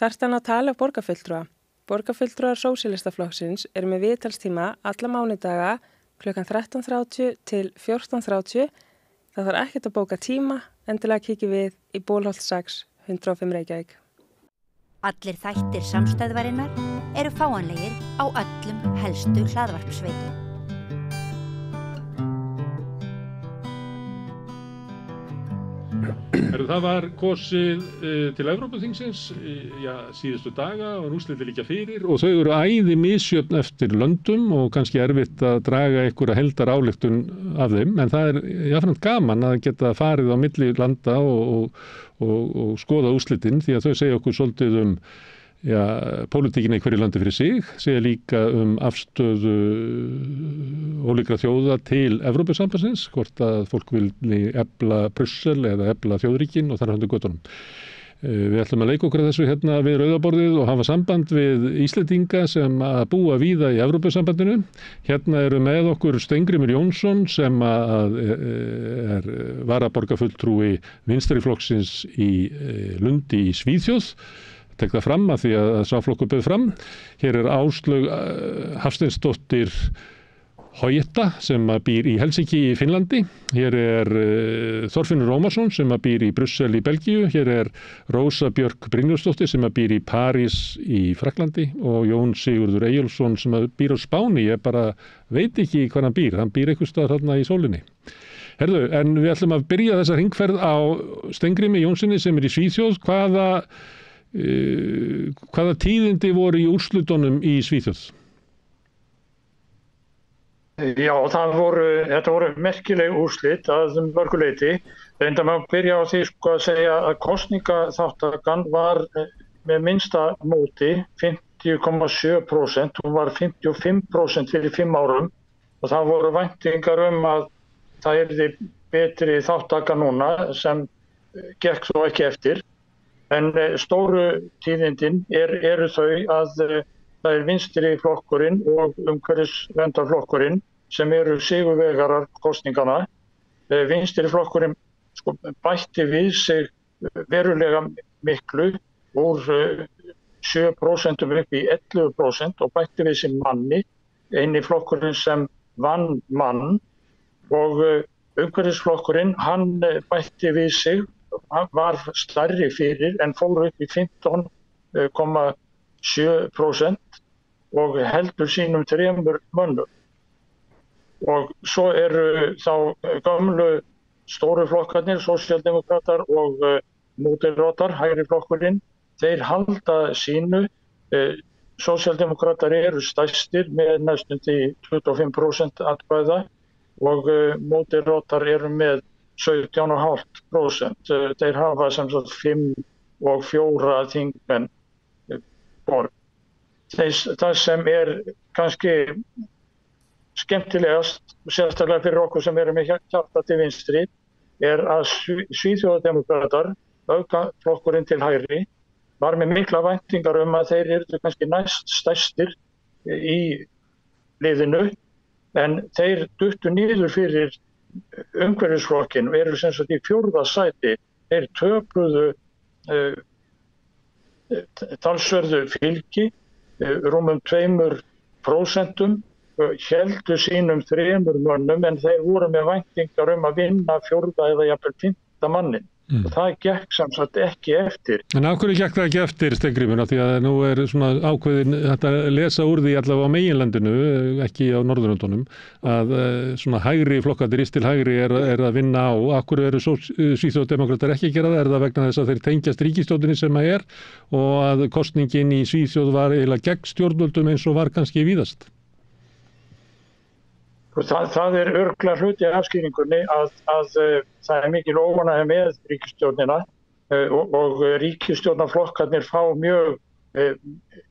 Þarft hann að tala borgarfulltrúa. Borgarfulltrúar Sósíalistaflokksins eru með viðtalstíma alla mánudaga klukkan 13:30 til 14:30. Það þarf ekkert að bóka tíma, endilega kikið við í Bólholt 6, 105 Reykjavík. Allir þættir samstæðvarinnar eru fáanlegir á öllum helstu hlaðvarpsveitum. Það var kosið til Evrópuþingsins síðustu daga og úrslitin liggja fyrir og þau eru æði misjöfn eftir löndum og kannski erfitt að draga einhverja heildarályktun af þeim, en það jafnframt gaman að geta farið á milli landa og skoða úrslitin, því að þau segja okkur svolítið pólitíkina í hverju landi fyrir sig, segja líka afstöðu ólíkra þjóða til Evrópusambandsins, hvort að fólk vilji efla Brussel eða efla þjóðríkin og þar handu göttunum. Við ætlum að leika okkur þessu hérna við rauðaborðið og hafa samband við Íslendinga sem að búa víða í Evrópusambandinu. Hérna eru með okkur Steingrímur Jónsson sem er varaborgarfulltrúi Vinstriflokksins í Lundi í Svíþjóð. Tek það fram að því að sá flokkur bauð fram. Hér er Áslaug Hafsteinsdóttir Hojetta sem býr í Helsinki í Finnlandi. Hér er Þorfinnur Ómarsson sem býr í Brussel í Belgíu. Hér er Rósa Björk Brynjólfsdóttir sem býr í París í Frakklandi og Jón Sigurður Eyjólfsson sem býr á Spáni. Ég bara veit ekki hvað hann býr. Hann býr einhvers staðar þarna í sólinni. Herðu, en við ætlum að byrja þessa hringferð á Steingrími Jónssoni sem í Svíþjóð. Hvaða tíðindi voru í úrslitunum í Svíþjóð? Já, þetta voru merkileg úrslit að mörgu leyti. Reyndar maður byrja á því að segja að kosningaþátttakan var með minnsta móti 50,7%, hún var 55% fyrir 5 árum og það voru væntingar að það yrði betri þáttaka núna sem gekk þó ekki eftir. En stóru tíðindin eru þau að það er vinstri flokkurinn og umhverfisverndarflokkurinn sem eru sigurvegarar kosningana. Vinstri flokkurinn bætti við sig verulega miklu úr 7% upp í 11% og bætti við sig manni, eini flokkurinn sem vann mann og umhverfisflokkurinn hann bætti við sig, var stærri fyrir en fór upp í 15,7% og heldur sínum 3 mönnum. Og svo eru þá gömlu stóru flokkarnir, sósíaldemókratar og móderaatar, hægri flokkurinn, þeir halda sínu. Sósíaldemókratar eru stærstir með næstum því 25% atkvæða og móderaatar eru með 17,5%. Þeir hafa sem sagt 5 og 4 þingmenn borð. Það sem kannski skemmtilegast, sérstaklega fyrir okkur sem eru með hjarta til vinstri, að Svíþjóðardemókratar, öfgaflokkurinn til hægri, var með mikla væntingar að þeir eru kannski næst stærstir í liðinu, en þeir duttu niður fyrir umhverfisflokkinn og eru sem sagt í 4. sæti. Þeir töpuðu talsverðu fylgi, rúmum 2%, héldu sínum 3 mönnum en þeir voru með væntingar að vinna 4. eða jafnvel 5. mannin. Og það gekk sem sagt ekki eftir. En af hverju gekk það ekki eftir, Steingrímur? Því að nú svona ákveðin þetta lesa úr því allavega á meginlandinu, ekki á Norðurlöndunum, að svona hægri flokkarnir til hægri er að vinna á. Af hverju eru Svíþjóðardemókratar ekki að gera það? Er það vegna þess að þeir tengjast ríkisstjórninni sem og að kosningin í Svíþjóð var eiginlega gegn stjórnvöldum eins og var kannski víðast? Það örugglega hluti af afskýringunni að það mikil óánægja með ríkisstjórnina og ríkisstjórnarflokkarnir fá mjög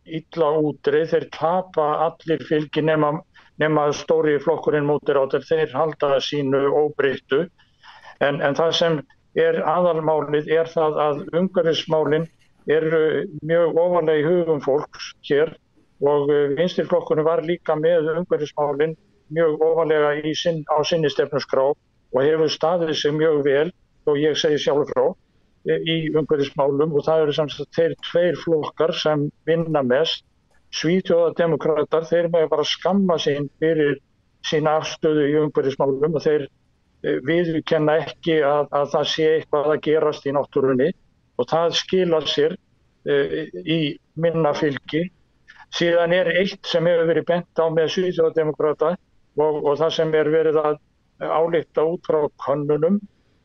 illa útreið. Þeir tapa allir fylgi nema stóri flokkurinn móderaatar, þeir halda sínu óbreyttu. En það sem aðalmálið það að umhverfismálin eru mjög ofarlega í hugum fólks hér og vinstriflokkurinn var líka með umhverfismálin mjög ofarlega á sinni stefnuskrá og hefur staðið sig mjög vel, og ég segi sjálfur frá, í umhverfismálum og það eru samt þeir 2 flokkar sem vinna mest. Svíþjóðardemókratar, þeir með bara skamma sín fyrir sína afstöðu í umhverfismálum og þeir viðurkenna ekki að það sé eitthvað að gerast í náttúrunni og það skilar sér í minna fylgi. Síðan eitt sem hefur verið bent á með Svíþjóðardemókrata og það sem verið að álykta út frá könnunum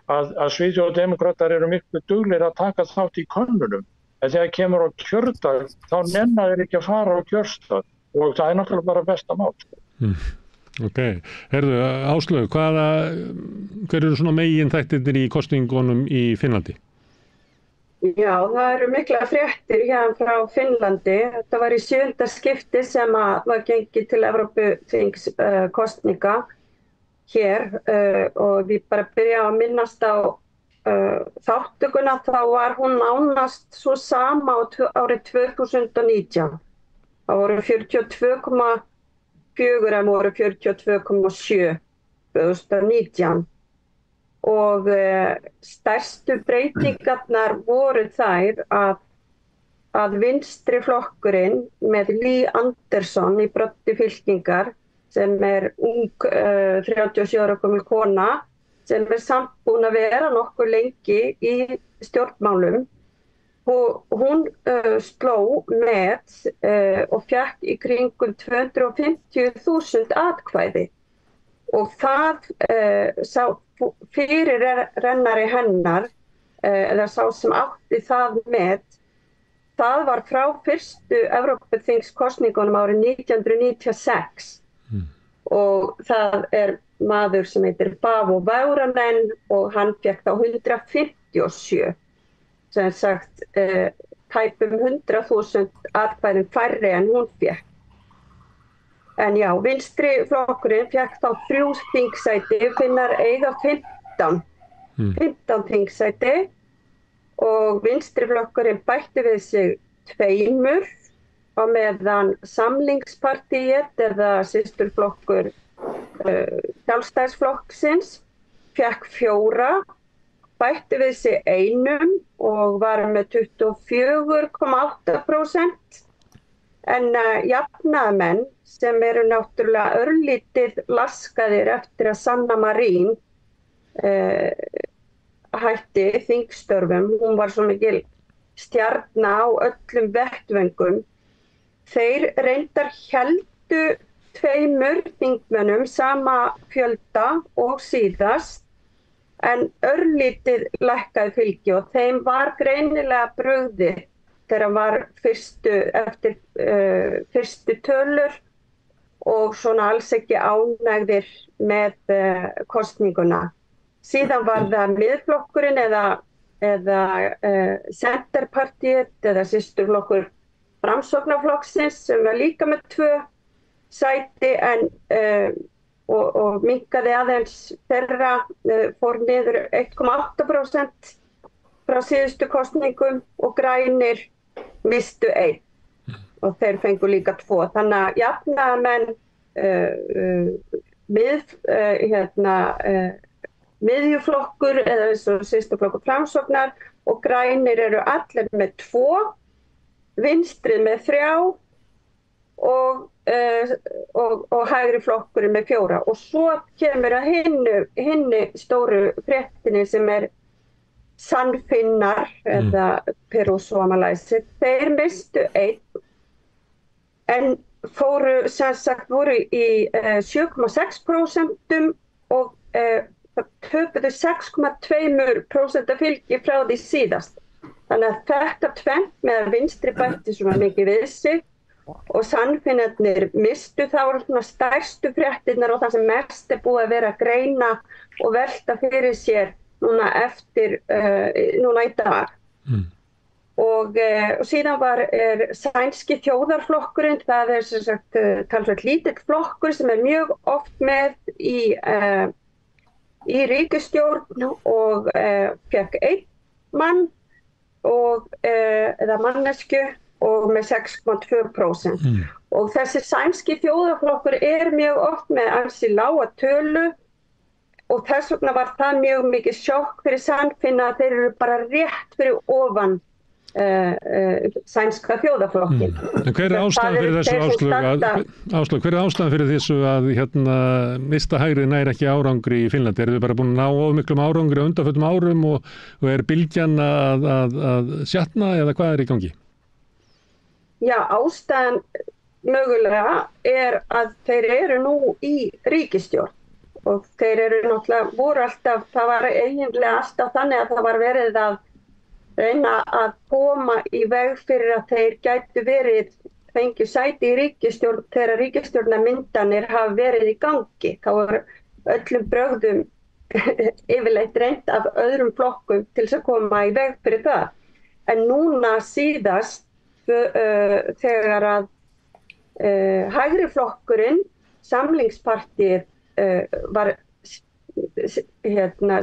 að Svíþjóðardemókratar eru miklu duglegir að taka þátt í könnunum. En þegar kemur á kjördag, þá nenna þeir ekki að fara á kjörstað og það er náttúrulega bara besta mál. Ok, herðu, Áslaug, hver eru svona megin þættirnir í kosningunum í Finnlandi? Já, það eru mikla fréttir hérna frá Finnlandi. Þetta var í 7. skipti sem var gengið til Evrópuþings kosninga hér og við bara byrja að minnast á þáttökuna, þá var hún nánast svo sama árið 2019. Það voru 42,4 en voru 42,7 2019 og stærstu breytingarnar voru þær að vinstri flokkurinn með Lee Anderson í broddi fylkingar sem ung 37 ára gömul kona sem samt búin að vera nokkuð lengi í stjórnmálum. Hún sló met og fékk í kringum 250.000 atkvæði og það sá fyrir rennari hennar, eða sá sem átti það met, það var frá fyrstu Evrópuþingskosningunum árið 1996 og það maður sem heitir Paavo Väyrynen og hann fékk þá 157, sem sagt tæpum 100.000 atkvæðum færri en hún fékk. En já, vinstri flokkurinn fékk þá 3 þingsæti, Finnar eiga 15 þingsæti og vinstri flokkurinn bætti við sig 2 á meðan Samlingspartiet eða systurflokkur Sjálfstæðisflokksins fékk 4, bætti við sig 1 og var með 24,8%. En jafnaðarmenn sem eru náttúrulega örlítið laskaðir eftir að Sanna Marín hætti þingstörfum, hún var svo mikil stjarna á öllum vettvöngum. Þeir reyndar héldu 2 þingmönnum sama fjölda og síðast en örlítið lækkaði fylgi og þeim var greinilega brugðið þegar var fyrstu tölur og svona alls ekki ánægðir með kosninguna. Síðan var það miðflokkurinn eða Centerpartiet eða systurflokkur Framsóknarflokksins sem var líka með 2 sæti og minnkaði aðeins þeirra, fór niður 1,8% frá síðustu kosningum og grænir mistu 1 og þeir fengu líka 2. Þannig að jafnaðarmenn miðjuflokkur eða systurflokkur Framsóknar og grænir eru allir með 2, vinstrið með 3 og hægri flokkurinn með 4 og svo kemur að hinni stóru fréttinni sem Sannfinnar eða perussuomalaiset. Þeir mistu 1 en voru í 7,6% og töpuðu 6,2% fylgi frá því síðast. Þannig að þetta tvennt með að vinstri bætti svona mikið við sig og Sannfinnarnir mistu, þá voru svona stærstu fréttirnar og það sem mest búið að vera að greina og velta fyrir sér núna núna í dag. Og síðan sænski þjóðarflokkurinn, það sem sagt talsvert lítill flokkur sem mjög oft með í ríkisstjórn og fékk 1 mann eða mannesku og með 6,2%. Og þessi sænski þjóðarflokkur mjög oft með ansi lága tölu og þess vegna var það mjög mikið sjokk fyrir Sannfinna að þeir eru bara rétt fyrir ofan sænska þjóðarflokkin. Hver ástæðan fyrir þessu, Áslaug, hver ástæðan fyrir þessu að mista hægrið nær ekki árangri í Finnlandi? Eru þið bara búin að ná of miklum árangri á undanförnum árum og bylgjan að sjatna eða hvað í gangi? Já, ástæðan mögulega að þeir eru nú í ríkisstjórn og þeir eru náttúrulega, voru alltaf, það var eiginlega alltaf þannig að það var verið að reyna að koma í veg fyrir að þeir gætu verið fengju sæti í ríkisstjórn þegar ríkisstjórnarmyndanir hafa verið í gangi. Þá var öllum brögðum yfirleitt reynt af öðrum flokkum til þess að koma í veg fyrir það. En núna síðast þegar að hægri flokkurinn, Samlingspartíð, var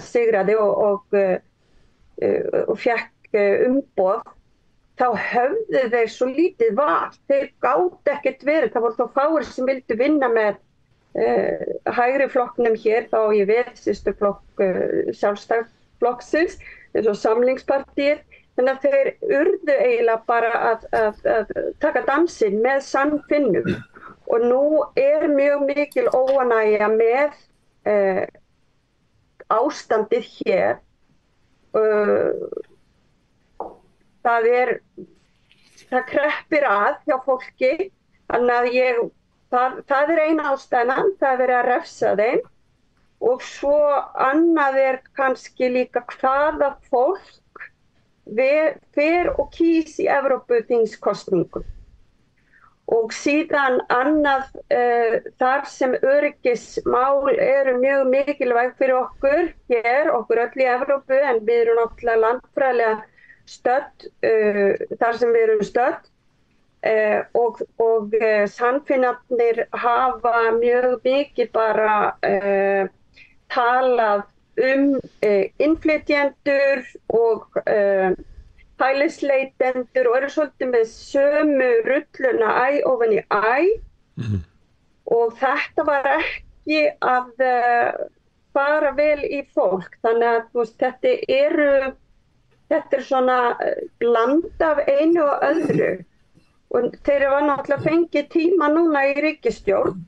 sigraði og fekk umboð, þá höfðu þeir svo lítið val. Þeir gátu ekkert verið, það voru þá fáir sem vildu vinna með hægri flokknum hér, þá ég við systurflokk Sjálfstæðisflokksins, eins og Samlingspartíð. Þannig að þeir urðu eiginlega bara að taka dansinn með Sannfinnum. Og nú mjög mikil óánægja með ástandið hér. Það kreppir að hjá fólki, þannig að það eina ástæðan, það verið að refsa þeim og svo annað kannski líka hvaða fólk fer og kýs í Evrópuþingskosningum. Og síðan annað þar sem öryggismál eru mjög mikilvæg fyrir okkur hér, okkur öll í Evrópu, en við erum náttúrulega landfræðilega stödd þar sem við erum stödd og Sannfinnarnir hafa mjög mikið bara talað innflytjendur og hælisleitendur og eru svolítið með sömu rulluna ofan í og þetta var ekki að fara vel í fólk. Þannig að þetta svona bland af einu og öðru og þeir var náttúrulega fengið tíma núna í ríkisstjórn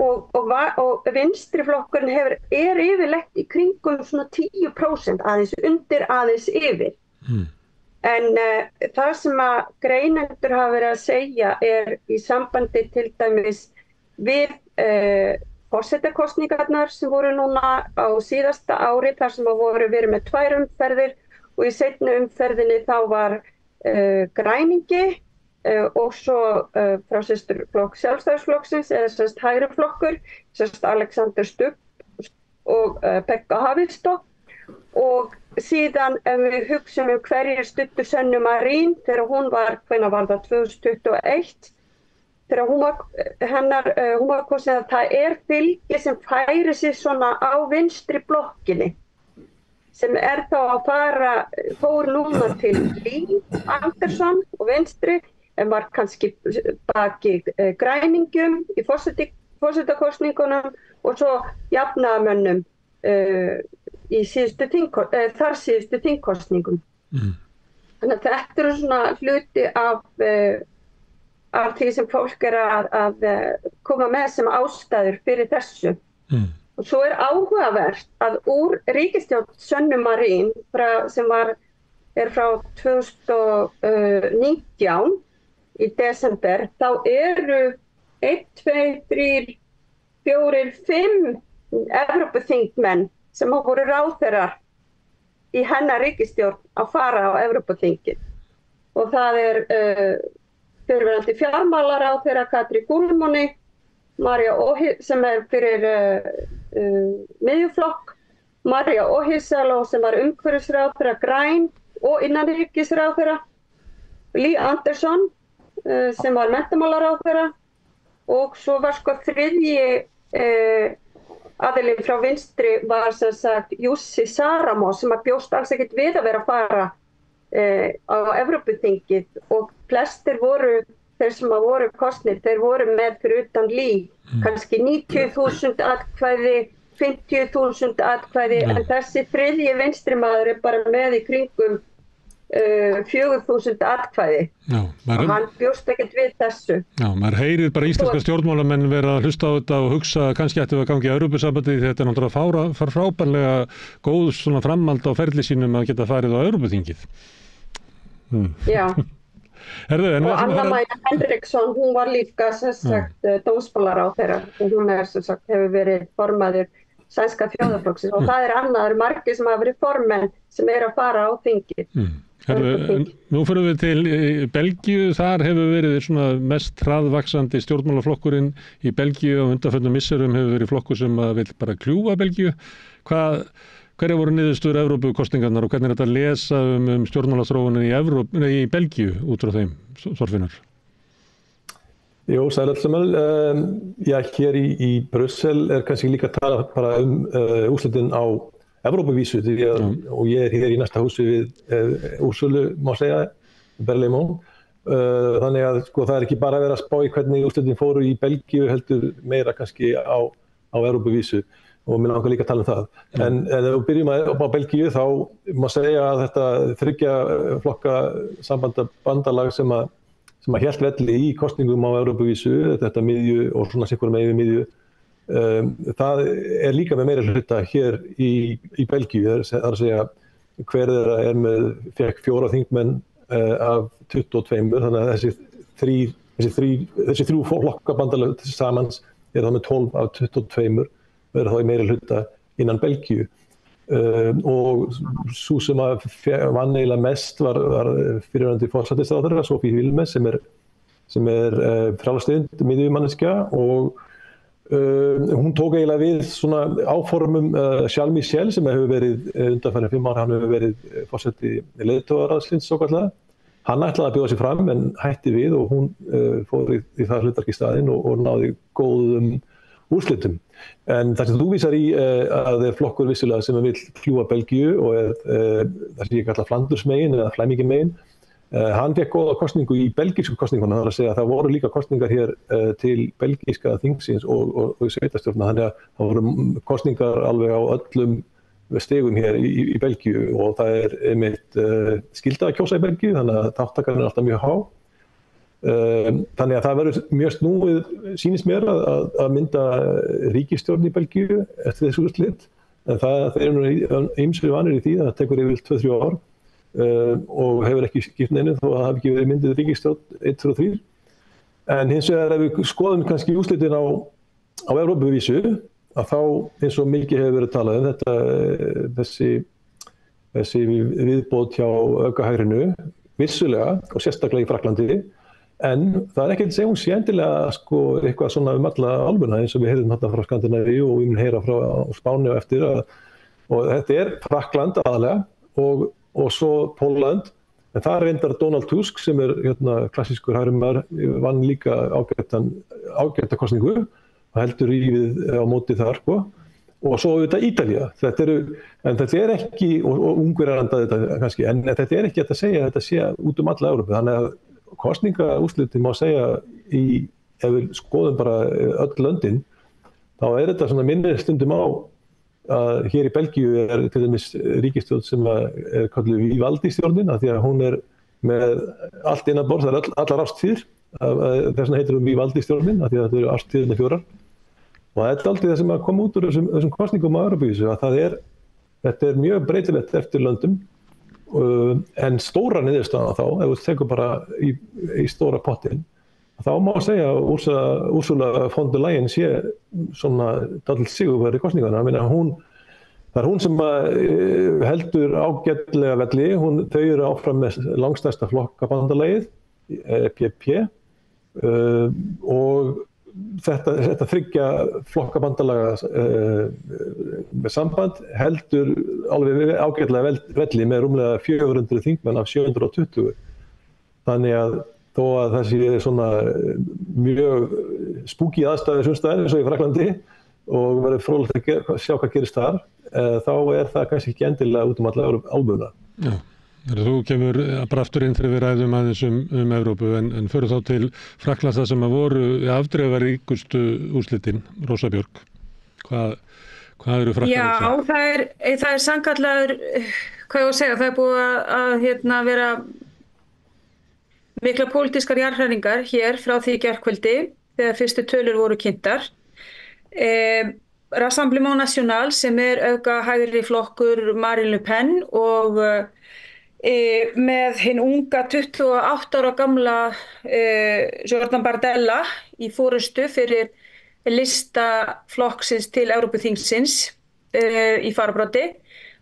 og vinstriflokkurinn yfirleitt í kringum svona 10%, aðeins undir, aðeins yfir. En það sem að greinendur hafa verið að segja í sambandi til dæmis við forsetakosningarnar sem voru núna á síðasta ári, þar sem að voru verið með 2 umferðir og í seinni umferðinni þá var græningi og svo frá systurflokk Sjálfstæðisflokksins eða sérst hægri flokkur, sérst Alexander Stubb og Pekka Havíðsdóttir. Og síðan ef við hugsum hverjir studdu Sönnu Marín þegar hún var, hvenær var það, 2021, þegar hún var kosin að það fylgi sem færi sig svona á vinstri blokkinni, sem þá að fór núna til Líf Andersson og vinstri, en var kannski baki græningum í forsetakosningunum og svo jafnaðarmönnum í þar síðustu þingkosningum. Þannig að þetta eru svona hluti af því sem fólk að koma með sem ástæður fyrir þessu. Og svo áhugavert að úr ríkisstjórn Sönnu Marín sem frá 2019 í desember, þá eru 1, 2, 3, 4, 5 Evrópuþingmenn sem hafa voru ráðherrar í hennar ríkisstjórn að fara á Evrópuþingið. Og það fyrrverandi fjármálaráðherra Katrín Kulmuni, María sem fyrir miðjuflokk, María Ohisalo sem var umhverfisráðherra græn og innanríkisráðherra, Líf Andersson sem var menntamálaráðherra og svo var þriðji aðilinn frá vinstri var sem sagt Jussi Saramo sem að bjóst alls ekkert við að vera að fara á Evrópuþingið og flestir þeir sem að voru kosnir, þeir voru með fyrir utan Líf, kannski 90.000 atkvæði, 50.000 atkvæði, en þessi þriðji vinstri maður bara með í kringum 4.000 atkvæði. Og hann bjóst ekkert við þessu. Já, maður heyrir bara íslenska stjórnmálamenn vera að hlusta á þetta og hugsa kannski ættum við að gangi í Evrópusambandið því þetta náttúrulega frábærlega góð svona framhald á ferli sínum að geta farið á Evrópuþingið. Já, Herðu, og Anna-Maja Henriksson, hún var líka sem sagt dómsmálaráðherra og hún sem sagt hefur verið formaður sænska þjóðarflokksins og það annaður margir sem hafa verið formenn sem að fara á þingið. Herðu, nú fyrir við til Belgíu, þar hefur verið svona mest hraðvaxandi stjórnmálaflokkurinn í Belgíu og undanförnum misserum hefur verið flokkur sem vill bara kljúfa Belgíu. Hverjar voru niðurstöður Evrópukosningarnar og hvernig þetta lesa stjórnmálaþróunin í Belgíu út frá þeim, Þorfinnur? Jó, sæl allsamöl. Já, hér í Brussel kannski líka að tala bara úrslitin á Evrópuvísu og ég hér í næsta húsi við Úrsulu, má segja, Berlaymont. Þannig að sko, það ekki bara verið að spá í hvernig úrslitin fóru í Belgíu heldur meira kannski á Evrópuvísu. Og mér langar líka að tala það. En ef við byrjum á Belgíu þá má segja að þetta 3 flokka bandalag sem að hélt velli í kosningum á Evrópuvísu, þetta miðju og svona sikkur með yfir miðju, það líka með meiri hluta hér í Belgíu. Það að segja hver þeirra fekk 4 þingmenn af 22, þannig að þessi 3 flokka bandalag samans það með 12 af 22 verður þá í meiri hluta innan Belgíu. Og svo sem vann eiginlega mest var fyrirverandi forsætisráðherra Sophie Wilmès sem frjálslynd miðjumanneskja og hún tók eiginlega við svona áformum Charles Michel sem hefur verið undanfarin 5 ár, hann hefur verið forseti leiðtogaráðsins svokallaða. Hann ætlaði að bjóða sig fram en hætti við og hún fór í það hlutverk í staðinn og náði góðum úrslitum. En það sem þú vísar í að flokkur vissulega sem vill kljúfa Belgíu og það sem ég kalla Flandursmegin eða Flæmingimegin, hann fekk góða kosningu í belgísku kosninguna, það að segja að það voru líka kosningar hér til belgíska þingsins og sveitarstjórna, þannig að það voru kosningar alveg á öllum stigum hér í Belgíu og það einmitt skylda að kjósa í Belgíu, þannig að þátttakan alltaf mjög há. Þannig að það verður mjög snúið, sýnist mér að mynda ríkisstjórn í Belgíu eftir þessu úrslit, en þeir eru ýmsir vanir í því, það tekur yfir 2-3 ár og hefur ekki skipt neinu þó að það hafi ekki verið myndið ríkisstjórn 1-2-3. En hins vegar ef við skoðum kannski úrslitin á Evrópuvísu, að þá eins og mikið hefur verið talað þessi viðbót hjá öfgahægrinu, vissulega og sérstaklega í Frakklandi, en það ekki að segja hún sé endilega sko, eitthvað svona alla álfuna eins og við heyrðum þetta frá Skandinavíu og við munum heyra frá Spáni og eftir og þetta Frakkland aðalega og svo Pólland, en það reyndar Donald Tusk sem klassískur hægrimaður vann líka ágæta kosningu og heldur í við á móti þar sko. Og svo auðvitað Ítalía, en þetta ekki, og Ungverjar andaði þetta kannski, en þetta ekki að segja að þetta sé út alla Evrópu, þannig að kosningaúrslitin má segja ef við skoðum bara öll löndin, þá þetta svona minni stundum á að hér í Belgíu til dæmis ríkisstjórn sem kölluð Vivaldi-stjórnin, af því að hún með allt innanborðs, það allar árstíðir, þess vegna heitir hún Vivaldi-stjórnin, af því að þetta eru árstíðirna 4. Og þetta aldrei það sem kom út úr þessum kosningum á Evrópuvísu, að þetta mjög breytilegt eftir löndum, en stóra niðurstaðan þá, ef við tekum bara í stóra pottin, þá má segja að Ursula von der Leyen sé svona dálítið sigurvegari í kosninguna. Það hún sem heldur ágætlega velli, þau eru áfram með langstærsta flokkabandalagið, EPP, og þetta 3 flokkabandalaga með samband heldur alveg ágætlega velli með rúmlega 400 þingmenn af 720. Þannig að þó að það sé svona mjög spooky aðstæður sumstaðar eins og í Frakklandi og verður fróðlegt að sjá hvað gerist þar, þá það kannski ekki endilega út alla álfuna. Já. Þú kemur bara aftur inn þegar við ræðum aðeins Evrópu en fyrir þá til Frakklands það sem voru afdrifaríkustu úrslitin, Rósa Björk. Hvað eru Frakkland? Já, það sannkallaður, hvað ég að segja, það búið að vera mikla pólitískar jarðhræringar hér frá því í gærkvöldi þegar fyrstu tölur voru kynntar. Rassemblement National sem öfgahægri flokkur Marine Le Pen og með hinn unga 28 ára gamla Jordan Bardella í forystu fyrir lista flokksins til Evrópuþingsins í fararbroddi,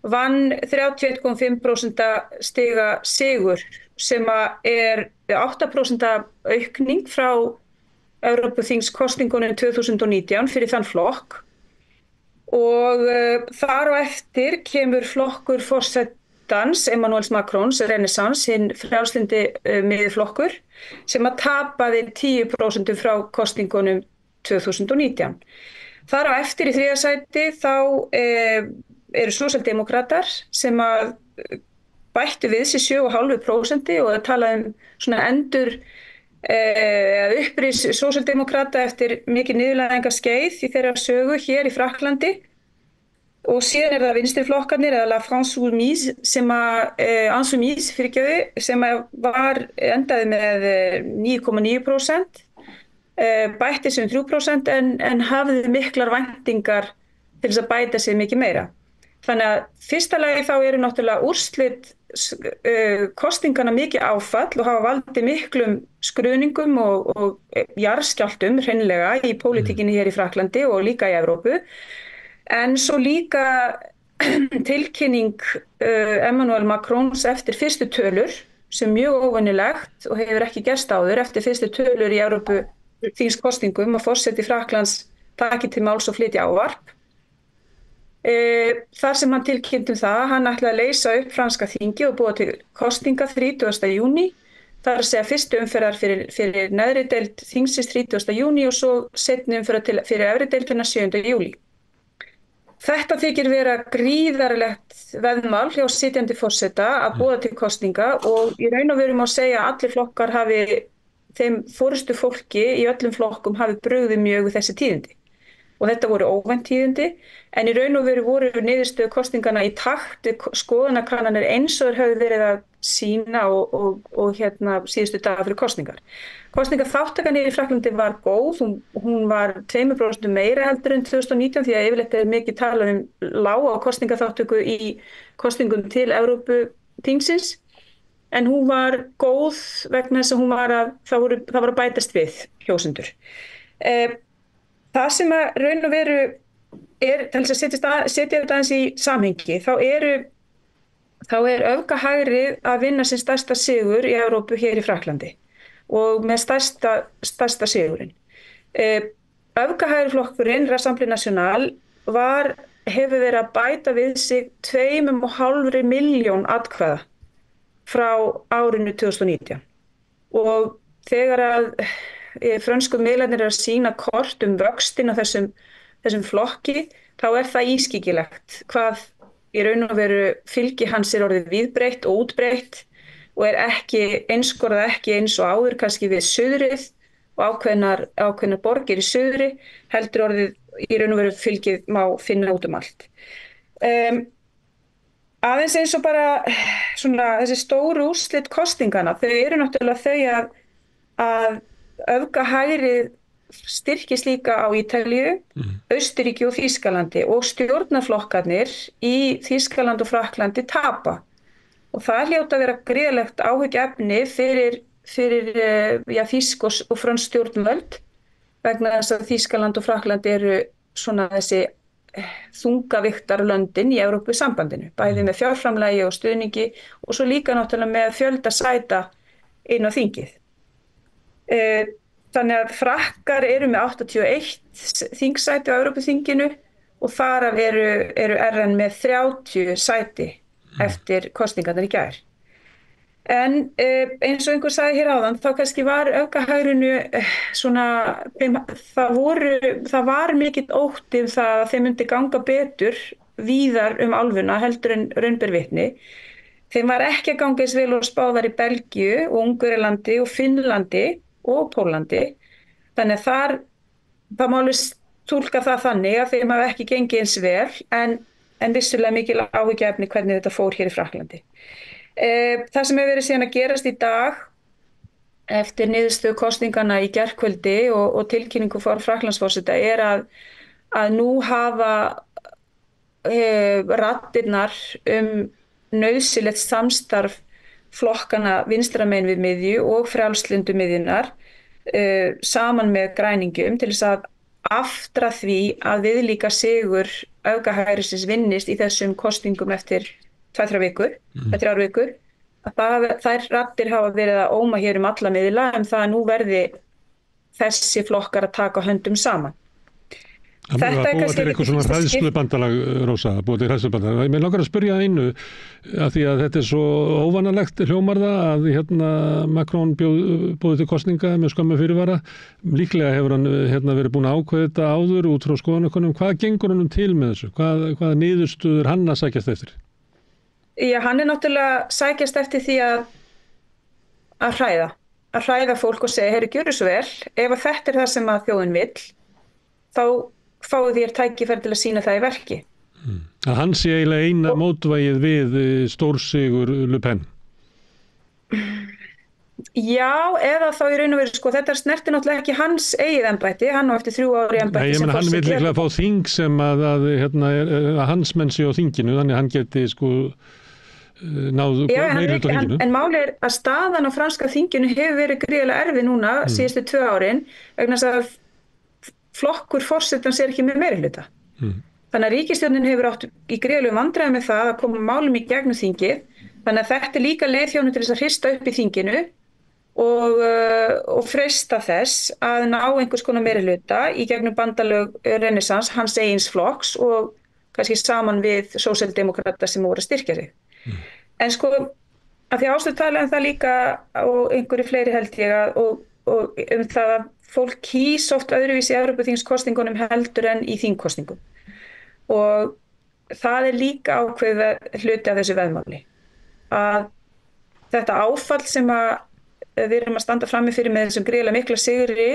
vann 31,5% stiga sigur sem er 8% aukning frá Evrópuþingskosningunum 2019 fyrir þann flokk og þar á eftir kemur flokkur forsetans Emmanuel Macrons Renaissance, hinn frjálslyndi miðflokkur sem tapaði 10% frá kosningunum 2019. Þar á eftir í 3. sæti þá eru sósíaldemókratar sem bættu við sig 7,5% og það talaði svona upprís sósíaldemókrata eftir mikið niðurlægingaskeið í þeirra sögu hér í Frakklandi og síðan það vinstriflokkarnir eða La France Insoumise sem endaði með 9,9%, bætti sig 3% en hafði miklar væntingar til þess að bæta sig mikið meira. Þannig að fyrsta lagi þá eru náttúrulega úrslit kosninganna mikið áfall og hafa valdið miklum skruningum og jarðskjálftum hreinlega í pólitíkinni hér í Frakklandi og líka í Evrópu. En svo líka tilkynning Emmanuel Macrons eftir fyrstu tölur sem mjög óvenjulegt og hefur ekki gerst áður eftir fyrstu tölur í Evrópuþingskosningum að forseti Frakklands taki til máls og flytja ávarp. Þar sem hann tilkynnti það, hann ætlaði að leysa upp franska þingið og búa til kosninga 30. júní. Það er að segja fyrstu umferðar fyrir neðri deild þingsins 30. júní og svo seinni umferðar fyrir efri deildina 7. júlí. Þetta þykir vera gríðarlegt veðmál hjá sitjandi forseta að boða til kosninga og í raun og veru má segja að allir flokkar þeim forystu fólki í öllum flokkum hafi brugðið mjög við þessi tíðindi. Og þetta voru óvænt tíðindi, en í raun og veru voru niðurstöðu kosningana í takt við skoðanakannanir eins og þeir höfðu verið að sýna og síðustu daga fyrir kosningar. Kosningaþátttakan í Frakklandi var góð, hún var 2% meira heldur en 2019 því að yfirleitt er mikið talað lága kosningaþáttöku í kosningum til Evrópuþingsins, en hún var góð vegna þess að það var að bætast við kjósendur. Það sem að raun og veru er, til þess að setja þetta aðeins í samhengi, þá er öfgahægrið að vinna sinn stærsta sigur í Evrópu hér í Frakklandi og með stærsta sigurinn. Öfgahægri flokkurinn, Rassemblement National, hefur verið að bæta við sig 2,5 milljón atkvæða frá árinu 2019 og þegar að frönsku miðlarnir að sýna kort vöxtin á þessum flokki, þá er það ískyggilegt hvað í raun og veru fylgi hans orðið víðbreytt og útbreytt og einskorðað ekki eins og áður kannski við suðrið og ákveðnar borgir í suðri, heldur orðið í raun og veru fylgið má finna út allt. Aðeins eins og bara þessi stóru úrslit kosningana, þau eru náttúrulega þau að öfgahægrið styrkist líka á Ítalíu, Austurríki og Þýskalandi og stjórnarflokkarnir í Þýskaland og Frakklandi tapa. Og það hljóta að vera gríðarlegt áhyggjuefni fyrir þýsk og frönsk stjórnvöld vegna þess að Þýskaland og Frakkland eru svona þessi þungaviktarlöndin í Evrópusambandinu, bæði með fjárframlagi og stuðningi og svo líka náttúrulega með fjölda sæta inn á þingið. Þannig að Frakkar eru með 81 þingsæti á Evrópuþinginu og þar af eru RN með 30 sæti eftir kosningarnar í gær. En eins og einhver sagði hér áðan, þá kannski var öfgahægrinu það var mikill ótti það að þeim myndi ganga betur víðar álfuna heldur en raun ber vitni. Þeim var ekki að ganga eins vel og spáð var í Belgíu og Ungverjalandi og Finnlandi og Pólandi. Þannig að það má alveg túlka það þannig að þeim hafa ekki gengið eins vel en vissulega mikil áhyggjuefni hvernig þetta fór hér í Frakklandi. Það sem hefur verið síðan að gerast í dag eftir niðurstöðu kosningana í gærkvöldi og tilkynningu frá Frakklandsforseta er að nú hafa raddirnar nauðsynlegt samstarf flokkana vinstramein við miðju og frjálslyndu miðjunar saman með græningum til þess að aftra því að viðlíka sigur öfgahægrisins vinnist í þessum kosningum eftir 2-3 vikur, 3 vikur, að þær raddir hafa verið að óma hér alla miðla það að nú verði þessi flokkar að taka höndum saman. Það búið til eitthvað svona hræðslubandalag, Rósa, búið til hræðslubandalag. Mér langar að spyrja einu, að því að þetta svo óvanalegt hljómar það að Macron búið til kosninga með skömmu fyrirvara. Líklega hefur hann verið búin að ákveða þetta áður út frá skoðanakönnum. Hvað gengur honum til með þessu? Hvaða niðurstöður hann að sækjast eftir? Já, hann náttúrulega sækjast eftir því að hræða fólk og segja, gjörðu svo vel, ef að þetta það sem að þjóðin vill, þá fáið þér tækifæri til að sýna það í verki. Að hann sé eiginlega eina mótvægið við stórsigur Le Pen? Já, eða þá í raun og veru, þetta snerti náttúrulega ekki hans eigið embætti, hann á eftir 3 ári embætti. Nei, ég meina hann vill líklega fá þing sem að hans menn sé á þinginu, þannig hann geti náðu meiri hlut á þinginu. En máli að staðan á franska þinginu hefur verið gríðarlega erfið núna síðustu 2 árin, vegna þess að flokkur forsetans ekki með meirihluta. Þannig að ríkisstjórnin hefur átt í gríðarlegum vandræðum með það að koma málum í gegnum þingið. Þannig að þetta líka leið þjónum til þess að hrista upp í þinginu og freista þess að ná einhvers konar meirihluta í gegnum bandalög Renaissance, hans eigins flokks og kannski saman við sósíaldemókrata sem voru að styrkja sig. En að því Áslaug talaði það líka og einhverju fleiri held ég og það að fólk kýs oft öðruvísi í Evrópuþingskosningunum heldur en í þingkosningum. Og það líka ákveðið hluti af þessu veðmáli. Að þetta áfall sem við erum að standa frammi fyrir með þessum gríðarlega mikla sigri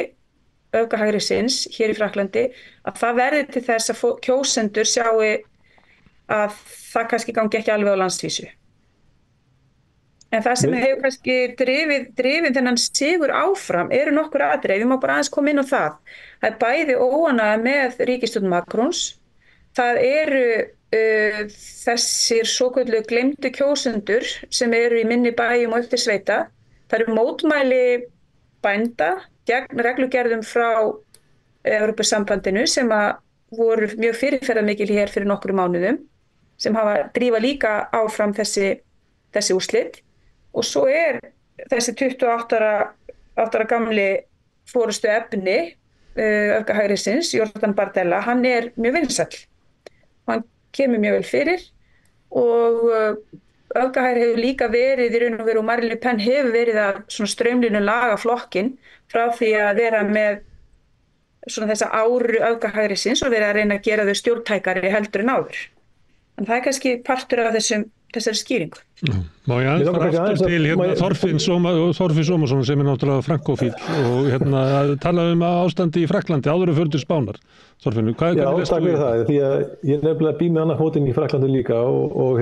öfgahægrisins hér í Frakklandi, að það verði til þess að kjósendur sjáu að það kannski gangi ekki alveg á landsvísu. En það sem hefur kannski drifið þennan sigur áfram eru nokkur atriði, við má bara aðeins koma inn á það. Það er bæði óánægja með ríkisstjórn Macrons, það eru þessir svokölluðu gleymdu kjósendur sem eru í minni bæjum og upp til sveita. Það eru mótmæli bænda gegn reglugerðum frá Evrópusambandinu sem voru mjög fyrirferðarmikil hér fyrir nokkrum mánuðum, sem hafa drífa líka áfram þessi úrslit. Og svo þessi 28 ára gamli forystu efni öfgahægrisins, Jordan Bardella, hann mjög vinsæll. Hann kemur mjög vel fyrir og öfgahægri hefur líka verið í raun og veru og Marine Le Pen hefur verið að straumlínu laga flokkinn frá því að vera með þessa áru öfgahægrisins og verið að reyna að gera þau stjórntækari heldur en áður. En það kannski partur af þessari skýringu. Má ég aðeins fara aftur til Þorfinn Sómarsson sem náttúrulega frankófíll og tala ástandi í Frakklandi áður en fyrir til Spánar. Þorfinn, hvað Já, takk fyrir það, því að ég nefnilega bý með annað fótinn í Frakklandi líka og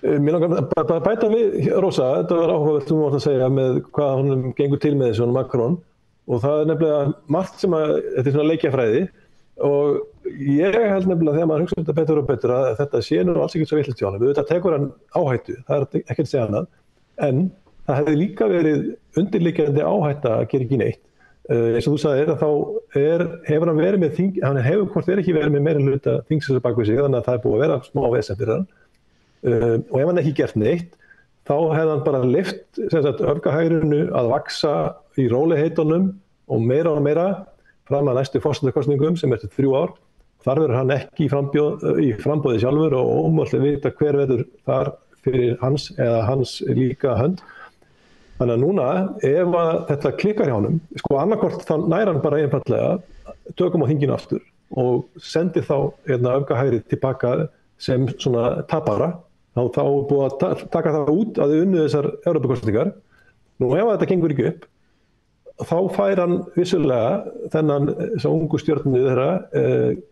mér langar bara bæta við, Rósa, þetta var áhugavert þú mátt að segja með hvað honum gengur til með þessu Macron og það nefnilega margt sem þetta svona leikjafræði og ég held nefnilega þegar maður hugsa þetta betur og betur að þetta sé nú alls ekki svo vitlaust hjá honum. Auðvitað tekur hann áhættu, það ekki að segja annað, en það hefði líka verið undirliggjandi áhætta að gera ekki neitt. Eins og þú sagðir að þá hefur hann verið með þing, hann hefur hvort ekki verið með meirihluta þingsins bak við sig, þannig að það búið að vera smá vesen fyrir hann. Og ef hann ekki gert neitt, þá hefði hann bara leyft öfgahægrinu að vaxa í rólegheitunum og meira fram að næstu forsetakosningum sem eftir 3 ár. Þar verður hann ekki í framboði sjálfur og ómögulegt að vita hver verður þar fyrir hans eða hans líka hönd. Þannig að núna, ef þetta klikkar hjá honum, annarkvort þá nær hann bara einfaldlega, tökum á þinginu aftur og sendir þá öfgahægrið tilbaka sem svona tapara. Þá er búið að taka það út að þau unnu þessar Evrópukosningar. Nú ef þetta gengur ekki upp, þá fær hann vissulega þennan ungu stjörnu þeirra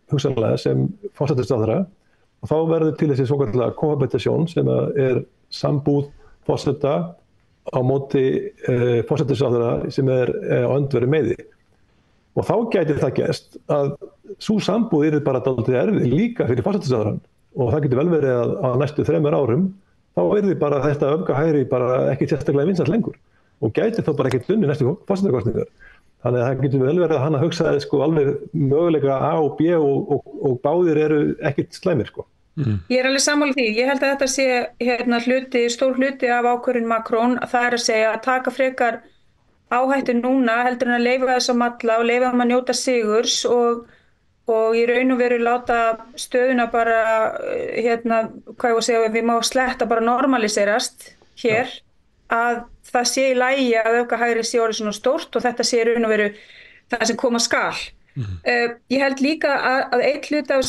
hugsanlega sem forsætisráðherra og þá verður til þessi svokallaða kohabitasjón sem sambúð forseta á móti forsætisráðherra sem á öndverði meiði. Og þá gæti það gerst að sú sambúð bara dálítið erfið líka fyrir forsætisráðherrann og það getur vel verið að á næstu 3 árum þá yrði bara þetta öfgahægri bara ekki sérstaklega vinsælt lengur og gæti þá bara ekkert unnið næstu forsetakosningar. Þannig að það getur vel verið að hann að hugsaði sko alveg möguleika A og B og báðir eru ekkert slæmir sko. Ég alveg sammála því. Ég held að þetta sé stór hluti af ákvörðun Macron, það að segja að taka frekar áhættu núna heldur en að leyfa þess að malla og leyfa þeim að njóta sigurs og í raun og veru láta stöðuna bara hvað ég að segja, við má sletta bara normaliserast hér, að það sé í lagi að öfgahægri sé orðið svona stórt og þetta sé í raun og veru það sem koma skal. Ég held líka að eitt hluti af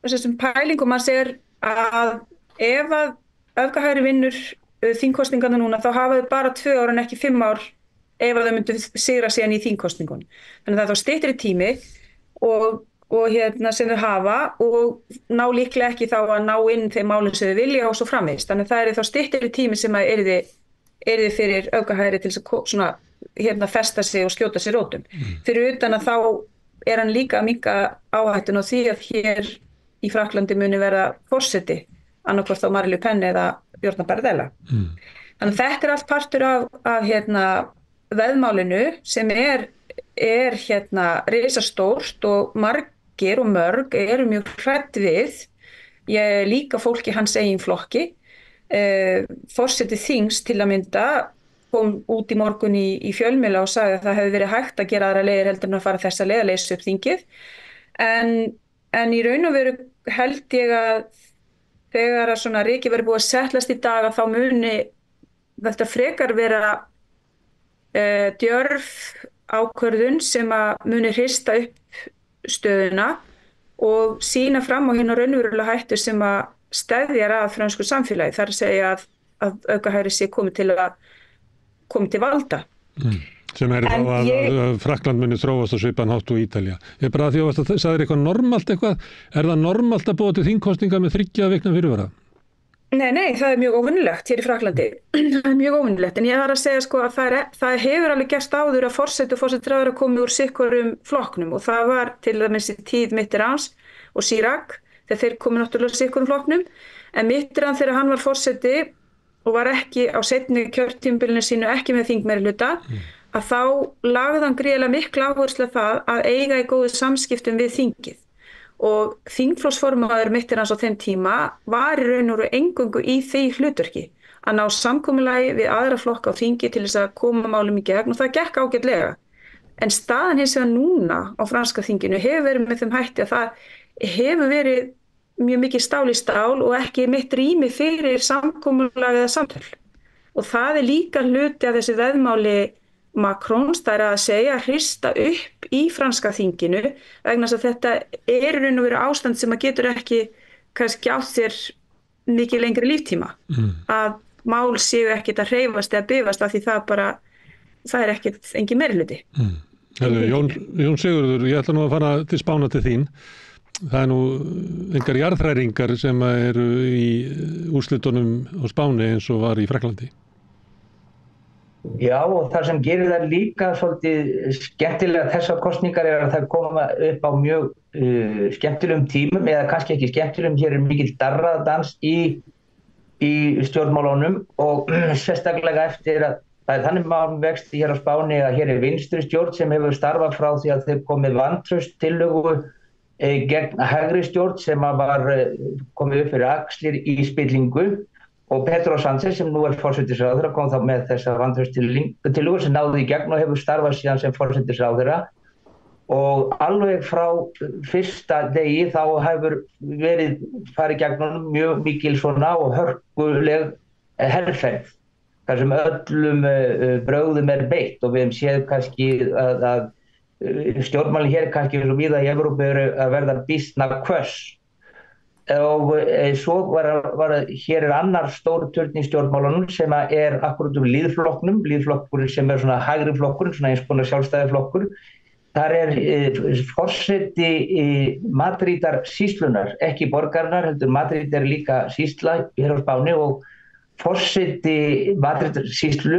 þessum pælingum að segja að ef að öfgahægri vinnur þingkosningarna núna þá hafa þau bara 2 ár en ekki 5 ár ef að þau myndu sigra síðan í þingkosningunum. Þannig að það er þá styttri tími og sem þau hafa og ná líklega ekki þá að ná inn þeim málum sem þau vilja og svo framvegis. Þannig að það er þá styttri tími sem að yrði fyrir öfgahægri til þess að festa sig og skjóta sér rótum. Fyrir utan að þá er hann líka að minnka áhættun á því að hér í Frakklandi muni verða forseti, annarkvort á Marine Le Pen eða Jorna Bardella. Þannig að þetta er allt partur af veðmálinu sem er risastórt og margir og mörg eru mjög hrædd við. Ég líka fólk í hans eigin flokki. Forseti þings til að mynda kom út í morgun í fjölmiðla og sagði að það hefði verið hægt að gera aðra leiðir heldur en að fara þessa leið að leysa upp þingið. En í raun og veru held ég að þegar að svona ríki verið búið að settlast í dag að þá muni þetta frekar vera djörf ákvörðun sem að muni hrista upp stöðuna og sýna fram á hérna raunverulega hættu sem að steðjar að frönsku samfélagi. Það er að segja að öfgahægri sé komið til valda. Sem þá að Frakkland muni þróast á svipaðan hátt og Ítalía. Ég bara að því að það sagðir eitthvað normalt eitthvað. Er það normalt að búa til þingkosninga með 3 vikna fyrirvara? Nei, það er mjög óvinnilegt hér í Frakklandi. Það er mjög óvinnilegt. En ég þarf að segja sko að það hefur alveg gerst áður að forseti og forsætisráðherra komið úr sikkurum flokknum og það var til dæmis í tíð Mitterrands og Chirac þegar þeir komið náttúrulega sikkurum flokknum. En Mitterrand þegar hann var forseti og var ekki á seinni kjörtímabilinu sínu ekki með þingmeirihluta að þá lagði hann gríðarlega mikla áherslu það að eiga í góðu samskiptum við þingið og þingflokksformaður Mitterrands á þeim tíma var í raun og veru eingöngu í því hlutverki að ná samkomulagi við aðra flokka á þingi til þess að koma málum í gegn og það gekk ágætlega. En staðan hins vegar núna á franska þinginu hefur verið með þeim hætti að það hefur verið mjög mikið stál í stál og ekki mitt rými fyrir samkomulagi eða samtöl. Og það er líka hluti af þessi veðmáli Macrons, það er að segja hrista upp í franska þinginu vegna þess að þetta er raun og veru ástand sem að getur ekki kannski átt sér mikið lengri líftíma. Að mál séu ekkert að hreyfast eða bifast af því það er ekkert engin meirihluti. Jón Sigurður, ég ætla nú að fara til Spána til þín. Það er nú engar jarðhræringar sem eru í úrslitunum á Spáni eins og var í Frakklandi. Já, og það sem gerir það líka svolítið skemmtilega þessar kosningar er að það koma upp á mjög skemmtilegum tímum eða kannski ekki skemmtilegum, hér er mikill darraðdans í stjórnmálunum og sérstaklega eftir að það er þannig málvexti hér á Spáni að hér er vinstri stjórn sem hefur starfað frá því að þeir komið vantrauststillögu gegn hægri stjórn sem var komið upp fyrir axlir í spillingu og Pedro Sánchez sem nú er forsætisráðherra kom þá með þessa vantrauststillögu sem náði í gegn og hefur starfað síðan sem forsætisráðherra og alveg frá fyrsta degi þá hefur verið farið gegnum mjög mikil svona og hörkuleg herferð þar sem öllum brögðum er beitt og við hefum séð kannski að stjórnmálin hér kannski eins og víða í Evrópu eru að verða býsna hvöss og svo var hér er annar stór turn í stjórnmálunum sem er akkurat lýðflokkurinn sem er svona hægri flokkurinn, svona eins konar sjálfstæði flokkur. Þar er forseti Madrídar sýslunar, ekki borgarinnar, heldur Madríd er líka sýsla hér á Spáni og forseti Madrídar sýslu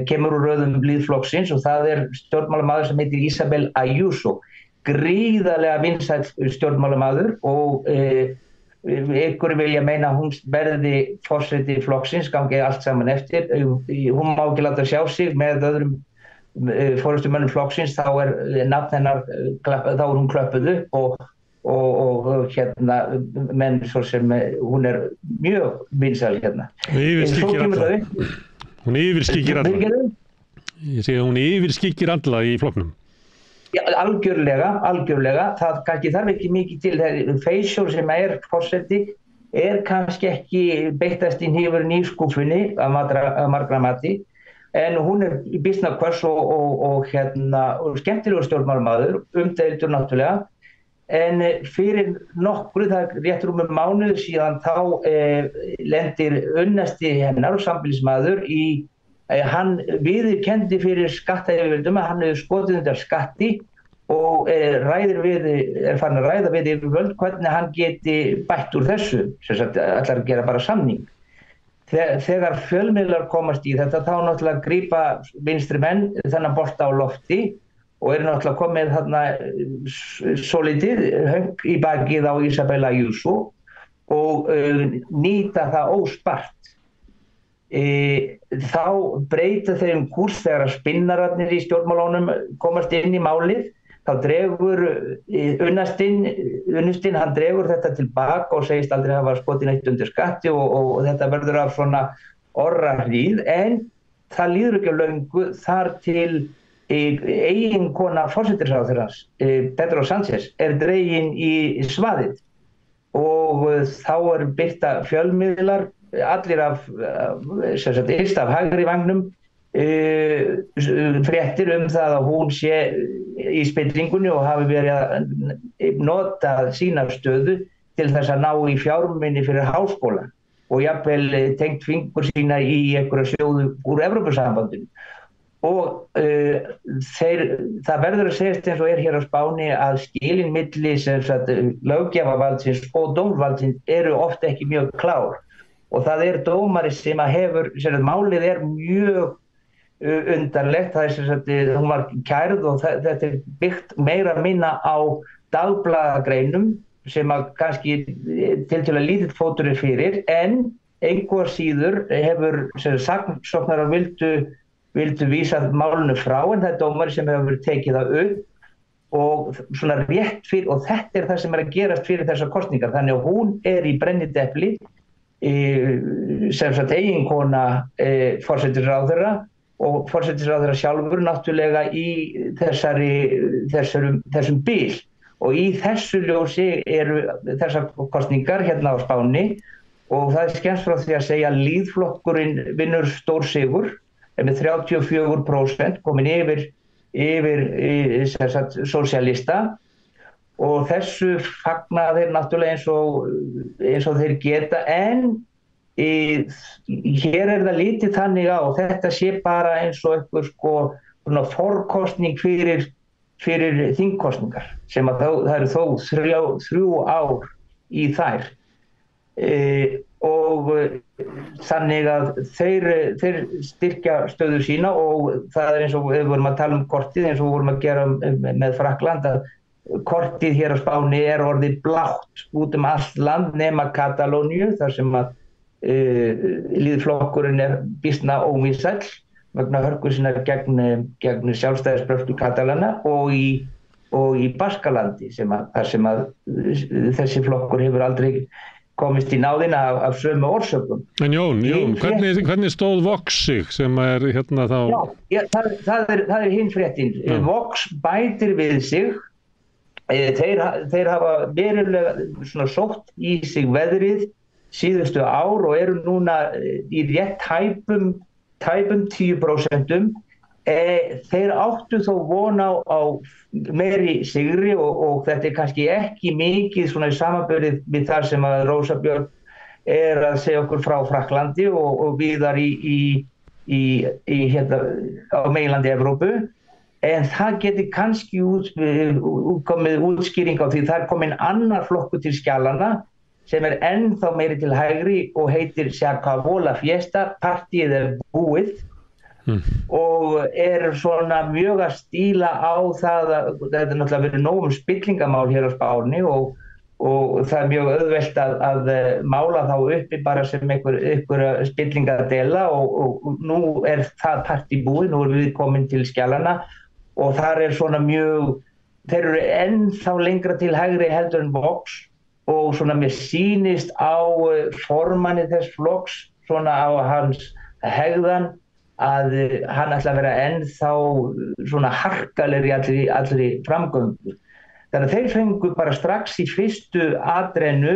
kemur úr röðum lýðflokksins og það er stjórnmálamaður sem heitir Isabel Ayuso, gríðarlega vinsæll stjórnmálamaður og ykkur vilja meina að hún verði forseti flokksins, gangi allt saman eftir. Hún má ekki láta sjá sig með öðrum forystumönnum flokksins, þá nafn hennar, þá hún klöppuð upp og menn svo sem hún mjög vinsæl hérna. Hún yfirskikir alla. Ég segi að hún yfirskikir alla í flokknum. Já, algjörlega. Það kannski þarf ekki mikið til. Feysjó sem forseti kannski ekki beittast í hnífurinn í skúffunni að margra mati, en hún býsna hvöss og skemmtilegur stjórnmálamaður, umdeildur náttúrulega, en fyrir nokkru, það rétt rúmum mánuð síðan, þá lendir unnasti hennar og sambýlismaður hann viðurkenndi fyrir skattayfirvöldum að hann hefur skotið undan skatti og farin að ræða við yfirvöld hvernig hann geti bætt úr þessu, sem sagt ætlar að gera bara samning. Þegar fjölmiðlar komast í þetta, þá náttúrulega grípa vinstri menn þennan bolta á lofti og náttúrulega komið þarna svolítið högg í bakið á Isabel Ayuso og nýta það óspart. Þá breyta þeim kúrs þegar spinnararnir í stjórnmálunum komast inn í málið. Þá dregur unnustinn, hann dregur þetta tilbaka og segist aldrei hafa skotið neitt undir skatti og þetta verður af svona orrahríð, en það líður ekki á löngu þar til eiginkona forsætisráðherrans, Pedro Sánchez, dregin í svaðið og þá birta fjölmiðlar allir af hægri vagnum fréttir það að hún sé í spillingunni og hafi verið að nota sína stöðu til þess að ná í fjármuni fyrir háskóla og jafnvel tengt fingur sína í einhverja sjóðu úr Evrópusambandinu. Og það verður að segjast eins og hér á Spáni að skilin milli löggjafarvaldsins og dómsvaldsins eru oft ekki mjög klár. Og það dómari sem hefur, málið mjög undarlegt, hún var kærð og þetta byggt meira minna á dagblaðagreinum sem kannski tiltölulega lítill fótur fyrir, en einhver síður hefur saksóknarar vildu vísa málinu frá, en það dómari sem hefur tekið það upp og svona rétt fyrir, og þetta það sem að gerast fyrir þessar kosningar, þannig að hún í brennidepli, sem sagt eiginkona forsætisráðherra og forsætisráðherra sjálfur náttúrulega í þessum bil, og í þessu ljósi eru þessar kosningar hérna á Spáni og það skemmst frá því að segja að lýðflokkurinn vinnur stór sigur með 34% komin yfir sósíalista og þessu fagna þeir náttúrulega eins og þeir geta, en hér það lítið þannig á, þetta sé bara eins og einhver forkostning fyrir þingkostningar sem að það eru þó 3 ár í þær og þannig að þeir styrkja stöðu sína og það eins og við vorum að tala kortið eins og við vorum að gera með Frakkland, að kortið hér á Spáni orðið blátt út allt land nema Katalóníu, þar sem að lýðflokkurinn býsna óvinsæll vegna hörku sinnar gegn sjálfstæðisbröltu Katalana og í Baskalandi þar sem að þessi flokkur hefur aldrei komist í náðina af sömu orsökum. En Jón, hvernig stóð Vox sig sem hérna þá? Já, það hinn fréttin. Vox bætir við sig. Þeir hafa verulega sótt í sig veðrið síðustu ár og eru núna í rétt tæpum 10%. Þeir áttu þó von á meiri sigri og þetta kannski ekki mikið svona í samanburði við þar sem að Rósa Björk að segja okkur frá Frakklandi og víðar á meginlandi Evrópu, en það geti kannski komið útskýring á því það komin annar flokkur til skjalana sem ennþá meiri til hægri og heitir Sjakavola Fiesta, partíið búið og svona mjög að stíla á það að þetta náttúrulega verið nóg spillingamál hér á Spáni og og það mjög auðvelt að mála þá uppi bara sem einhverja spillingadela og nú það partí búið, nú við komin til skjalana og þar svona mjög, þeir eru ennþá lengra til hægri heldur en Vox og svona mér sýnist á formanni þess flokks, svona á hans hegðan að hann ætla að vera ennþá svona harkalegri í allri framgöngu. Þannig að þeir fengu bara strax í fyrstu atrennu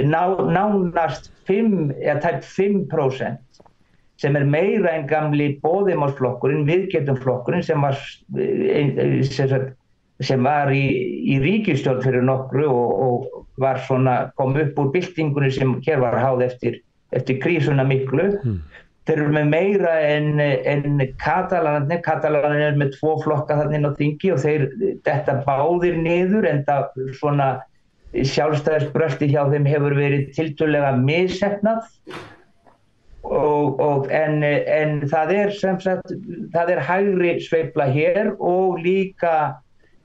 nánast 5% sem meira en gamli Boðimálsflokkurinn, Viðgetumflokkurinn sem var í ríkisstjórn fyrir nokkru og var svona, kom upp úr byltingunni sem hér var háð eftir krísuna miklu. Þeir eru með meira en Katalanir. Katalanir með 2 flokka þarna inn á þingi og þeir detta báðir niður en það svona sjálfstæðisbrölti hjá þeim hefur verið tiltölulega misheppnað en það sem sagt, það hægri sveifla hér og líka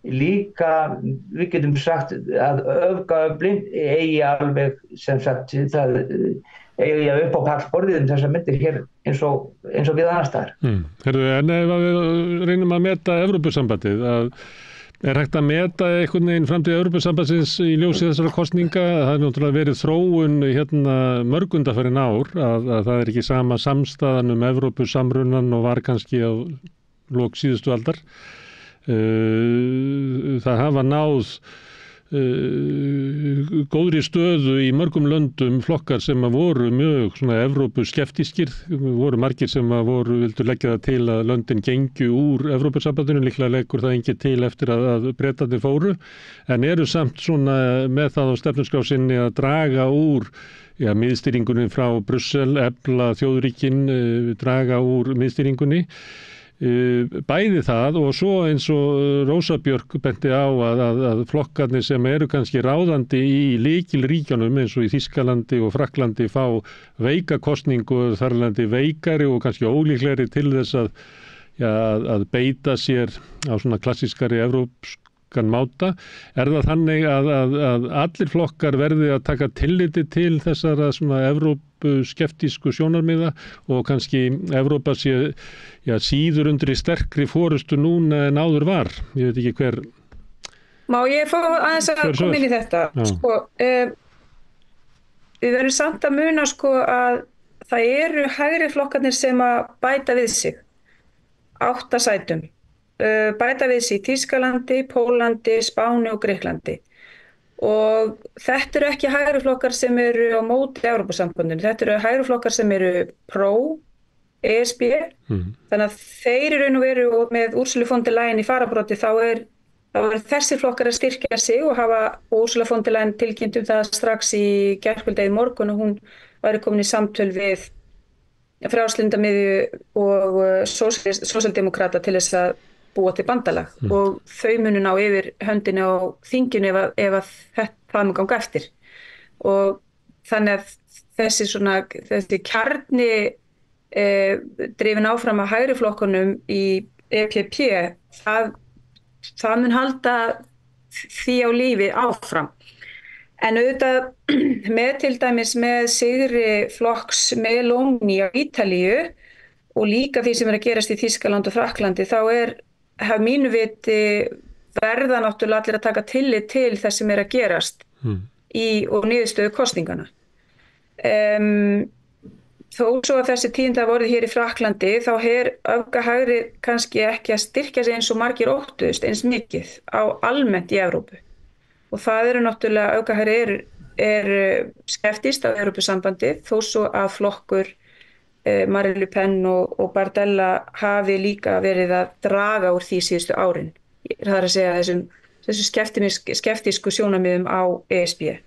við getum sagt að öfgaöflin eigi alveg sem sagt það eigi upp á pallborðið þessar myndir hér eins og við annars staðar. Herðu, en ef við reynum að meta Evrópusambandið, hægt að meta einhvern veginn framtíð Evrópusambandsins í ljósi þessara kosninga? Það hefur náttúrulega verið þróun mörg undanfarin ár að það ekki sama samstaðan Evrópusamrunan og var kannski á lok síðustu aldar. Það hafa náð góðri stöðu í mörgum löndum flokkar sem voru mjög svona Evrópuskeptískir, voru margir sem vildu leggja það til að löndin gengju úr Evrópusambandinu, líklega leggur það ekki til eftir að Bretarnir fóru, en eru samt svona með það á stefnuskrá sinni að draga úr miðstýringunni frá Brussel, efla þjóðríkin, draga úr miðstýringunni. Bæði það og svo eins og Rósa Björk benti á að flokkarnir sem eru kannski ráðandi í lykilríkjunum eins og í Þýskalandi og Frakklandi fá veika kosningu og þarlandi veikari og kannski ólíklegri til þess að beita sér á svona klassískari evrópskan máta. Það þannig að allir flokkar verði að taka tilliti til þessara svona evrópuskeptísku sjónarmiða og kannski Evrópa sé síður undir í sterkri forystu núna en áður var? Ég veit ekki hver... Má ég fá aðeins að koma inn í þetta? Sko, við verðum samt að muna að það eru hægri flokkarnir sem að bæta við sig 8 sætum. Bæta við sig í Þýskalandi, Pólandi, Spáni og Grikklandi. Og þetta eru ekki hægri flokkar sem eru á móti Evrópusambandinu. Þetta eru hægri flokkar sem eru pro-ESB. Þannig að þeir í raun og veru og með Ursulu von der Leyen í fararbroddi þá er þessir flokkar að styrkja sig og Ursula von der Leyen tilkynnt það strax í gærkvöldið morgun og hún væri komin í samtöl við Frjálslyndamiðju og sósíaldemókrata til þess að búa til bandalag og þau munu ná yfir höndinu á þinginu ef það mun ganga eftir. Og þannig að þessi kjarni drifin áfram að hægri flokkunum í EPP, það mun halda því á lífi áfram. En auðvitað með til dæmis með sigri flokks Meloni á Ítalíu og líka því sem að gerast í Þýskaland og Frakklandi þá haf mínu viti verða náttúrulega allir að taka tillit til þess sem að gerast og niðurstöðu kosningana. Þó svo að þessi tíðindi hafa orðið hér í Frakklandi þá öfgahægri kannski ekki að styrkja sig eins og margir óttuðust eins mikið á almennt í Evrópu. Og það eru náttúrulega öfgahægri skeptískt á Evrópusambandið þó svo að flokkur Marine Le Pen og Bardella hafi líka verið að draga úr því síðustu árin. Það að segja þessu skeptísku sjónarmiðum á ESB.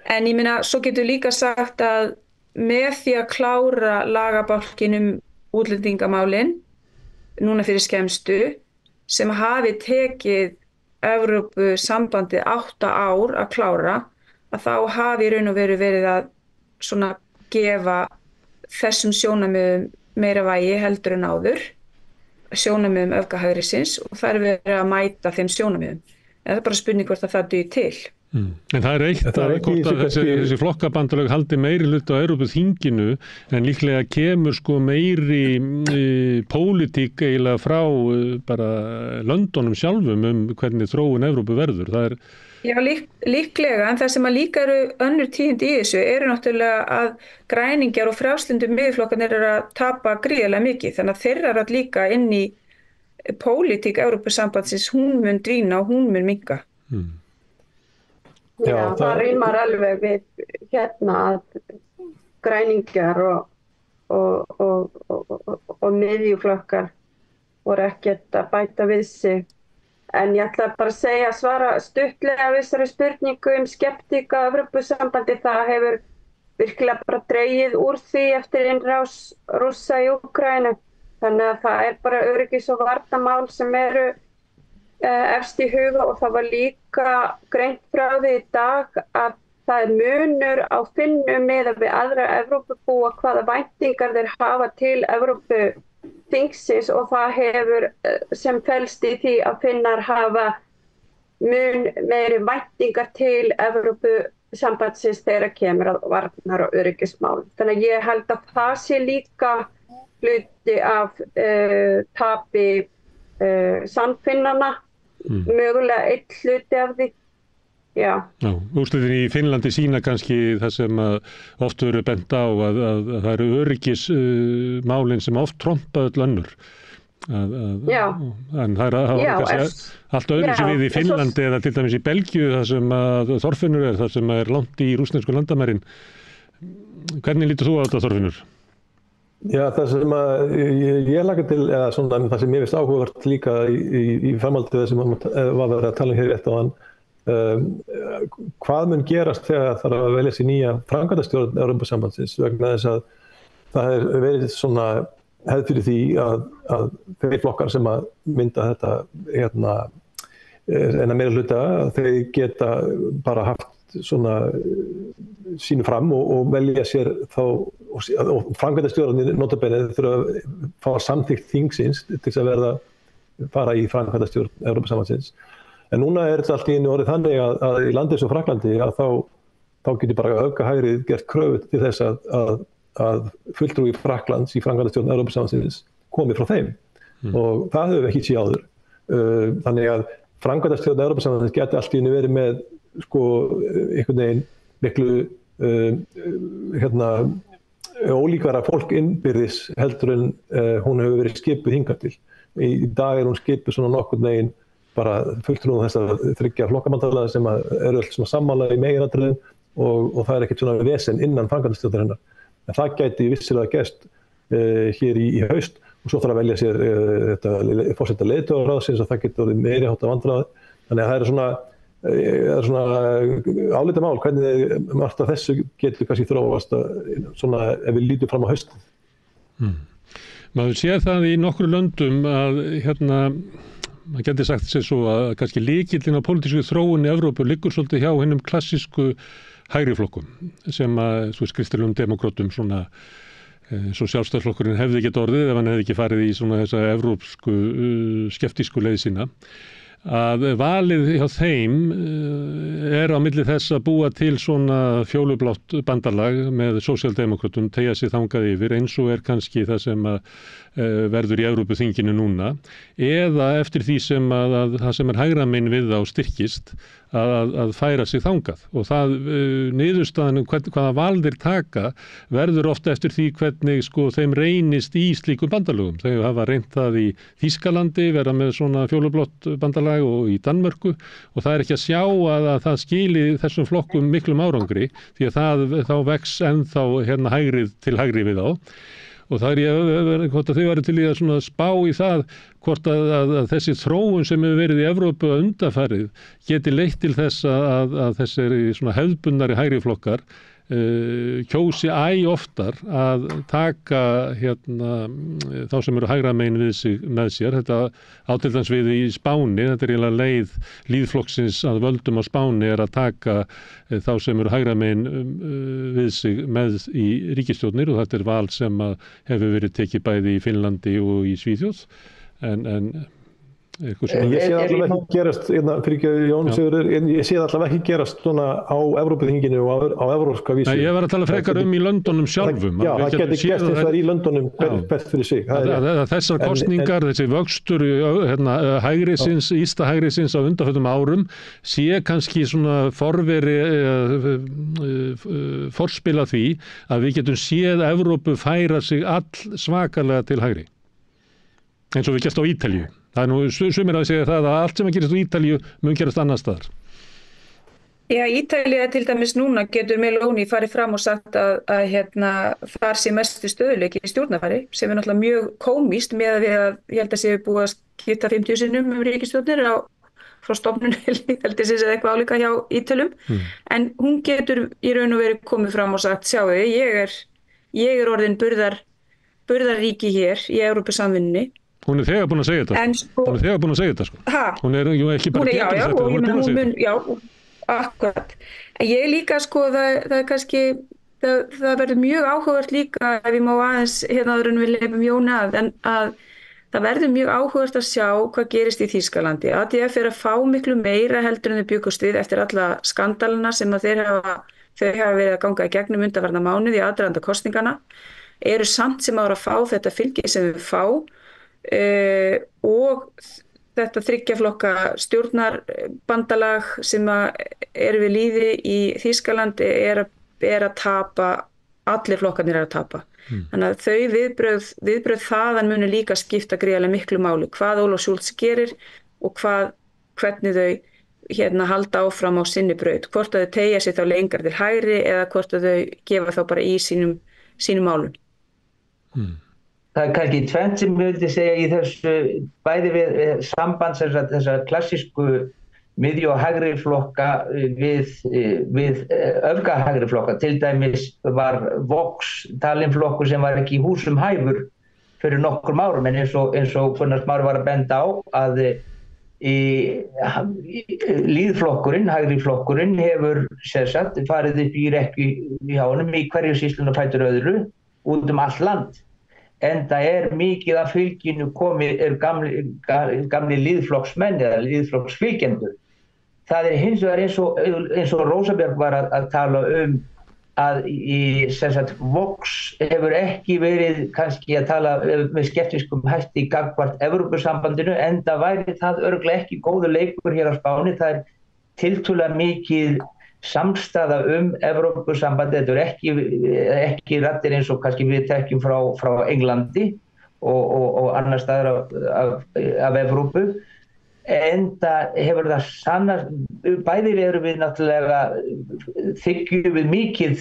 En ég meina, svo getur líka sagt að með því að klára lagabálkin útlendingamálin núna fyrir skemmstu sem hafi tekið Evrópusambandið 8 ár að klára að þá hafi í raun og veru verið að svona gefa þessum sjónarmiðum meira vægi heldur en áður, sjónarmiðum öfgahægrisins og það verið að mæta þeim sjónarmiðum. það er bara spurning hvort að það dugi til. En það er eitt að hvort að þessi flokkabandalög haldi meiri hluta á Evrópuþinginu en líklega kemur sko meiri pólitík eiginlega frá bara löndunum sjálfum hvernig þróun Evrópu verður. Það er Já, líklega, en það sem að líka eru önnur tíðindi í þessu eru náttúrulega að græningjar og frjálslyndu miðflokkarnir eru að tapa gríðarlega mikið, þannig að þeirra er líka inn í pólitík Evrópusambandsins, hún mun dvína og hún mun minnka. Já, það rímar alveg við að græningjar og miðjuflokkar voru ekkert að bæta við sig. En ég ætla bara að svara stuttlega við þessari spurningu skeptíka á Evrópusambandi. Það hefur virkilega bara dregið úr því eftir innrás Rússa í Úkraínu. Þannig að það er bara öryggis- og varnarmál sem eru efst í huga og það var líka greint frá því í dag að það er munur á Finnum miðað við aðra Evrópubúa hvaða væntingar þeir hafa til Evrópuþingsins og það hefur sem felst í því að Finnar hafa mun meiri væntingar til Evrópusambandsins þegar kemur að varnar og öryggismál. Þannig að ég held að það sé líka hluti af tapi sannfinnana, mögulega eitt hluti af því. Já, úrslitin í Finnlandi sýna kannski það sem oft eru bent á að það eru öryggismálin sem oft trompa öll önnur. En það er allt öðru sem við í Finnlandi eða til dæmis í Belgíu það sem Þorfinnur það sem langt í rússnesku landamærin. Hvernig lítur þú á þetta, Þorfinnur? Já, það sem ég laka til, eða svona það sem ég veist áhugavert líka í framhaldið það sem var verið að tala hér rétt á hann, hvað mun gerast þegar það þarf að velja sér nýja framkvæmdastjórn Evrópusambandsins vegna þess að það hefur verið svona hefð fyrir því að þeir flokkar sem að mynda þetta en að meira hluta þeir geta bara haft svona sínu fram og velja sér þá og framkvæmdastjórnir notabene þurfa að fá samþykkt þingsins til þess að fara í framkvæmdastjórn Evrópusambandsins. En núna þetta allt í einu orðið þannig að í landi eins og Frakklandi að þá getur bara öfgahægrið gert kröfu til þess að fulltrúi Frakklands í framkvæmdastjórn Evrópusambandsins komi frá þeim og það höfum við ekki séð áður. Þannig að framkvæmdastjórn Evrópusambandsins geti allt í einu verið með einhvern veginn miklu ólíkara fólk innbyrðis heldur en hún hefur verið skipuð hingað til. Í dag hún skipuð svona nokkurn veginn bara fulltrúum þess að þriggja flokkabandalaga sem eru öll svona sammála í meginatriðum og það er ekkert svona vesen innan framkvæmdastjórnarinnar. En það gæti vissilega gerst hér í haust og svo þarf að velja sér forseta leiðtogaráðsins og það getur orðið meiri háttar vandræði. Þannig að það er svona álitamál hvernig margt af þessu getur kannski þróast svona ef við lítum fram á haustið. Maður sér það í nokkru löndum að maður getur sagt sér svo að kannski lykillinn á pólitísku þróun í Evrópu liggur svolítið hjá hinnum klassísku hægriflokkum sem kristilegum demókrötum svona svo Sjálfstæðisflokkurinn hefði ekki orðið ef hann hefði ekki farið í svona þessa evrópsku skeptísku leið sína. Að valið hjá þeim á milli þess að búa til svona fjólublátt bandalag með sósíaldemókrötum teygja sig þangað yfir eins og kannski það sem verður í Evrópuþinginu núna eða eftir því sem að það sem hægra megin við þá styrkist að færa sig þangað og það niðurstaðan hvaða val þeir taka verður ofta eftir því hvernig þeim reynist í slíkum bandalögum. Þeir hafa reynt það í Þýskalandi vera með svona fjólublátt bandalag og í Danmörku og það er ekki að sjá að það skili þessum flokkum miklum árangri því að þá vex ennþá hægrið til hægri við þá. Og það hvort að þau væru til í að spá í það hvort að þessi þróun sem hefur verið í Evrópu undanfarið geti leitt til þess að þessir hefðbundnari hægri flokkar kjósi oftar að taka þá sem eru hægra megin með sér. Þetta átildans við í Spáni, þetta eiginlega leið lýðflokksins að völdum á Spáni að taka þá sem eru hægra megin við sig með í ríkisstjórnir og þetta val sem hefur verið tekið bæði í Finnlandi og í Svíþjóð. En Ég sé það allavega ekki gerast, fyrir ekki Jón Sigurður, ég sé það allavega ekki gerast svona á Evrópuþinginu og á evrópska vísu. Nei, ég var að tala frekar í löndunum sjálfum. Já, það geti gerst eins og það í löndunum hvert fyrir sig. Þessar kosningar, þessi vöxtur hægrisins, ísta hægrisins á undanförnum árum, sé kannski svona forspila því að við getum séð Evrópu færa sig all svakalega til hægri. Eins og við gerst á Ítalíu. Það nú sumir að segja það að allt sem að gerist á Ítalíu mun gerast annars staðar. Já, Ítalía til dæmis núna getur Meloni farið fram og sagt að þar sé mestu stöðuleiki í stjórnarfari, sem náttúrulega mjög komískt með að ég held að sé búið að skipta 50 sinnum ríkisstjórnir frá stofnun heldisins eða eitthvað álíka hjá Ítölum. En hún getur í raun og veru komið fram og sagt, sjáu, ég er orðin burðarríki hér í Evrópusamvinnunni. Hún er þegar búin að segja þetta. Hún er ekki bara getur þetta, hún er búin að segja þetta. Já, akkurat. En ég líka það er kannski, það verður mjög áhugavert líka ef ég má aðeins áður en við leifum Jóni en að það verður mjög áhugavert að sjá hvað gerist í Þýskalandi. ADF er að fá miklu meira heldur en þau bjuggust við eftir alla skandalana sem að þau hafa verið að ganga í gegnum undanfarna mánuði í aðdraganda kosningana, eru samt sem að fá þetta fylgi sem við fá. Og þetta 3 flokka stjórnarbandalag sem er við lýði í Þýskalandi er að tapa, allir flokkarnir er að tapa. Þannig að þau viðbrögð þaðan munu líka skipta gríðarlega miklu máli, hvað Ólaf Schulz gerir og hvernig þau halda áfram á sinni braut, hvort að þau teygja sig þá lengra til hægri eða hvort að þau gefa þá bara í sínum málum. Það er kannski tvennt sem við vildi segja í þessu bæði við samband þessar klassísku miðju- og hægri flokka við öfgahægri flokka. Til dæmis var Vox talinflokkur sem var ekki í húsum hæfur fyrir nokkrum árum en eins og Gunnar Smári var að benda á að lýðflokkurinn, hægri flokkurinn hefur farið upp í rekju hjá honum í hverju sýslun og fætur öðru út allt land. Enda mikið af fylginu komið gamli lýðflokksmenn eða lýðflokksfylgjendur. Það hins vegar eins og Rósa Björk var að tala að Vox hefur ekki verið kannski að tala með skeptískum hætti gagnvart Evrópusambandinu, enda væri það örugglega ekki góður leikur hér á Spáni. Það tiltölulega mikið samstaða Evrópusambandi, þetta ekki raddir eins og kannski við þekkjum frá Englandi og annar staðar af Evrópu. Enda hefur það sannast, bæði erum við náttúrulega þykjum við mikið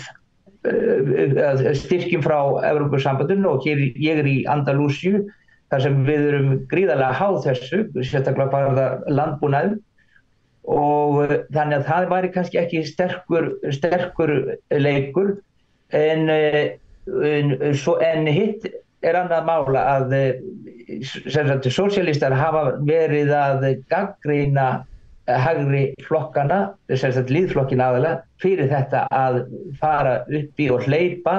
styrkjum frá Evrópusambandinu og hér ég í Andalúsíu þar sem við erum gríðarlega háð þessu, sérstaklega bara landbúnaðum. Og þannig að það væri kannski ekki sterkur leikur en hitt annað mála að sósíalistar hafa verið að gagnrýna hægri flokkana, lýðflokkin aðalega, fyrir þetta að fara upp í og hleypa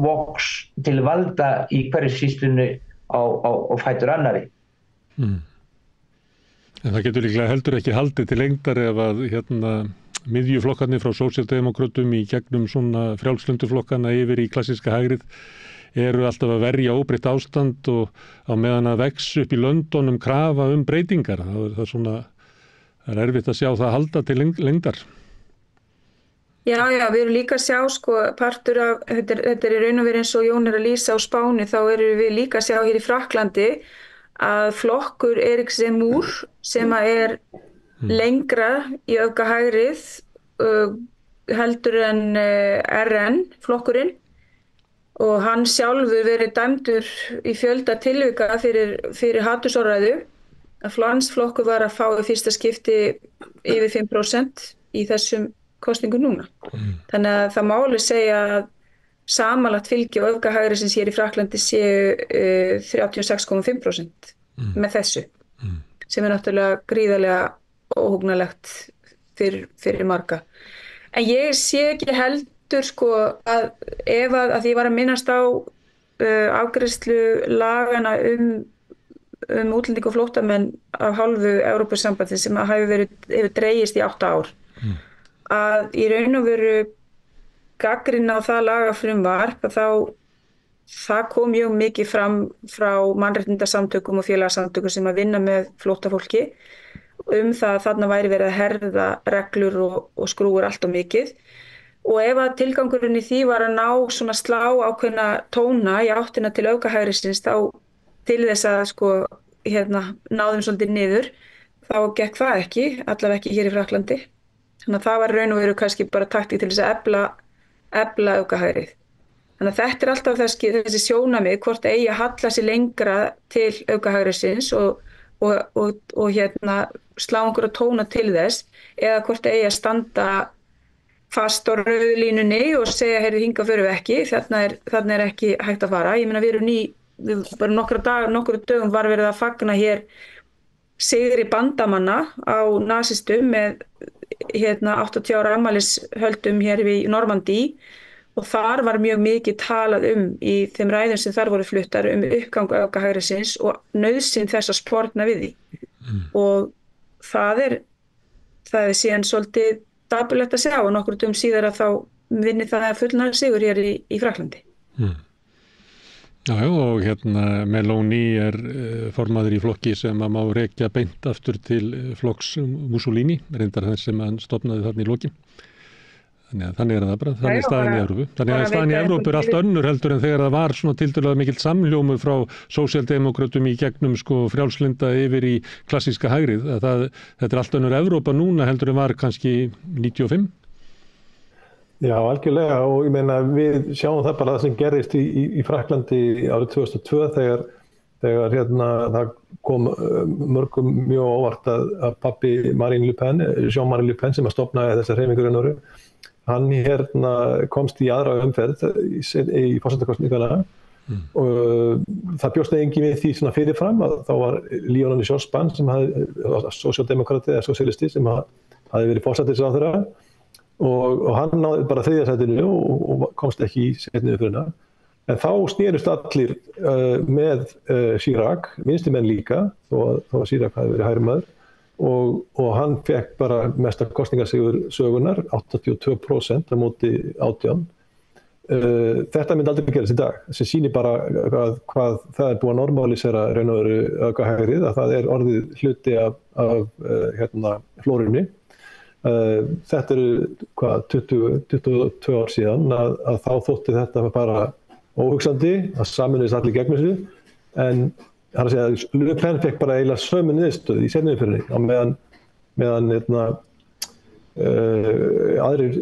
Vox til valda í hverju sýslunni á fætur annari. En það getur líklega heldur ekki haldið til lengdar ef að miðjuflokkarnir frá sósíaldemókrötum í gegnum svona frjálslunduflokkana yfir í klassíska hægrið eru alltaf að verja óbreytt ástand og á meðan að vex upp í löndunum krafa breytingar. Það er erfitt að sjá það halda til lengdar. Já, við erum líka að sjá partur af, þetta í raun og veru eins og Jón að lýsa á Spáni, þá erum við líka að sjá hér í Frakklandi að flokkur Erik Zemmour sem er lengra í öfgahægrið heldur en RN flokkurinn og hann sjálfur verið dæmdur í fjölda tilvika fyrir hatursorðræðu. Landsflokkur var að fá í fyrsta skipti yfir 5% í þessum kosningum núna. Þannig að það má alveg segja að samanlagt fylgi og öfgahægrisins hér í Frakklandi séu 36,5% með þessu, sem er náttúrulega gríðarlega óhugnalegt fyrir marga. En ég sé ekki heldur að ef að ég var að minnast á afgreiðslu lagana útlendinga og flóttamenn af hálfu Evrópusambandsins sem hefur dregist í 8 ár. Að í raun og veru gagnrýni á það lagafrumvarp að það kom mjög mikið fram frá mannréttindasamtökum og félagasamtökum sem að vinna með flóttafólki það að þarna væri verið að herða reglur og skrúur allt of mikið. Og ef að tilgangurinn í því var að ná svona slá ákveðna tóna í áttina til öfgahægrisins þá til þess að náðum svolítið niður, þá gekk það ekki, allavega ekki hér í Frakklandi. Þannig að það var raun og veru kannski bara taktík til þess að efla öfgahægrið. Þannig að þetta alltaf þessi sjónamið hvort eigi að halla sig lengra til öfgahægrisins og slá einhverja tóna til þess eða hvort eigi að standa fast á rauðlínunni og segja hingað förum við ekki, þarna er ekki hægt að fara. Ég meina við bara nokkru dögum var verið að fagna hér sigri bandamanna á nasistum með 80 ára afmælishöldum hér í Normandí og þar var mjög mikið talað í þeim ræðum sem þar voru fluttar uppgang öfgahægrisins og nauðsyn þess að sporna við því. Og það er síðan svolítið dapurlegt að sjá og nokkur dögum síðar að þá vinni það fullnaður sigur hér í Frakklandi. Já, og Meloni formaður í flokki sem að má rekja beint aftur til flokks Mussolini, reyndar þess sem hann stofnaði þarna í lokin. Þannig er það bara, þannig er staðan í Evrópu. Þannig að staðan í Evrópu allt önnur heldur en þegar það var svona tiltölulega mikill samhljómur frá sósíaldemókrötum í gegnum frjálslynda yfir í klassíska hægrið. Þetta allt önnur Evrópa núna heldur en var kannski 95? Já, algjörlega og ég meina við sjáum það bara það sem gerðist í Frakklandi árið 2002 þegar það kom mörgum mjög óvart að pabbi Marine Le Pen, Jean-Marie Le Pen sem að stofnaði þessar hreyfingur hann komst í aðra umferð í forsetakosningana og það bjóst enginn við því svona fyrirfram að þá var Lionel Jospin sem sósíaldemókrati eða sósíalisti sem hafði verið forsætisráðherra og hann náði bara 3. sætinu og komst ekki í seinni umferðina. En þá snerust allir með Chirac, vinstrimenn líka, þó að Chirac hafi verið hægri maður og hann fekk bara mesta kosningasigur sögunar, 82% á móti 18%. Þetta myndi aldrei gerast í dag, sem sýnir bara hvað það er búið að normalisera raun og veru öfgahægrið, að það er orðið hluti af flórunni. Þetta eru 22 ár síðan að þá þótti þetta bara óhugsandi að sameinuðust allir gegn þessu en það er að segja að Le Pen fekk bara eiginlega sömu niðurstöðu í seinni umferðinni á meðan aðrir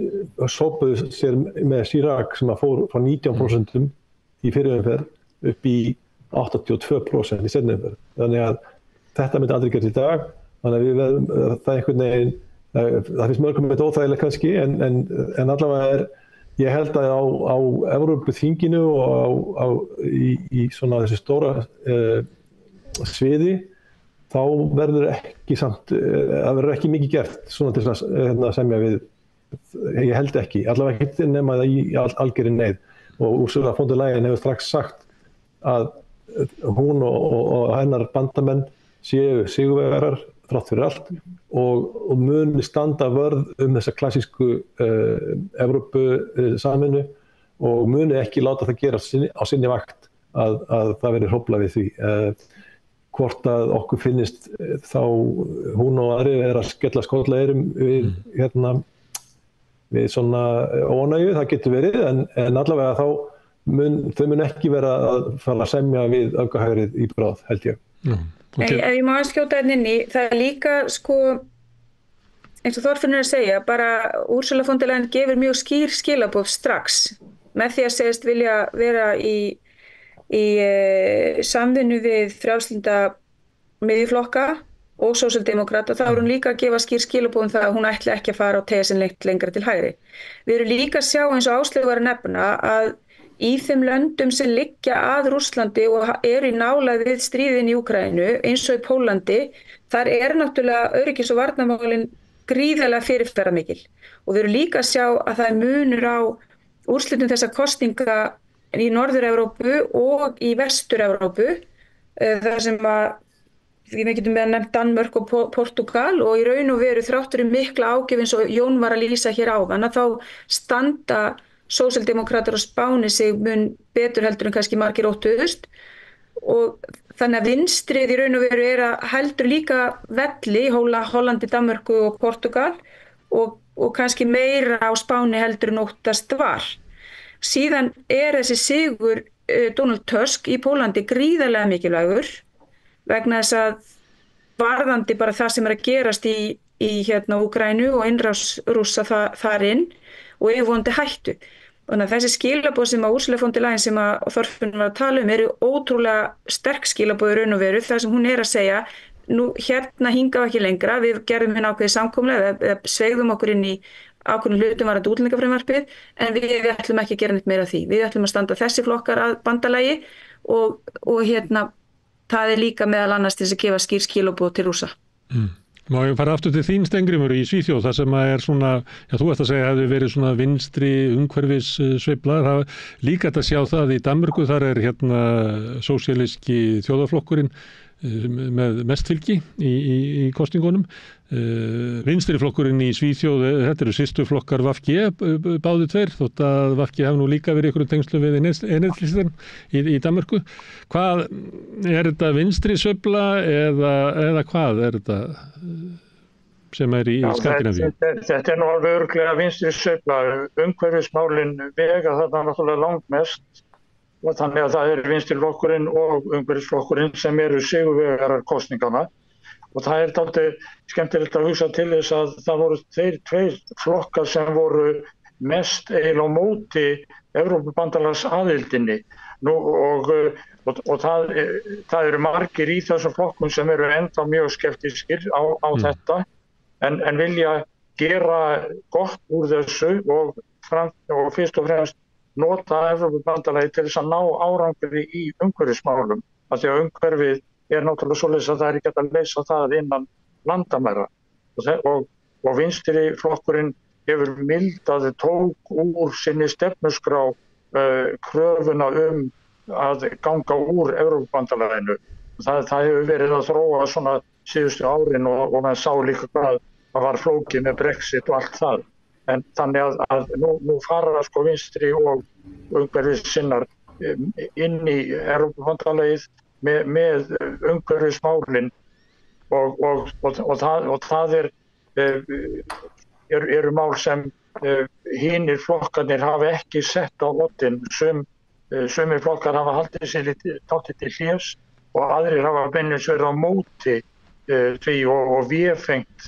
sópuðu sér með Chirac sem að fór frá 19% í fyrri umferð upp í 82% í seinni umferð. Þannig að þetta myndi aldrei gerast í dag, þannig að við verðum það einhvern veginn það finnst mörgum með óþægilegt kannski en allavega ég held að á Evrópuþinginu og í svona þessu stóra sviði þá verður ekki mikið gert svona til að semja við, ég held ekki, allavega ekki nema það í algjörri neyð og Ursula von der Leyen hefur strax sagt að hún og hennar bandamenn séu sigurvegarar þrátt fyrir allt og muni standa vörð þessa klassísku Evrópu samvinnu og muni ekki láta það gera á sinni vakt að það verði hróflað við því. Hvort að okkur finnist þá hún og aðri að skella skollaeyrum við svona óánægju, það getur verið en allavega þau mun ekki vera að fara að semja við öfgahægrið í bráð, held ég. Ef ég má að skjóta inn í, það er líka eins og Þorfinnur að segja, bara Ursula von der Leyen gefur mjög skýr skilaboð strax með því að segist vilja vera í samvinnu við frjálslynda miðjuflokka og sósíaldemókrata, þá er hún líka að gefa skýr skilaboð það að hún ætli ekki að fara á tesin lengra til hægri. Við erum líka að sjá eins og Áslaug var að nefna að í þeim löndum sem liggja að Rússlandi og eru í nálægð við stríðin í Úkraínu, eins og í Pólandi, þar náttúrulega öryggis- og varnarmálin gríðarlega fyrirferðarmikil. Og við erum líka að sjá að það er munur á úrslitum þessa kosninga í Norður-Evrópu og í Vestur-Evrópu, þar sem að við getum með nefnt Danmörk og Portugal og í raun og veru þráttur mikla ágjöf eins og Jón var að lýsa hér áðan að þá standa sósíaldemókratar á Spáni sig mun betur heldur en kannski margir óttuðust og þannig að vinstrið í raun og veru að heldur líka velli í Hollandi, Danmörku og Portugal og kannski meira á Spáni heldur en óttast var. Síðan þessi sigur Donald Tusk í Pólandi gríðarlega mikilvægur vegna þess að varðandi bara það sem að gerast í Úkraínu og innrás Rússa þar inn og yfirvonandi hættu. Þannig að þessi skilaboð sem að Ursula von der Leyen sem að Þorfinnur var að tala eru ótrúlega sterk skilaboð í raun og veru þar sem hún að segja nú hingað ekki lengra, við gerðum ákveðið samkomlega eða sveigðum okkur inn í ákveðnum hlutum varðandi útlendingafrumvarpið en við ætlum ekki að gera neitt meira af því. Við ætlum að standa þessi flokkar að bandalagi og það líka meðal annars til þess að gefa skýr skilaboð til Rússa. Má ég fara aftur til þín Steingrímur í Svíþjóð, það sem er svona, þú ert að segja hefði verið svona vinstri umhverfis sveifla, það líka að sjá það í Danmörku, þar sósíalíski þjóðarflokkurinn með mest fylgi í kosningunum. Vinstri flokkurinn í Svíþjóð, þetta eru systurflokkar VFG, báði tveir, þótt að VFG hafi nú líka verið ykkur tengslu við Enhedslisten í Danmörku. Hvað, þetta vinstri sveifla eða hvað þetta sem í Skandinavíu? Þetta nú alveg örugglega vinstri sveifla, umhverfismálin vega þarna náttúrulega langmest og þannig að það vinstri flokkurinn og umhverfisflokkurinn sem eru sigurvegarar kosningana. Og það dálítið skemmtilegt að hugsa til þess að það voru þeir tveir flokkar sem voru mest eiginlega á móti Evrópubandalagsaðildinni. Og það eru margir í þessum flokkum sem eru ennþá mjög skeptískir á þetta en vilja gera gott úr þessu og fyrst og fremst nota Evrópubandalagið til þess að ná árangri í umhverfismálum. Af því að umhverfið náttúrulega svoleiðis að það ekki hægt að leysa það innan landamæra og vinstri flokkurinn hefur mildað tók úr sinni stefnuskrá kröfuna að ganga úr Evrópubandalaginu. Það hefur verið að þróa svona síðustu árin og maður sá líka hvað var flókið með Brexit og allt það. En þannig að nú fara vinstri og umhverfissinnar inn í Evrópubandalagið með umhverfismálin og það eru mál sem hinir flokkarnir hafa ekki sett á oddinn. Sumir flokkar hafa haldið sér dálítið til hlés og aðrir hafa beinlínis verið á móti því og véfengt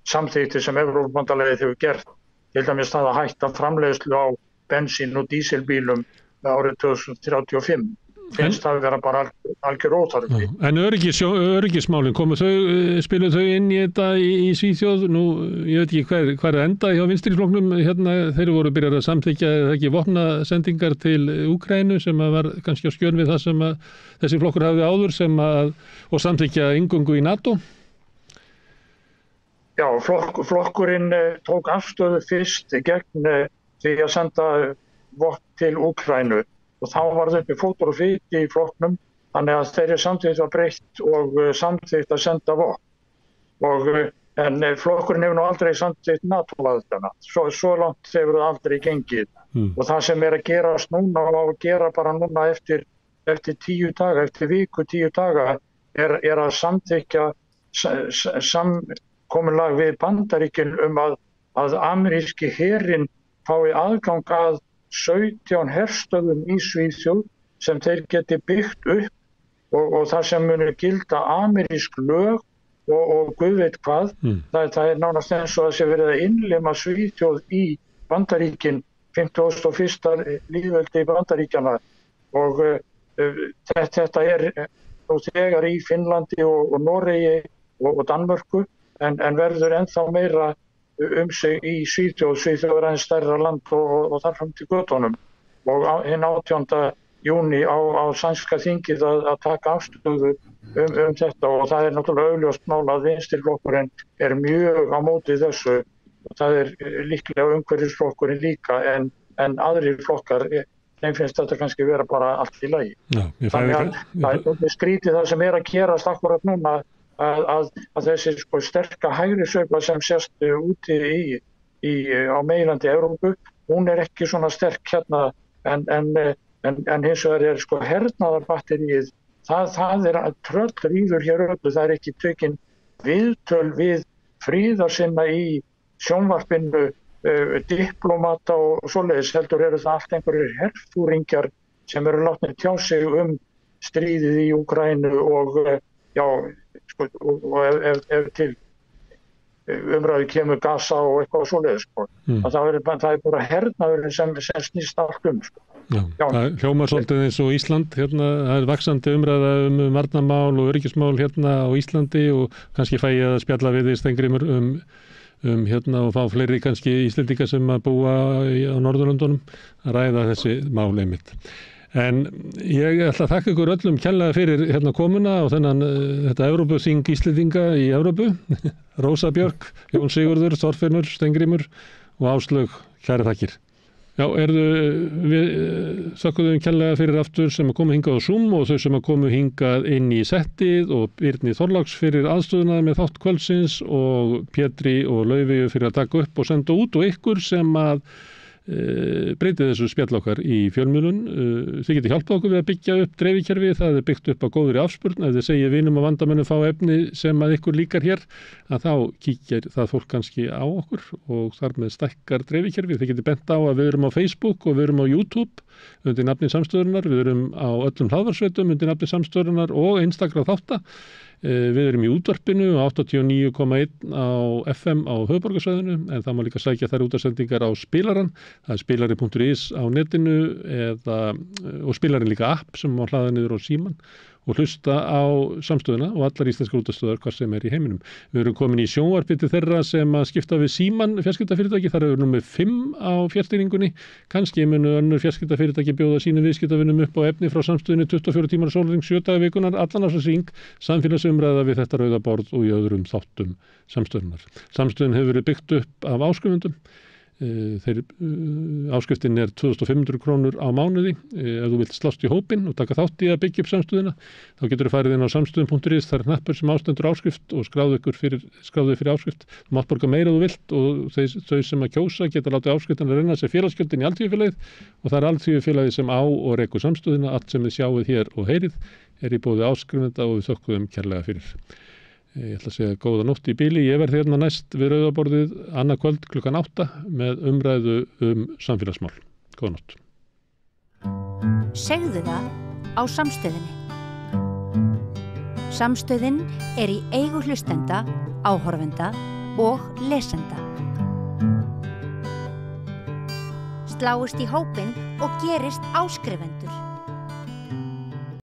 samþykktir sem Evrópubandalagið hefur gert. Til dæmis það að hætta framleiðslu á bensín- og dísilbílum árið 2035. Finnst það að vera bara algjör óþarfi. En öryggismálin, spiluðu þau inn í þetta í Svíþjóð? Nú, ég veit ekki hver enda hjá vinstriflokknum, þeir voru byrjað að samþykkja ekki vopnasendingar til Úkraínu sem var kannski á skjön við það sem þessi flokkur hafði áður og samþykkja inngöngu í NATO? Já, flokkurinn tók afstöðu fyrst gegn því að senda vopn til Úkraínu. Og þá var það uppi fótur og fyti í flokknum, þannig að þeirri samþykkt var breytt og samþykkt að senda vopn. En flokkurinn hefur nú aldrei samþykkt NATO-aðildana. Svo langt hefur það aldrei gengið. Og það sem að gerast núna og að gera bara núna eftir 10 daga, eftir viku 10 daga, er að samþykkja samkomulag við Bandaríkin að ameríski herinn fái aðgang að 17 herstöðum í Svíþjóð sem þeir geti byggt upp og það sem munir gilda amerísk lög og guð veit hvað. Það nánast eins og þessi verið að innlima Svíþjóð í Bandaríkin 51. lýðveldi í Bandaríkjana og þetta nú þegar í Finnlandi og Noregi og Danmörku en verður ennþá meira sig í Svíþjóð. Svíþjóð er aðeins stærra land og þar fram til götunum. Og hinn 18. júní á sænska þingið að taka afstöðu þetta og það er náttúrulega augljóst mál að vinstriflokkurinn er mjög á móti þessu og það er líklega umhverfisflokkurinn líka en aðrir flokkar þeim finnst þetta kannski vera bara allt í lagi. Já, þannig að það er skrítið það sem að gerast akkurat núna að þessi sko sterka hægri sveifla sem sést úti á meginlandi Evrópu, hún er ekki svona sterk hérna en hins vegar sko hernaðarbatteríið, það er að tröllríður hér öllu, það er ekki tekin viðtöl við fríðarsinna í sjónvarpinu, diplomata og svoleiðis, heldur eru það allt einhverjir herfúringjar sem eru látnir tjá sig stríðið í Úkraínu og sko, og ef til umræðu kemur Gaza og eitthvað svoleiðis sko. Það er bara hernaðurinn sem snýst allt sko. Það hljómar svolítið eins og Ísland hérna, það er vaxandi umræða varnarmál og öryggismál hérna á Íslandi og kannski fæ ég að spjalla við því Steingrímur hérna og fá fleiri kannski Íslendinga sem að búa á Norðurlöndunum að ræða þessi mál einmitt. En ég ætla að þakka ykkur öllum kærlega fyrir hérna komuna og þetta Evrópuþing Íslendinga í Evrópu. Rósa Björk, Jón Sigurður, Þorfinnur, Steingrímur og Áslaug, kærar þakkir. Já, við þakkuðum kærlega fyrir aftur sem að koma hingað á Zoom og þau sem að komu hingað inn í settið og Birni Þorláks fyrir aðstöðuna með þátt kvöldsins og Pétri og Laufeyju fyrir að taka upp og senda út og ykkur sem að breytið þessu spjall okkar í fjölmiðlun. Þið getið hjálpað okkur við að byggja upp dreifikerfi, það er byggt upp á góðri afspurn. Ef þið segið vinum og vandamönnum fá efni sem að ykkur líkar hér, að þá kíkir það fólk kannski á okkur og þar með stækkar dreifikerfi. Þið getið bent á að við erum á Facebook og við erum á YouTube undir nafni Samstöðurinnar, við erum á öllum hlaðvarpssveitum undir nafni Samstöðurinnar og einstakra þátta. Við erum í útvarpinu á 89,1 á FM á höfuðborgarsvæðinu en það má líka sækja þær útasendingar á spilaran. Það er spilari.is á netinu og spilarin líka app sem má hlaða niður á síman og hlusta á Samstöðuna og allar íslenskar útastöðar hvað sem er í heiminum. Við erum komin í sjónvarpi til þeirra sem að skipta við Síman fjarskiptafyrirtæki, þar eru númer 5 á fjarstýringunni. Kannski munu önnur fjarskiptafyrirtæki bjóða sínum viðskiptavinum upp á efni frá Samstöðunni 24 tímar á sólarhring 7 daga vikunar, allan ársins samfélagsumræða við þetta rauða borð og í öðrum þáttum Samstöðunar. Samstöðun hefur verið byggt upp af áskrifendum. Áskriftin er 2.500 krónur á mánuði. Ef þú vilt slást í hópinn og taka þátt í að byggja upp Samstöðuna þá getur þú farið inn á samstöðun.is, það er hnappur sem ástendur áskrift og skráðu fyrir áskrift. Þú mátt borga meira þú vilt og þau sem að kjósa geta látið áskriftin að reyna sér félagsgjöldin í Alþýðufélagið og það er Alþýðufélagið sem á og rekur Samstöðuna. Allt sem þið sjáið hér og heyrið er í boði áskrifenda og við þökkum kærlega fyrir. Ég ætla að segja góða nótt í bíli. Ég verð hérna næst við rauðaborðið annað kvöld klukkan 8 með umræðu samfélagsmál. Góða nótt. Segðu það á Samstöðinni. Samstöðin er í eigu hlustenda, áhorfenda og lesenda. Sláist í hópinn og gerist áskrifendur.